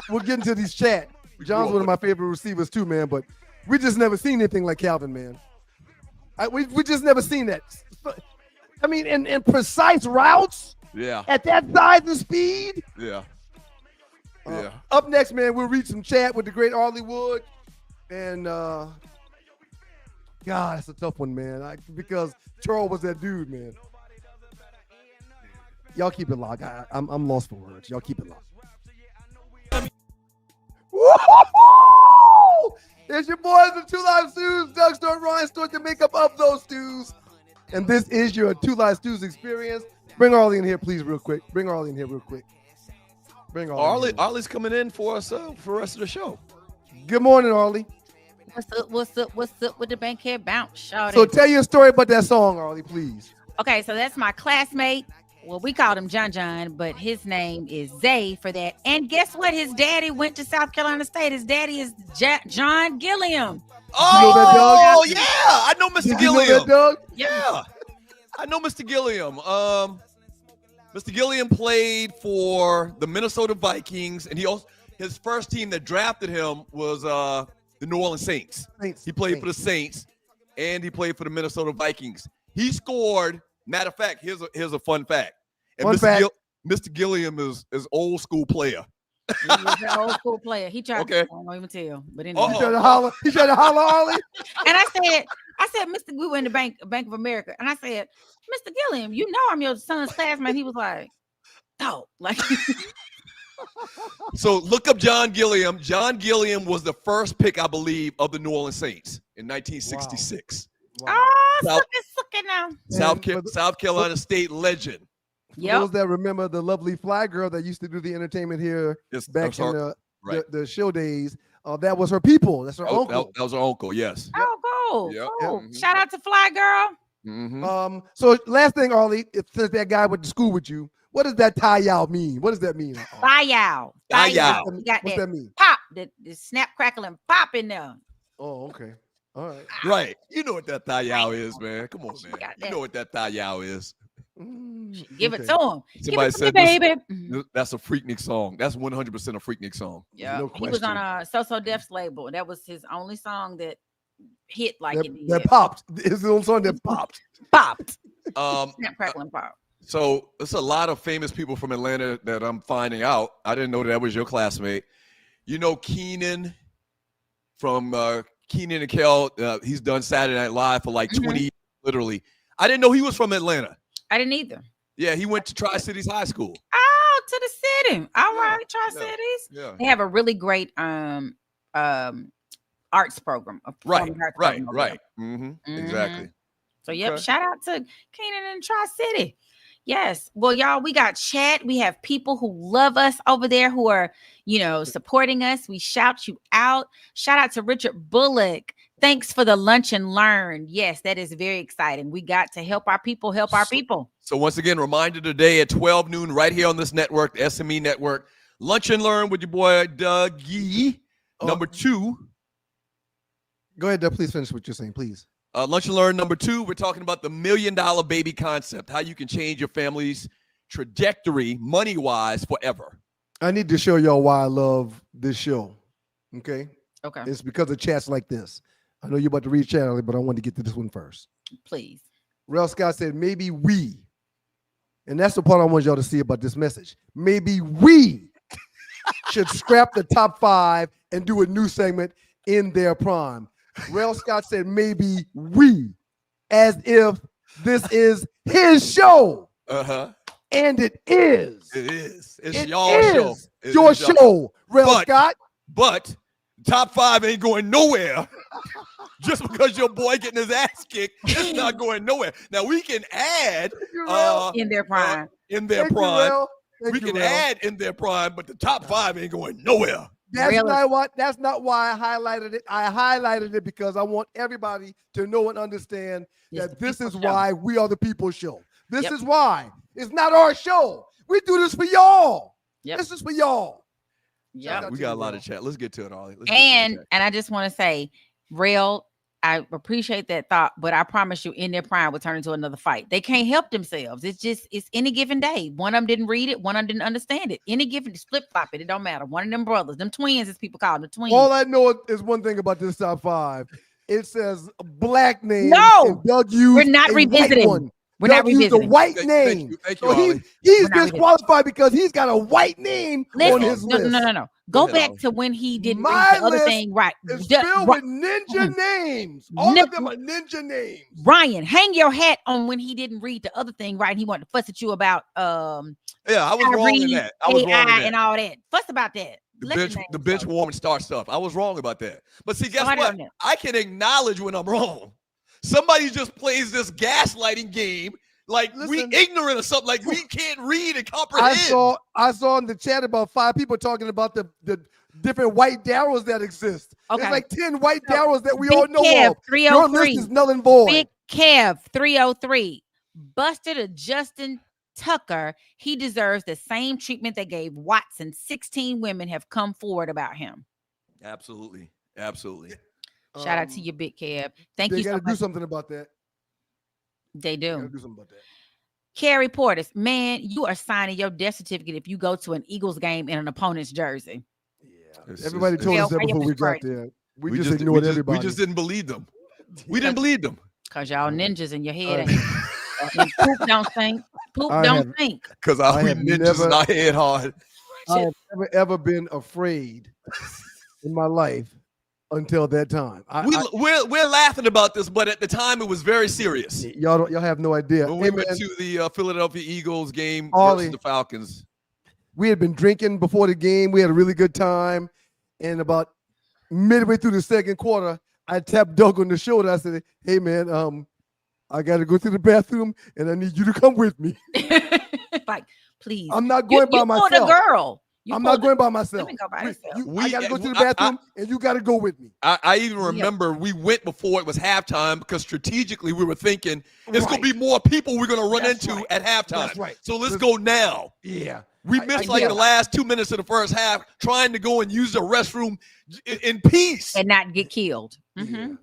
We'll get into these chat. John's one of my favorite receivers too, man. But we just never seen anything like Calvin, man. We just never seen that. I mean, in precise routes. Yeah. At that size and speed. Yeah. Up next, man, we'll read some chat with the great Arley Wood. And God, that's a tough one, man. Because Terrell was that dude, man. Y'all keep it locked. I'm lost for words. Y'all keep it locked. Woo-hoo-hoo! It's your boys, the Two Live Stews. Doug Stewart, Ryan Stewart, the makeup of those stews. And this is your Two Live Stews experience. Bring Arley in here, please, real quick. Bring Arley in here real quick. Bring Arley. Arley's coming in for us for the rest of the show. Good morning, Arley. What's up with the bankhead bounce? So tell your story about that song, Arley, please. Okay, so that's my classmate. Well, we called him John, but his name is Zay for that. And guess what? His daddy went to South Carolina State. His daddy is John Gilliam. Oh, yeah. I know Mr. Gilliam. You know that, Doug? Yeah. I know Mr. Gilliam. Mr. Gilliam played for the Minnesota Vikings, and his first team that drafted him was the New Orleans Saints. He played for the Saints, and he played for the Minnesota Vikings. He scored. Matter of fact, here's a fun fact. And Mr. Gilliam is old school player. He's an old school player. He tried to, I don't even tell. But anyway. He tried to holler, Arley. And I said, we were in the Bank of America. And I said, Mr. Gilliam, you know I'm your son's classmate. He was like, oh, like. So look up John Gilliam. John Gilliam was the first pick, I believe, of the New Orleans Saints in 1966. Wow. Oh, South Carolina State legend. For those that remember the lovely fly girl that used to do the entertainment here back in the show days, that was her people. That's her uncle. That was her uncle, yes. Oh, cool. Yep. Cool. Mm-hmm. Shout out to Fly Girl. Mm-hmm. So last thing, Arley, since that guy went to school with you, what does that tie-out mean? What does that mean? Tie-out. What's that mean? Pop. The snap, crackle, and pop in there. Oh, okay. All right. Right. You know what that thigh-yow is, man. Come on, man. You know what that thigh-yow is. Give it to him. Somebody said, baby. That's a Freaknik song. That's 100% a Freaknik song. Yeah. No he was on a So Def's label. That was his only song that hit like it did. That popped. It's the only song that popped. Snap, crackle, and pop. So there's a lot of famous people from Atlanta that I'm finding out. I didn't know that was your classmate. You know Keenan from Keenan and Kel. He's done Saturday Night Live for like 20 years, literally. I didn't know he was from Atlanta. I didn't either. Yeah, he went to Tri-Cities High School. Oh, to the city. All right, Tri-Cities. Yeah. They have a really great arts program. Right. Mm-hmm. Exactly. So, shout out to Keenan and Tri-City. Yes. Well, y'all, we got chat. We have people who love us over there who are, supporting us. We shout you out. Shout out to Richard Bullock. Thanks for the lunch and learn. Yes, that is very exciting. We got to help our people help our people. So once again, reminder today at 12 noon right here on this network, the SME Network. Lunch and learn with your boy, Dougie. Number 2. Go ahead, Doug. Please finish what you're saying, please. Lunch and learn number 2, we're talking about the $1 million baby concept, how you can change your family's trajectory money-wise forever. I need to show y'all why I love this show. Okay? Okay. It's because of chats like this. I know you're about to read chat, but I want to get to this one first. Please. Rel Scott said, maybe we, and that's the part I want y'all to see about this message. Maybe we should scrap the top 5 and do a new segment in their prime. Rel Scott said, maybe we, as if this is his show. Uh-huh. And it is. It is. It's It y'all is show. It your is y'all. show, Rail But- Scott. But top 5 ain't going nowhere. Just because your boy getting his ass kicked, it's not going nowhere. Now we can add in their prime. in their Thank you, prime. Rail. Thank We you, can Rail. add in their prime, but the top 5 ain't going nowhere. That's not why I highlighted it. I highlighted it because I want everybody to know and understand that this is why we are the people show. This is why. It's not our show. We do this for y'all. This is for y'all. Yep. We got a lot of chat. Let's get to it, Arley. And I just want to say, Rail, I appreciate that thought, but I promise you, in their prime will turn into another fight. They can't help themselves. It's any given day. One of them didn't read it. One of them didn't understand it. Any given, flip flop it. It don't matter. One of them brothers, them twins, as people call them, the twins. All I know is one thing about this top 5. It says black name. No, and Doug used we're not a revisiting. white one. We're not Doug used a revisiting. white Thank name. you, So Arley. he's We're not disqualified because he's got a white name on his list. No. Go ahead, back Arley. to when he didn't My read the other list thing right. It's Ju- filled Ri- with ninja names. All of them are ninja names. Ryan, hang your hat on when he didn't read the other thing right. And he wanted to fuss at you about Yeah, I was wrong in Kyrie, that. I was wrong in AI that. and all that. Fuss about that. The bench warm and start stuff. I was wrong about that. But see, guess Somebody what? on there. I can acknowledge when I'm wrong. Somebody just plays this gaslighting game like we ignorant or something. Like we can't read and comprehend. I saw in the chat about 5 people talking about the different white Darryls that exist. Okay. There's like 10 white So, Darryls that we Big all know Kev, of. 303. Your list is null and void. Big Kev 303 busted a Justin Tucker. He deserves the same treatment they gave Watson. 16 women have come forward about him. Absolutely. Shout out to you, Big Kev. Thank They you so got to do much. something about that. They They got to do. do something about that. Carrie Portis, man, you are signing your death certificate if you go to an Eagles game in an opponent's jersey. Everybody told us that Real, before we got crazy. there. We just ignored everybody. We just didn't believe them. We didn't believe them. Because y'all ninjas in your head. And poop don't stink. Poop I don't have- stink. Because I we have ninjas never- in our head hard. I have never ever been afraid in my life until that time. We're laughing about this, but at the time it was very serious. Y'all have no idea. When Hey, we went man, to the Philadelphia Eagles game Arley. versus the Falcons. we had been drinking before the game. We had a really good time. And about midway through the second quarter, I tapped Doug on the shoulder. I said, "Hey man, I got to go to the bathroom, and I need you to come with me. Like, please. I'm not going by you myself. pulled a girl. I'm not going by myself. Let me go by myself. I got to go to the bathroom, and you got to go with me." I even remember we went before it was halftime because strategically we were thinking it's going to be more people we're going to run into at halftime. That's right. So let's go now. Yeah. We missed like the last 2 minutes of the first half trying to go and use the restroom in peace. And not get killed.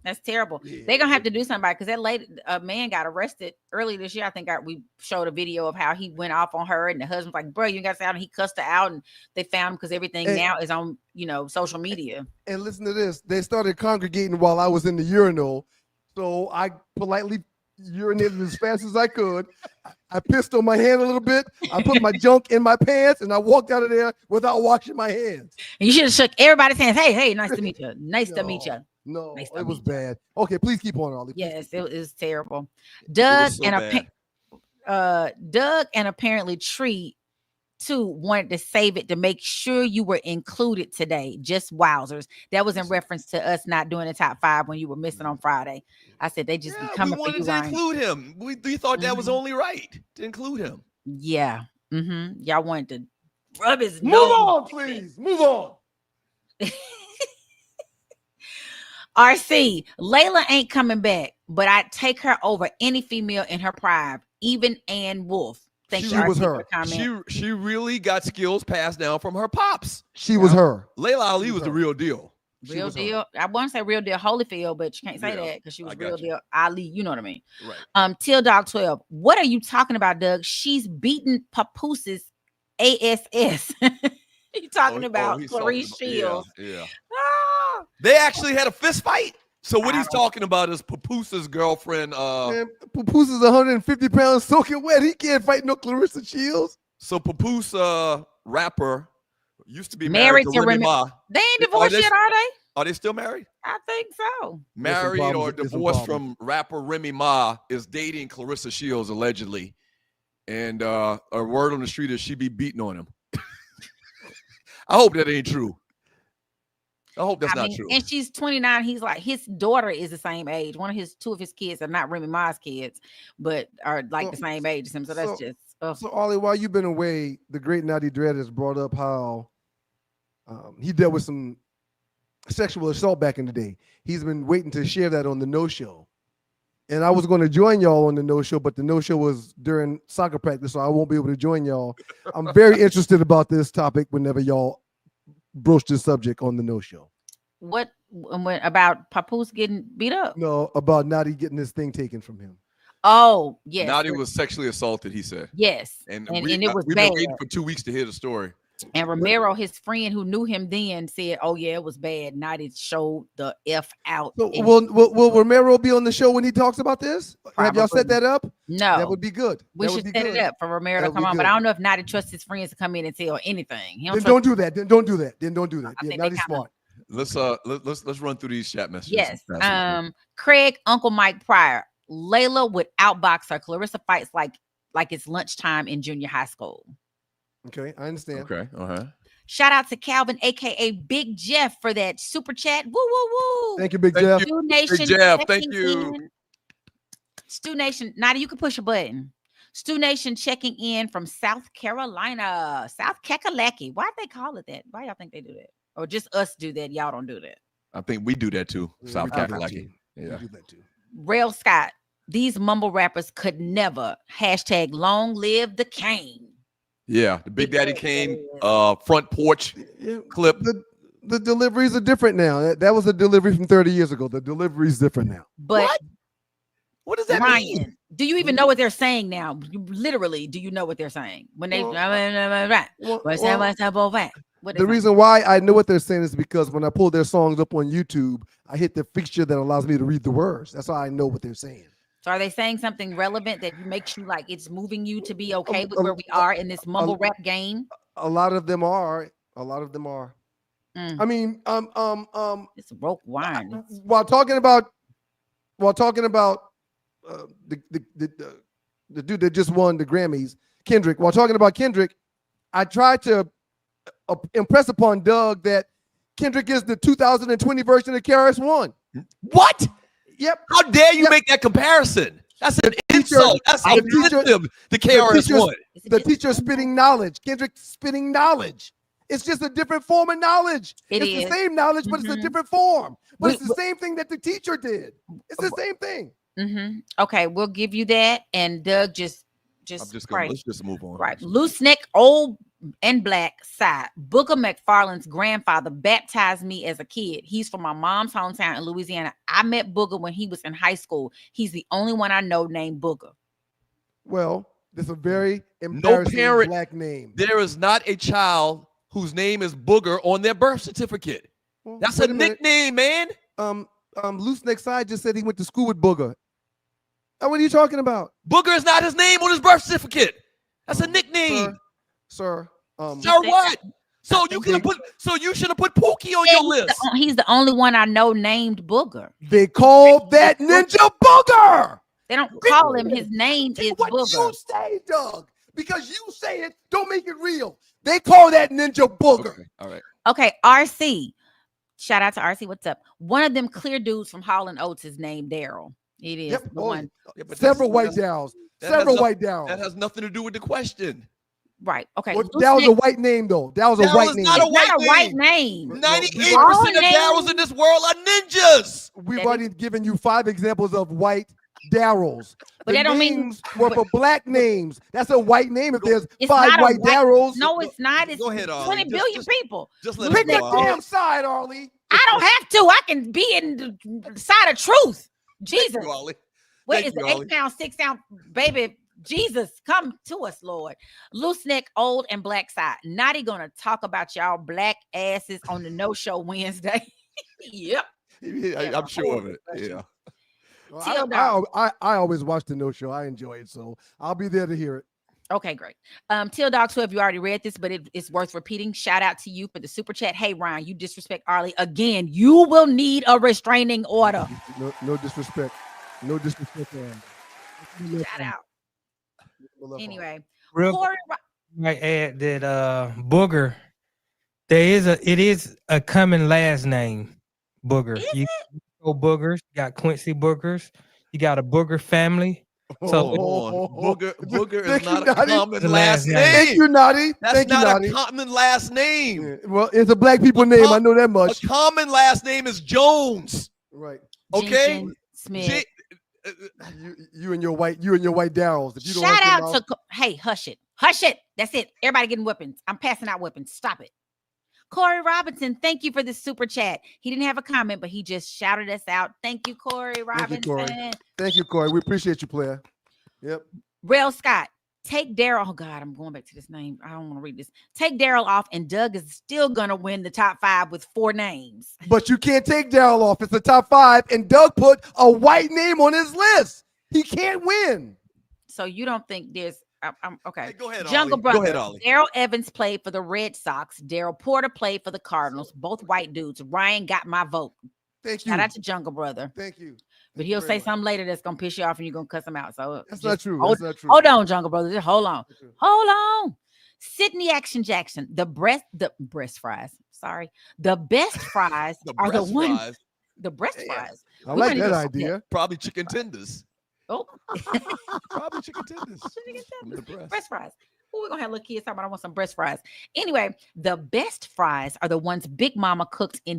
That's terrible. They're going to have to do something because that lady, a man got arrested early this year. I think we showed a video of how he went off on her and the husband's like, bro, you got to say out, and he cussed her out and they found him because everything now is on, social media. And listen to this. They started congregating while I was in the urinal. So I politely urinated as fast as I could. I pissed on my hand a little bit. I put my junk in my pants and I walked out of there without washing my hands. And you should have shook everybody's hands. Hey, nice to meet you. Nice to meet you. No, it was bad. Okay, please keep on, Arley. Yes, it was terrible. Doug so and Doug and apparently Tree too wanted to save it to make sure you were included today. Just wowzers. That was in reference to us not doing the top 5 when you were missing on Friday. I said they just be coming we for you, wanted to Ryan. include him. We thought that was only right to include him. Yeah. Y'all wanted to rub his Move nose. on, please. Move on. RC, Laila ain't coming back, but I'd take her over any female in her prime, even Ann Wolf. Thank She you, was RC, her. for comment. She really got skills passed down from her pops. She was her. Laila Ali was the real deal. Real deal. I want to say real deal Holyfield, but you can't say that because she was real deal Ali. You know what I mean? Right. Till Dog 12. What are you talking about, Doug? She's beating Papooses ASS. You talking about Clarice Shields? Yeah. Ah. They actually had a fist fight. So what he's talking about is Papooses' girlfriend. Man, Papoose is 150 pounds soaking wet. He can't fight no Clarissa Shields. So Papoose, rapper, used to be Married married to to Remy Remy. Ma. They ain't divorced yet, are they? Are they still married? I think so. Married or There's some divorced problems. from rapper Remy Ma is dating Clarissa Shields allegedly. And a word on the street is she be beating on him. I hope that ain't true. I hope that's not true. And she's 29. He's like, his daughter is the same age. Two of his kids are not Remy Ma's kids, but are like the same age as him. So that's just. So, Arley, while you've been away, the great Naughty Dread has brought up how he dealt with some sexual assault back in the day. He's been waiting to share that on the No Show. And I was going to join y'all on the No Show, but the No Show was during soccer practice, so I won't be able to join y'all. I'm very interested about this topic whenever y'all broach this subject on the No Show. What about Papoose getting beat up? No, about Naughty getting this thing taken from him. Oh, yes. Naughty was sexually assaulted, he said. Yes. And it was we've bad. been waiting for 2 weeks to hear the story. And Romero, his friend who knew him then, said, "Oh yeah, it was bad." Naughty showed the F out. So will Romero be on the show when he talks about this? Probably. Have y'all set that up? No, that would be good. We should set it up for Romero to come on. But I don't know if Naughty trusts his friends to come in and tell anything. Then don't do that. Then don't do that. Yeah, Naughty's smart. Let's run through these chat messages. Yes. Craig, Uncle Mike Pryor, Laila would outbox her. Clarissa fights like it's lunchtime in junior high school. Okay, I understand. Okay, Shout out to Calvin, aka Big Jeff, for that super chat. Woo woo woo! Thank you, Big Jeff. Stu Nation, Big Jeff, thank you. Stu Nation, Naughty, you can push a button. Stu Nation checking in from South Carolina, South Kakalaki. Why'd they call it that? Why y'all think they do that? Or just us do that? Y'all don't do that. I think we do that too. South Kakalaki. Yeah, we do that too. Rail Scott, these mumble rappers could never # long live the Kane. Yeah, the Big Daddy Kane front porch clip. The deliveries are different now. That was a delivery from 30 years ago. The delivery is different now. But what does that mean? Do you even know what they're saying now? Literally, do you know what they're saying when they? The The reason why I know what they're saying is because when I pull their songs up on YouTube, I hit the fixture that allows me to read the words. That's how I know what they're saying. So are they saying something relevant that makes you like it's moving you to be okay with where we are in this mumble rap game? A lot of them are. I mean, it's broke wine. While talking about the dude that just won the Grammys, Kendrick. While talking about Kendrick, I tried to impress upon Doug that Kendrick is the 2020 version of KRS-One. What? Yep. How dare you make that comparison? That's an insult. That's offensive to KRS-One. The teacher spitting knowledge. Kendrick spitting knowledge. It's just a different form of knowledge. It's the same knowledge, but it's a different form. But it's the same thing that the teacher did. It's the same thing. Okay, we'll give you that. And Doug let's just move on. Right. Loose neck, old and black side. Booker McFarland's grandfather baptized me as a kid. He's from my mom's hometown in Louisiana. I met Booker when he was in high school. He's the only one I know named Booker. Well, there's a very embarrassing black name. There is not a child whose name is Booger on their birth certificate. Well, that's a nickname, man. Loose neck side just said he went to school with Booger. What are you talking about? Booger is not his name on his birth certificate. That's a nickname. Sir, what? So you should have put Pookie on your list. He's the only one I know named Booger. They call that ninja Booger. They don't call him. His name is what Booger. You say, Doug, because you say it, don't make it real. They call that ninja Booger. Okay. All right. Okay, RC. Shout out to RC. What's up? One of them clear dudes from Hall & Oates is named Daryl. It is the one. Yeah, several white Daryls. That has nothing to do with the question. Right. Okay. Well, that was a white name, though. That was a white name. Not a white name. 98% of Daryls in this world are ninjas. We've already given you 5 examples of white Daryls. But that don't mean were for black names. That's a white name. If there's 5 white Daryls, no, it's not. It's go ahead, 20 billion people. Just let pick us the go. damn side, Arley. I don't have to. I can be in the side of truth. Jesus. What is it? 8-pound, 6-ounce baby? Jesus, come to us, Lord. Loose neck, old and black side. Naughty gonna talk about y'all black asses on the No Show Wednesday. Yep. I'm sure of it. Yeah. Well, I always watch the No Show. I enjoy it, so I'll be there to hear it. Okay, great. Teal Dog 12, you already read this, but it's worth repeating. Shout out to you for the super chat. Hey, Ryan, you disrespect Arley again. You will need a restraining order. No disrespect. No disrespect. Shout out. Anyway, Real Corey, might add that Booger. It is a common last name, Booger. You go Boogers, you got Quincy Boogers, you got a Booger family. So Booger is not a common last name. Thank you, Naughty. That's not a common last name. Yeah, well, it's a black people name. I know that much. A common last name is Jones. Right. Okay. Jenkins, Smith. You and your white Darryls. If you don't Shout out to hey, hush it. That's it. Everybody getting weapons. I'm passing out weapons. Stop it. Corey Robinson, thank you for the super chat. He didn't have a comment, but he just shouted us out. Thank you, Corey Robinson. Thank you, Corey. We appreciate you, player. Yep. Rail Scott, take Daryl. Oh God, I'm going back to this name. I don't want to read this. Take Daryl off, and Doug is still gonna win the top 5 with 4 names. But you can't take Daryl off. It's the top 5, and Doug put a white name on his list. He can't win. So you don't think there's I'm okay. Hey, go ahead, Jungle Ollie. Brother. Go ahead, Ollie. Daryl Evans played for the Red Sox. Daryl Porter played for the Cardinals. Both white dudes. Ryan got my vote. Thank you. Shout out to Jungle Brother. Thank you. But he'll say something later that's gonna piss you off and you're gonna cuss him out. So That's not true. Hold, That's not true. Hold on, Jungle Brother. Just hold on. Hold on. Sydney Action Jackson. The breast fries. Sorry. The best fries are the ones. Fries. The breast fries. I like that idea. Probably chicken tenders. Oh. Probably chicken tenders. Breast fries. Oh, we're gonna have little kids talking about I want some breast fries. Anyway, the best fries are the ones Big Mama cooked in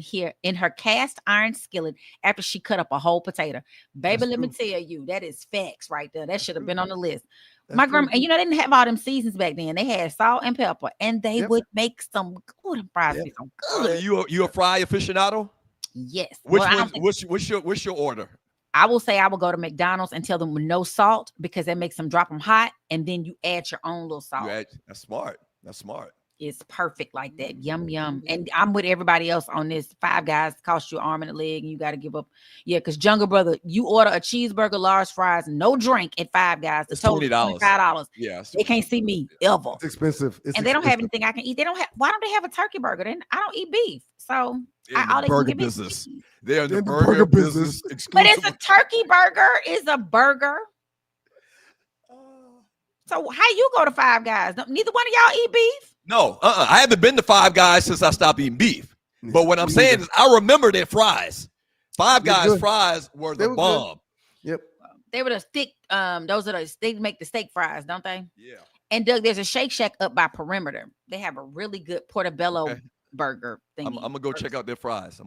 her cast iron skillet after she cut up a whole potato. Baby, let me tell you, that is facts right there. That should have been on the list. My grandma, and you know, they didn't have all them seasons back then. They had salt and pepper, and they would make some good fries. Some good. You a fry aficionado? Yes. What's your order? I will say I will go to McDonald's and tell them with no salt because that makes them drop them hot, and then you add your own little salt. That's smart. That's smart. It's perfect like that. Yum, yum. And I'm with everybody else on this. Five Guys cost you an arm and a leg, and you got to give up. Yeah, because Jungle Brother, you order a cheeseburger, large fries, no drink at Five Guys. It's $20. $25. Yeah. They can't see me ever. It's expensive. And they don't have anything I can eat. They don't have. Why don't they have a turkey burger? Then I don't eat beef. So all they burger business. They're in the burger business. But it's a turkey burger. Is a burger. So how you go to Five Guys? Neither one of y'all eat beef? No, I haven't been to Five Guys since I stopped eating beef. But what I'm saying is I remember their fries. Five Guys fries were the bomb. Good. Yep. They were the thick, those are they make the steak fries, don't they? Yeah. And Doug, there's a Shake Shack up by Perimeter. They have a really good portobello burger thing. I'm gonna go check out their fries.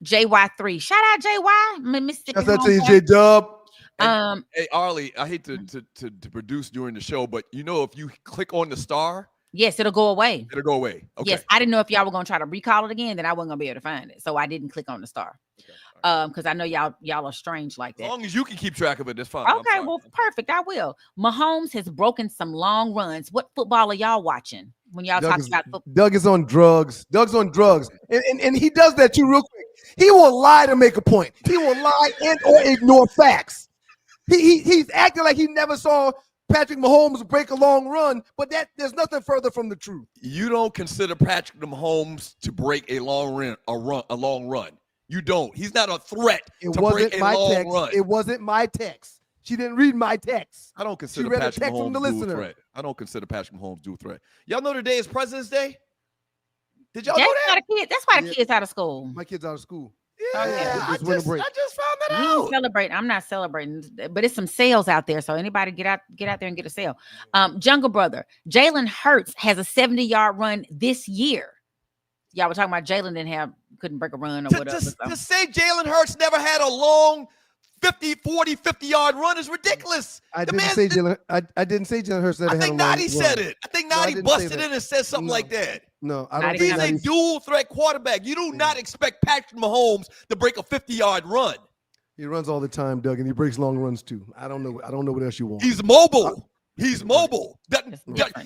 JY3. Shout out JY. Mississippi. Shout out to J Dub. Hey Arley, I hate to produce during the show, but you know, if you click on the star, yes, it'll go away. It'll go away. Okay. Yes, I didn't know if y'all were gonna try to recall it again, then I wasn't gonna be able to find it. So I didn't click on the star. Okay. Because I know y'all are strange like that. As long as you can keep track of it, that's fine. Okay, well, perfect. I will. Mahomes has broken some long runs. What football are y'all watching when y'all talk about football? Doug is on drugs. Doug's on drugs. And he does that too real quick. He will lie to make a point. He will lie and or ignore facts. He's acting like he never saw Patrick Mahomes break a long run, but there's nothing further from the truth. You don't consider Patrick Mahomes to break a long run. You don't. He's not a threat to break a long run. It wasn't my text. She didn't read my text. I don't consider Patrick Mahomes do a threat. I don't consider Patrick Mahomes do a threat. Y'all know today is President's Day? Did y'all know that? That's why the kids out of school. My kids out of school. Yeah, I just found that out. Celebrating. I'm not celebrating, but it's some sales out there. So anybody get out there and get a sale. Jungle Brother, Jalen Hurts has a 70-yard run this year. Y'all were talking about Jalen couldn't break a run or whatever. To say Jalen Hurts never had a long 50-yard run is ridiculous. I didn't say Jalen Hurts never had a long run. I think Nadi said it. I think Nadi busted in and said something like that. No, I don't think he's a dual threat quarterback. You do not expect Patrick Mahomes to break a 50-yard run. He runs all the time, Doug, and he breaks long runs too. I don't know what else you want. He's mobile. He's mobile.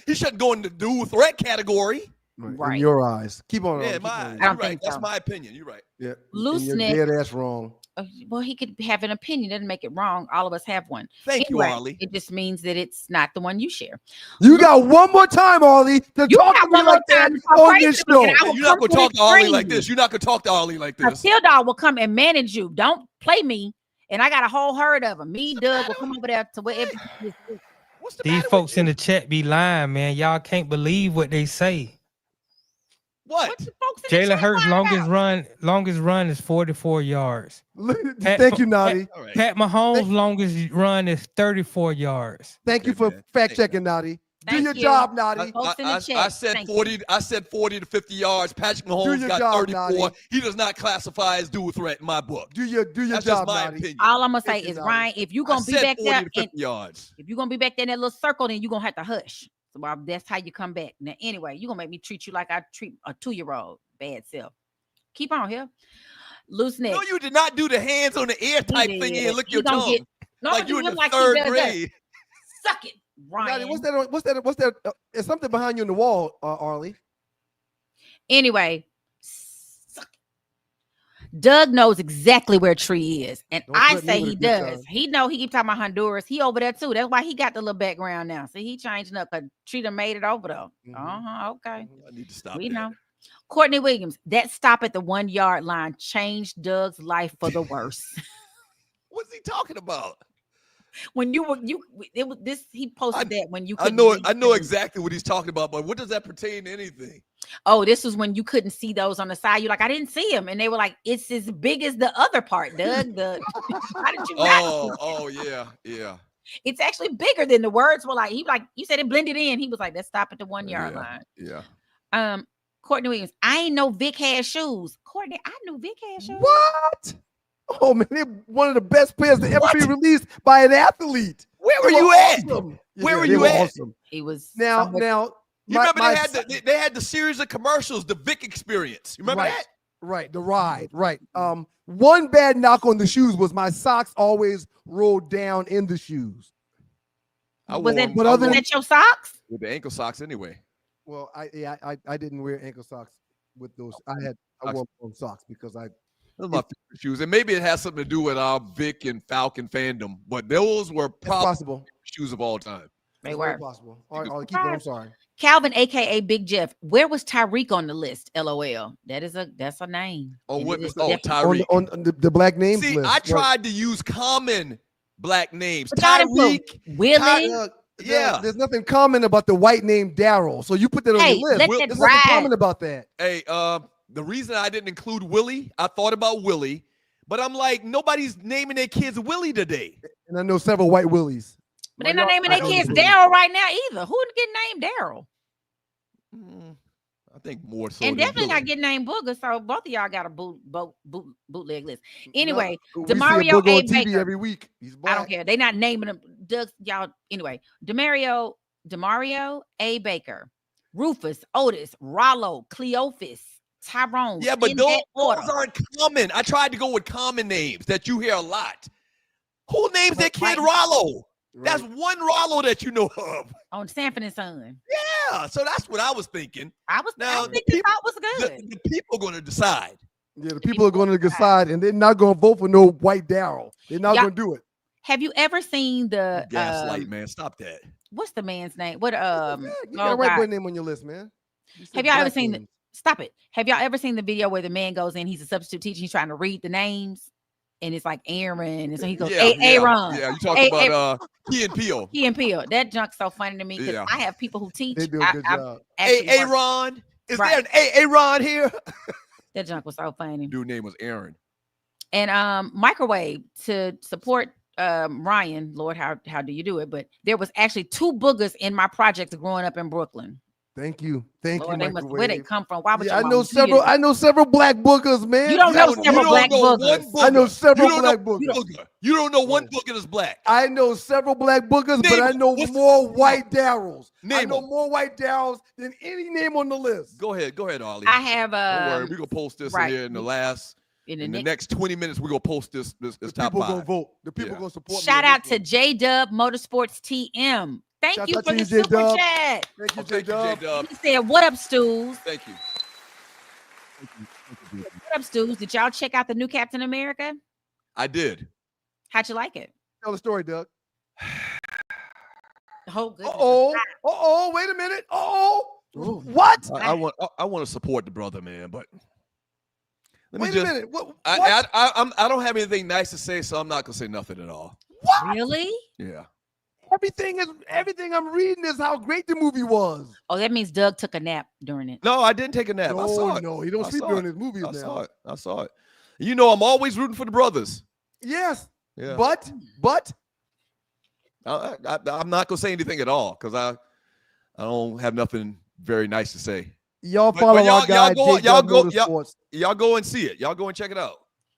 He shouldn't go in the dual threat category. Right. In your eyes. Keep on. Yeah, I don't think That's so. my opinion. You're right. Yeah. Loose you're neck. dead ass wrong. Well, he could have an opinion. Doesn't make it wrong. All of us have one. Thank you, Arley. It just means that it's not the one you share. You got one more time, Arley, to talk to me like that on this show. You're not going to talk to Arley like this. You're not going to talk to Arley like this. A Dog will come and manage you. Don't play me and I got a whole herd of them. Me, Doug will come over there to wherever. What's the These matter folks with in you? the chat be lying, man. Y'all can't believe what they say. What? The folks in the Jalen chat Hurts' lying about? longest run is 44 yards. Thank you, Naughty. All right. Pat Mahomes' longest run is 34 yards. Thank you for fact checking, Naughty. Do Thank your you. job, Naughty. Folks in the I chat, said thank 40. you. I said 40 to 50 yards. Patrick Mahomes your got job, 34. Naughty. He does not classify as dual threat in my book. Do your That's job, just my Naughty. opinion. All I'm gonna say Thank you, is, Naughty. Ryan, if you I gonna be said back 40 there, to 50 and yards. if you're gonna be back there in that little circle, then you're gonna have to hush. So that's how you come back. Now, anyway, you're gonna make me treat you like I treat a 2-year-old bad self. Keep on here. Loose neck. No, you did not do the hands on the ear type thing and lick He your gonna tongue. get- No, like but you you in look the like he third does that. grade. Suck it, Ryan. Naughty, what's that? There's something behind you on the wall, Arley. Anyway, suck it. Doug knows exactly where Tree is, and Don't I threaten me say with he a good does. time. He know he keep talking about Honduras. He over there too. That's why he got the little background now. See, he changing up because Tree done made it over though. Okay. I need to stop We that. know. Courtney Williams, that stop at the 1 yard line changed Doug's life for the worse. What's he talking about? When you were it was this he posted that when you I couldn't know see I know things. exactly what he's talking about, but what does that pertain to anything? Oh, this was when you couldn't see those on the side. You're like, I didn't see him, and they were like, it's as big as the other part, Doug. How did you not? Oh yeah. It's actually bigger than the words were like. He like you said it blended in. He was like, let's stop at the 1 yard line. Yeah. Courtney Williams, I ain't know Vic had shoes. Courtney, I knew Vic had shoes. What? Oh man, they're one of the best players to ever be released by an athlete. Where were They you at? awesome. Where were they you at? Awesome. He was Now, You remember they had the series of commercials, the Vic Experience. You remember that? Right, the ride, right. One bad knock on the shoes was my socks always rolled down in the shoes. Was that your socks? With the ankle socks anyway. Well, I didn't wear ankle socks with those. I wore socks because those are my favorite shoes, and maybe it has something to do with our Vic and Falcon fandom, but those were probably possible shoes of all time. They were possible. All right, I'll keep it. I'm sorry. Calvin, aka Big Jeff. Where was Tyreek on the list? LOL. That's a name. Oh, And what? it is Oh, definitely- Tyreek. On the black names See, list. I tried to use common black names. But y'all didn't put Tyreek, Willie. yeah. There's nothing common about the white name Daryl, so you put that on Hey, your list. let that There's nothing ride. common about that. Hey, the reason I didn't include Willie, I thought about Willie, but I'm like, nobody's naming their kids Willie today. And I know several white Willies. But they're not naming their kids Daryl right now either. Who would get named Daryl? I think more so. And than definitely Willie. not getting named Booger. So both of y'all got a bootleg list. Anyway, We see a Demario Booger A. on TV Baker. every week. He's I black. don't care. They're not naming them. Doug, y'all. Anyway, Demario A. Baker, Rufus, Otis, Rollo, Cleophas, Tyrone. Yeah, but in those that order. aren't common. I tried to go with common names that you hear a lot. Who names their kid Rollo? That's one Rollo that you know of. On Sanford and Son. Yeah, so that's what I was thinking. I now think the thought was good. The people going to decide. Yeah, the people are going to decide, and they're not going to vote for no white Daryl. They're not Y'all- going to do it. Have you ever seen the Gaslight, man. Stop that. what's the man's name? What You got oh a white God. boy name on your list, man. You said Have y'all ever black seen names. stop it? Have y'all ever seen the video where the man goes in, he's a substitute teacher, he's trying to read the names, and it's like Aaron, and so he goes, Aaron. Yeah, you talking about Key and Peele. Key and Peele. That junk's so funny to me because Yeah. I have people who teach. They do a good I've job. actually worked- Aaron. Is Right. there an Aaron here? That junk was so funny. Dude name was Aaron. And microwave to support Ryan. Lord, how do you do it? But there was actually 2 boogers in my project growing up in Brooklyn. Thank you. Thank Lord, you, they must, where they Microwave. come from? Why would Yeah, your I know mama do several. this? I know several black boogers, man. You don't know several black boogers. I know several You don't black know boogers. You don't know one booger that's black. I know several black boogers, but Name I them. know What's- more white Daryls. I Name know them. more white Daryls than any name on the list. Go ahead, Arley. I have Don't worry, we're gonna post this right. here in the next 20 minutes. We're gonna post this top People 5. gonna vote. The people gonna support. shout me on out this to one. J Dub Motorsports TM. Thank Shout you out for to the you, super J-Dub. chat. Thank you, Thank you, J-Dub. J-Dub. He said, "What up, Stews? Thank you. What up, Stews? Did y'all check out the new Captain America? I did. How'd you like it? Tell the story, Doug. Oh, goodness. Wait a minute. What? I want to support the brother, man, but Wait a minute. What? I don't have anything nice to say, so I'm not gonna say nothing at all. What? Really? Yeah. Everything I'm reading is how great the movie was. Oh, that means Doug took a nap during it. No, I didn't take a nap. I saw No, it. no, he don't sleep during his movies now. I saw it. You know, I'm always rooting for the brothers. Yes. Yeah. But I'm not gonna say anything at all because I don't have nothing very nice to say. Y'all follow our guy y'all go Motorsports. Y'all go and see it. Y'all go and check it out.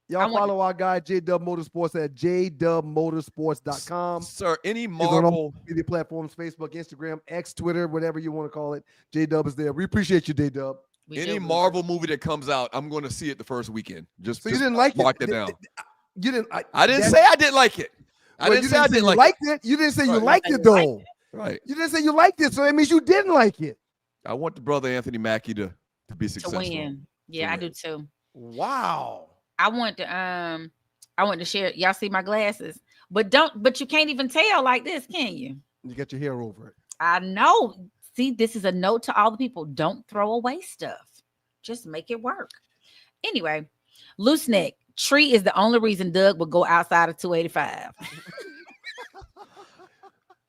Y'all follow our guy J-Dub Motorsports at jdubmotorsports.com. Sir, any He's on Marvel all media platforms, Facebook, Instagram, X, Twitter, whatever you want to call it. J-Dub is there. We appreciate you, J-Dub. any Marvel movie that comes out, I'm going to see it the first weekend. So you didn't like mark it? it down. You didn't. I didn't say I didn't like it. I didn't say I didn't like it. You didn't say you Right. liked it though. Right. You didn't say you liked it, so that means you didn't like it. I want the brother Anthony Mackie to be To successful. win. Yeah, I do too. Wow. I want to share. Y'all see my glasses, but you can't even tell like this, can you? You got your hair over it. I know. See, this is a note to all the people. Don't throw away stuff. Just make it work. Anyway, loose neck. Tree is the only reason Doug would go outside of 285.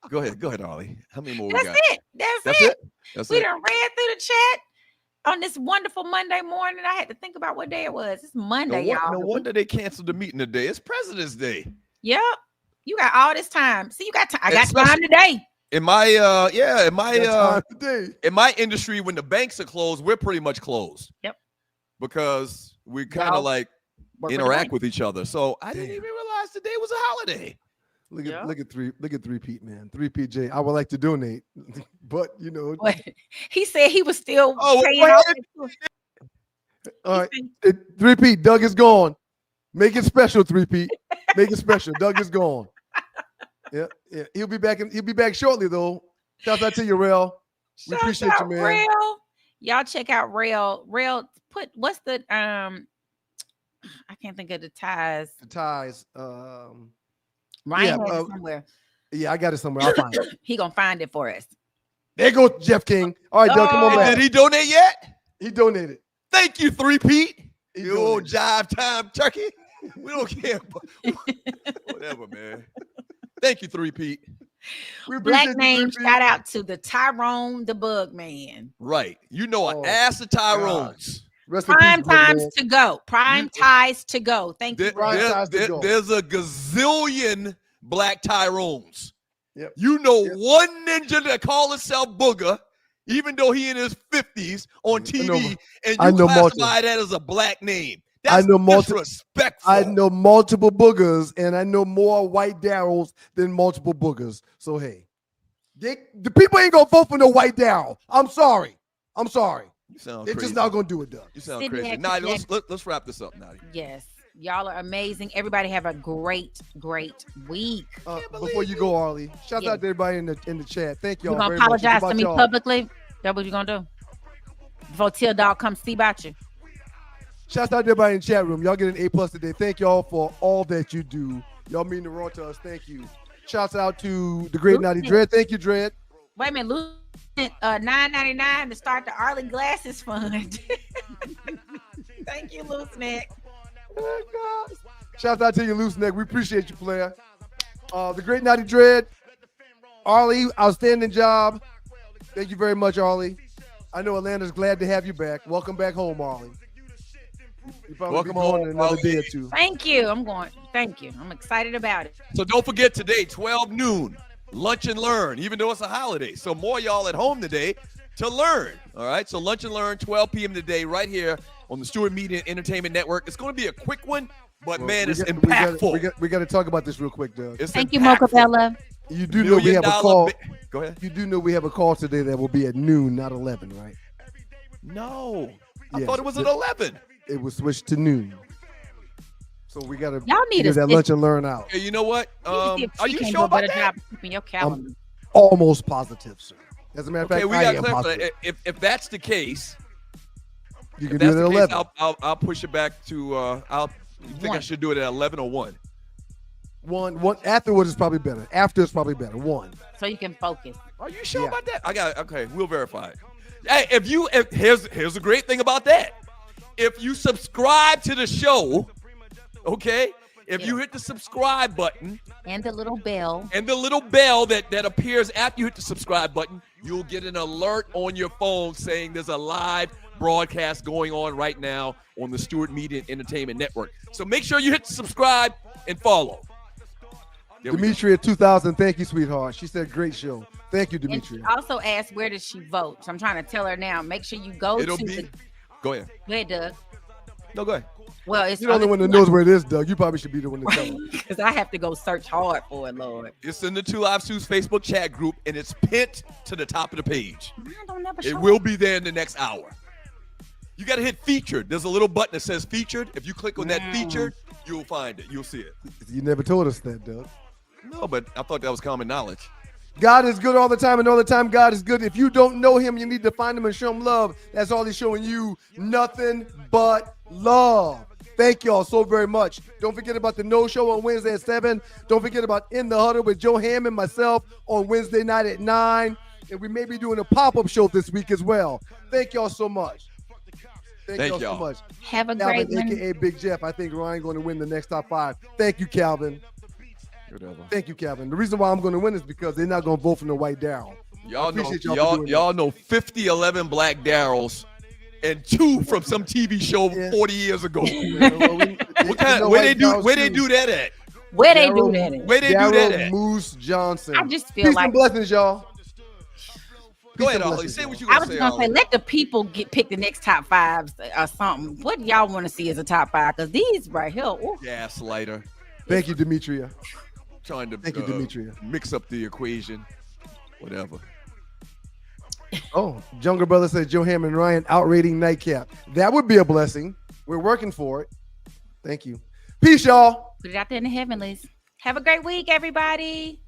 Go ahead, Arley. How many more we That's got? it. That's it. That's We it. done read through the chat on this wonderful Monday morning. I had to think about what day it was. It's Monday, y'all. No wonder they canceled the meeting today. It's President's Day. Yep. You got all this time. See, you got time. I got time today. In my in my industry, when the banks are closed, we're pretty much closed. Yep. Because we kind of like interact with each other. So I didn't even realize today was a holiday. Look at three Pete, man. 3P J. I would like to donate, but you know. He said he was still paying wait. off. All right. 3P, Doug is gone. Make it special, 3P. Make it special. Doug is gone. Yeah. He'll be back shortly though. Shout out to you, Rail. We appreciate you, man. Rail. Y'all check out Rail. Rail, what's the I can't think of the ties. The ties. Ryan has it somewhere. Yeah, I got it somewhere. I'll find it. He gonna find it for us. There goes Jeff King. All right, Doug, come on back. Did he donate yet? He donated. Thank you, 3Pete. You old jive time turkey. We don't care. Whatever, man. Thank you, 3Pete. Black name shout out to the Tyrone the Bug Man. Right. You know an ass of Tyrones. Prime times to go. Prime ties to go. Thank you. There's a gazillion black Tyrones. Yep. You know one ninja that call himself Booger, even though he in his 50s on TV, and you classify that as a black name. That's disrespectful. I know multiple boogers, and I know more white Darryls than multiple boogers. So hey, the people ain't gonna vote for no white Darryl. I'm sorry. You sound They're crazy. just not gonna do it, Doug. You sound crazy. Nah, let's wrap this up now. Yes. Y'all are amazing. Everybody have a great week. Before you go, Arley, shout out to everybody in the chat. Thank y'all. You're gonna very much. apologize to me y'all. publicly? That's what you're gonna do? Before Till Dog comes see about you. Shout out to everybody in the chat room. Y'all get an A+ today. Thank y'all for all that you do. Y'all mean the world to us. Thank you. Shouts out to the great Naughty Dread. Thank you, Dread. Wait a minute, Luke. $9.99 to start the Arley Glasses Fund. Thank you, Loose Neck. Oh, shout out to you, Loose Neck. We appreciate you, player. The great Naughty Dread. Arley, outstanding job. Thank you very much, Arley. I know Atlanta's glad to have you back. Welcome back home, Arley. You probably Welcome be gone home, in another Arley. day or two. Thank you. Thank you. I'm excited about it. So don't forget today, 12 noon, lunch and learn, even though it's a holiday. So more y'all at home today to learn. All right. So lunch and learn, 12 p.m. today, right here on the Stewart Media and Entertainment Network. It's going to be a quick one, but man, it's impactful. We got to talk about this real quick, Doug. Thank you, Mocha Bella. You do know we have a call. Go ahead. You do know we have a call today that will be at noon, not 11, right? No. I Yes. thought it was at 11. It was switched to noon. So we got to Y'all need get that a lunch and learn out. Hey, you know what? Are you can sure do a about better that? job keeping your calendar? I'm almost positive, sir. As a matter of Okay, fact, we I got am clear. positive. If that's the case, You can do it at 11. I'll push it back to. You think I should do it at 11 or 1? One afterwards is probably better. After is probably better. 1. So you can focus. Are you sure about that? I got it. Okay, we'll verify it. Hey, here's a great thing about that. if you subscribe to the show, okay, if you hit the subscribe button and the little bell that appears after you hit the subscribe button, you'll get an alert on your phone saying there's a live broadcast going on right now on the Stewart Media and Entertainment Network. So make sure you hit the subscribe and follow. Demetria 2000, thank you, sweetheart. She said great show. Thank you, Demetria. And she also asked where does she vote. So I'm trying to tell her now. Make sure you go Go ahead. Go ahead, Doug. No, go ahead. Well, it's You're the only one that knows where it is, Doug. You probably should be the one to tell her. Because I have to go search hard for it, Lord. It's in the Two Live Stews Facebook chat group, and it's pinned to the top of the page. It show will be there in the next hour. You got to hit featured. There's a little button that says featured. If you click on that featured, you'll find it. You'll see it. You never told us that, Doug. No, but I thought that was common knowledge. God is good all the time, and all the time God is good. If you don't know him, you need to find him and show him love. That's all he's showing you. Nothing but love. Thank y'all so very much. Don't forget about the No Show on Wednesday at 7. Don't forget about In the Huddle with Joe Hamm and myself on Wednesday night at 9. And we may be doing a pop-up show this week as well. Thank y'all so much. Thank y'all so much. Have a Calvin, great one. a.k.a. Big Jeff. I think Ryan going to win the next top 5. Thank you, Calvin. Whatever. Thank you, Calvin. The reason why I'm going to win is because they're not going to vote for the white Daryl. Y'all know 50, 11 Black Daryls and 2 from some TV show 40 years ago. Where they do that at? Where they do that at? Where they do that at? Moose Johnson. I just feel Peace like and blessings, y'all. Go ahead, Arley. Say what you I gonna was say. gonna say, let the people pick the next top 5s or something. What do y'all want to see as a top 5? Because these right here, ooh. Gaslighter. Thank you, Demetria. Trying to Thank you, Demetria. Mix up the equation. Whatever. Oh, Younger Brother says Joe Hamm and Ryan outrating nightcap. That would be a blessing. We're working for it. Thank you. Peace, y'all. Put it out there in the heavenlies. Have a great week, everybody.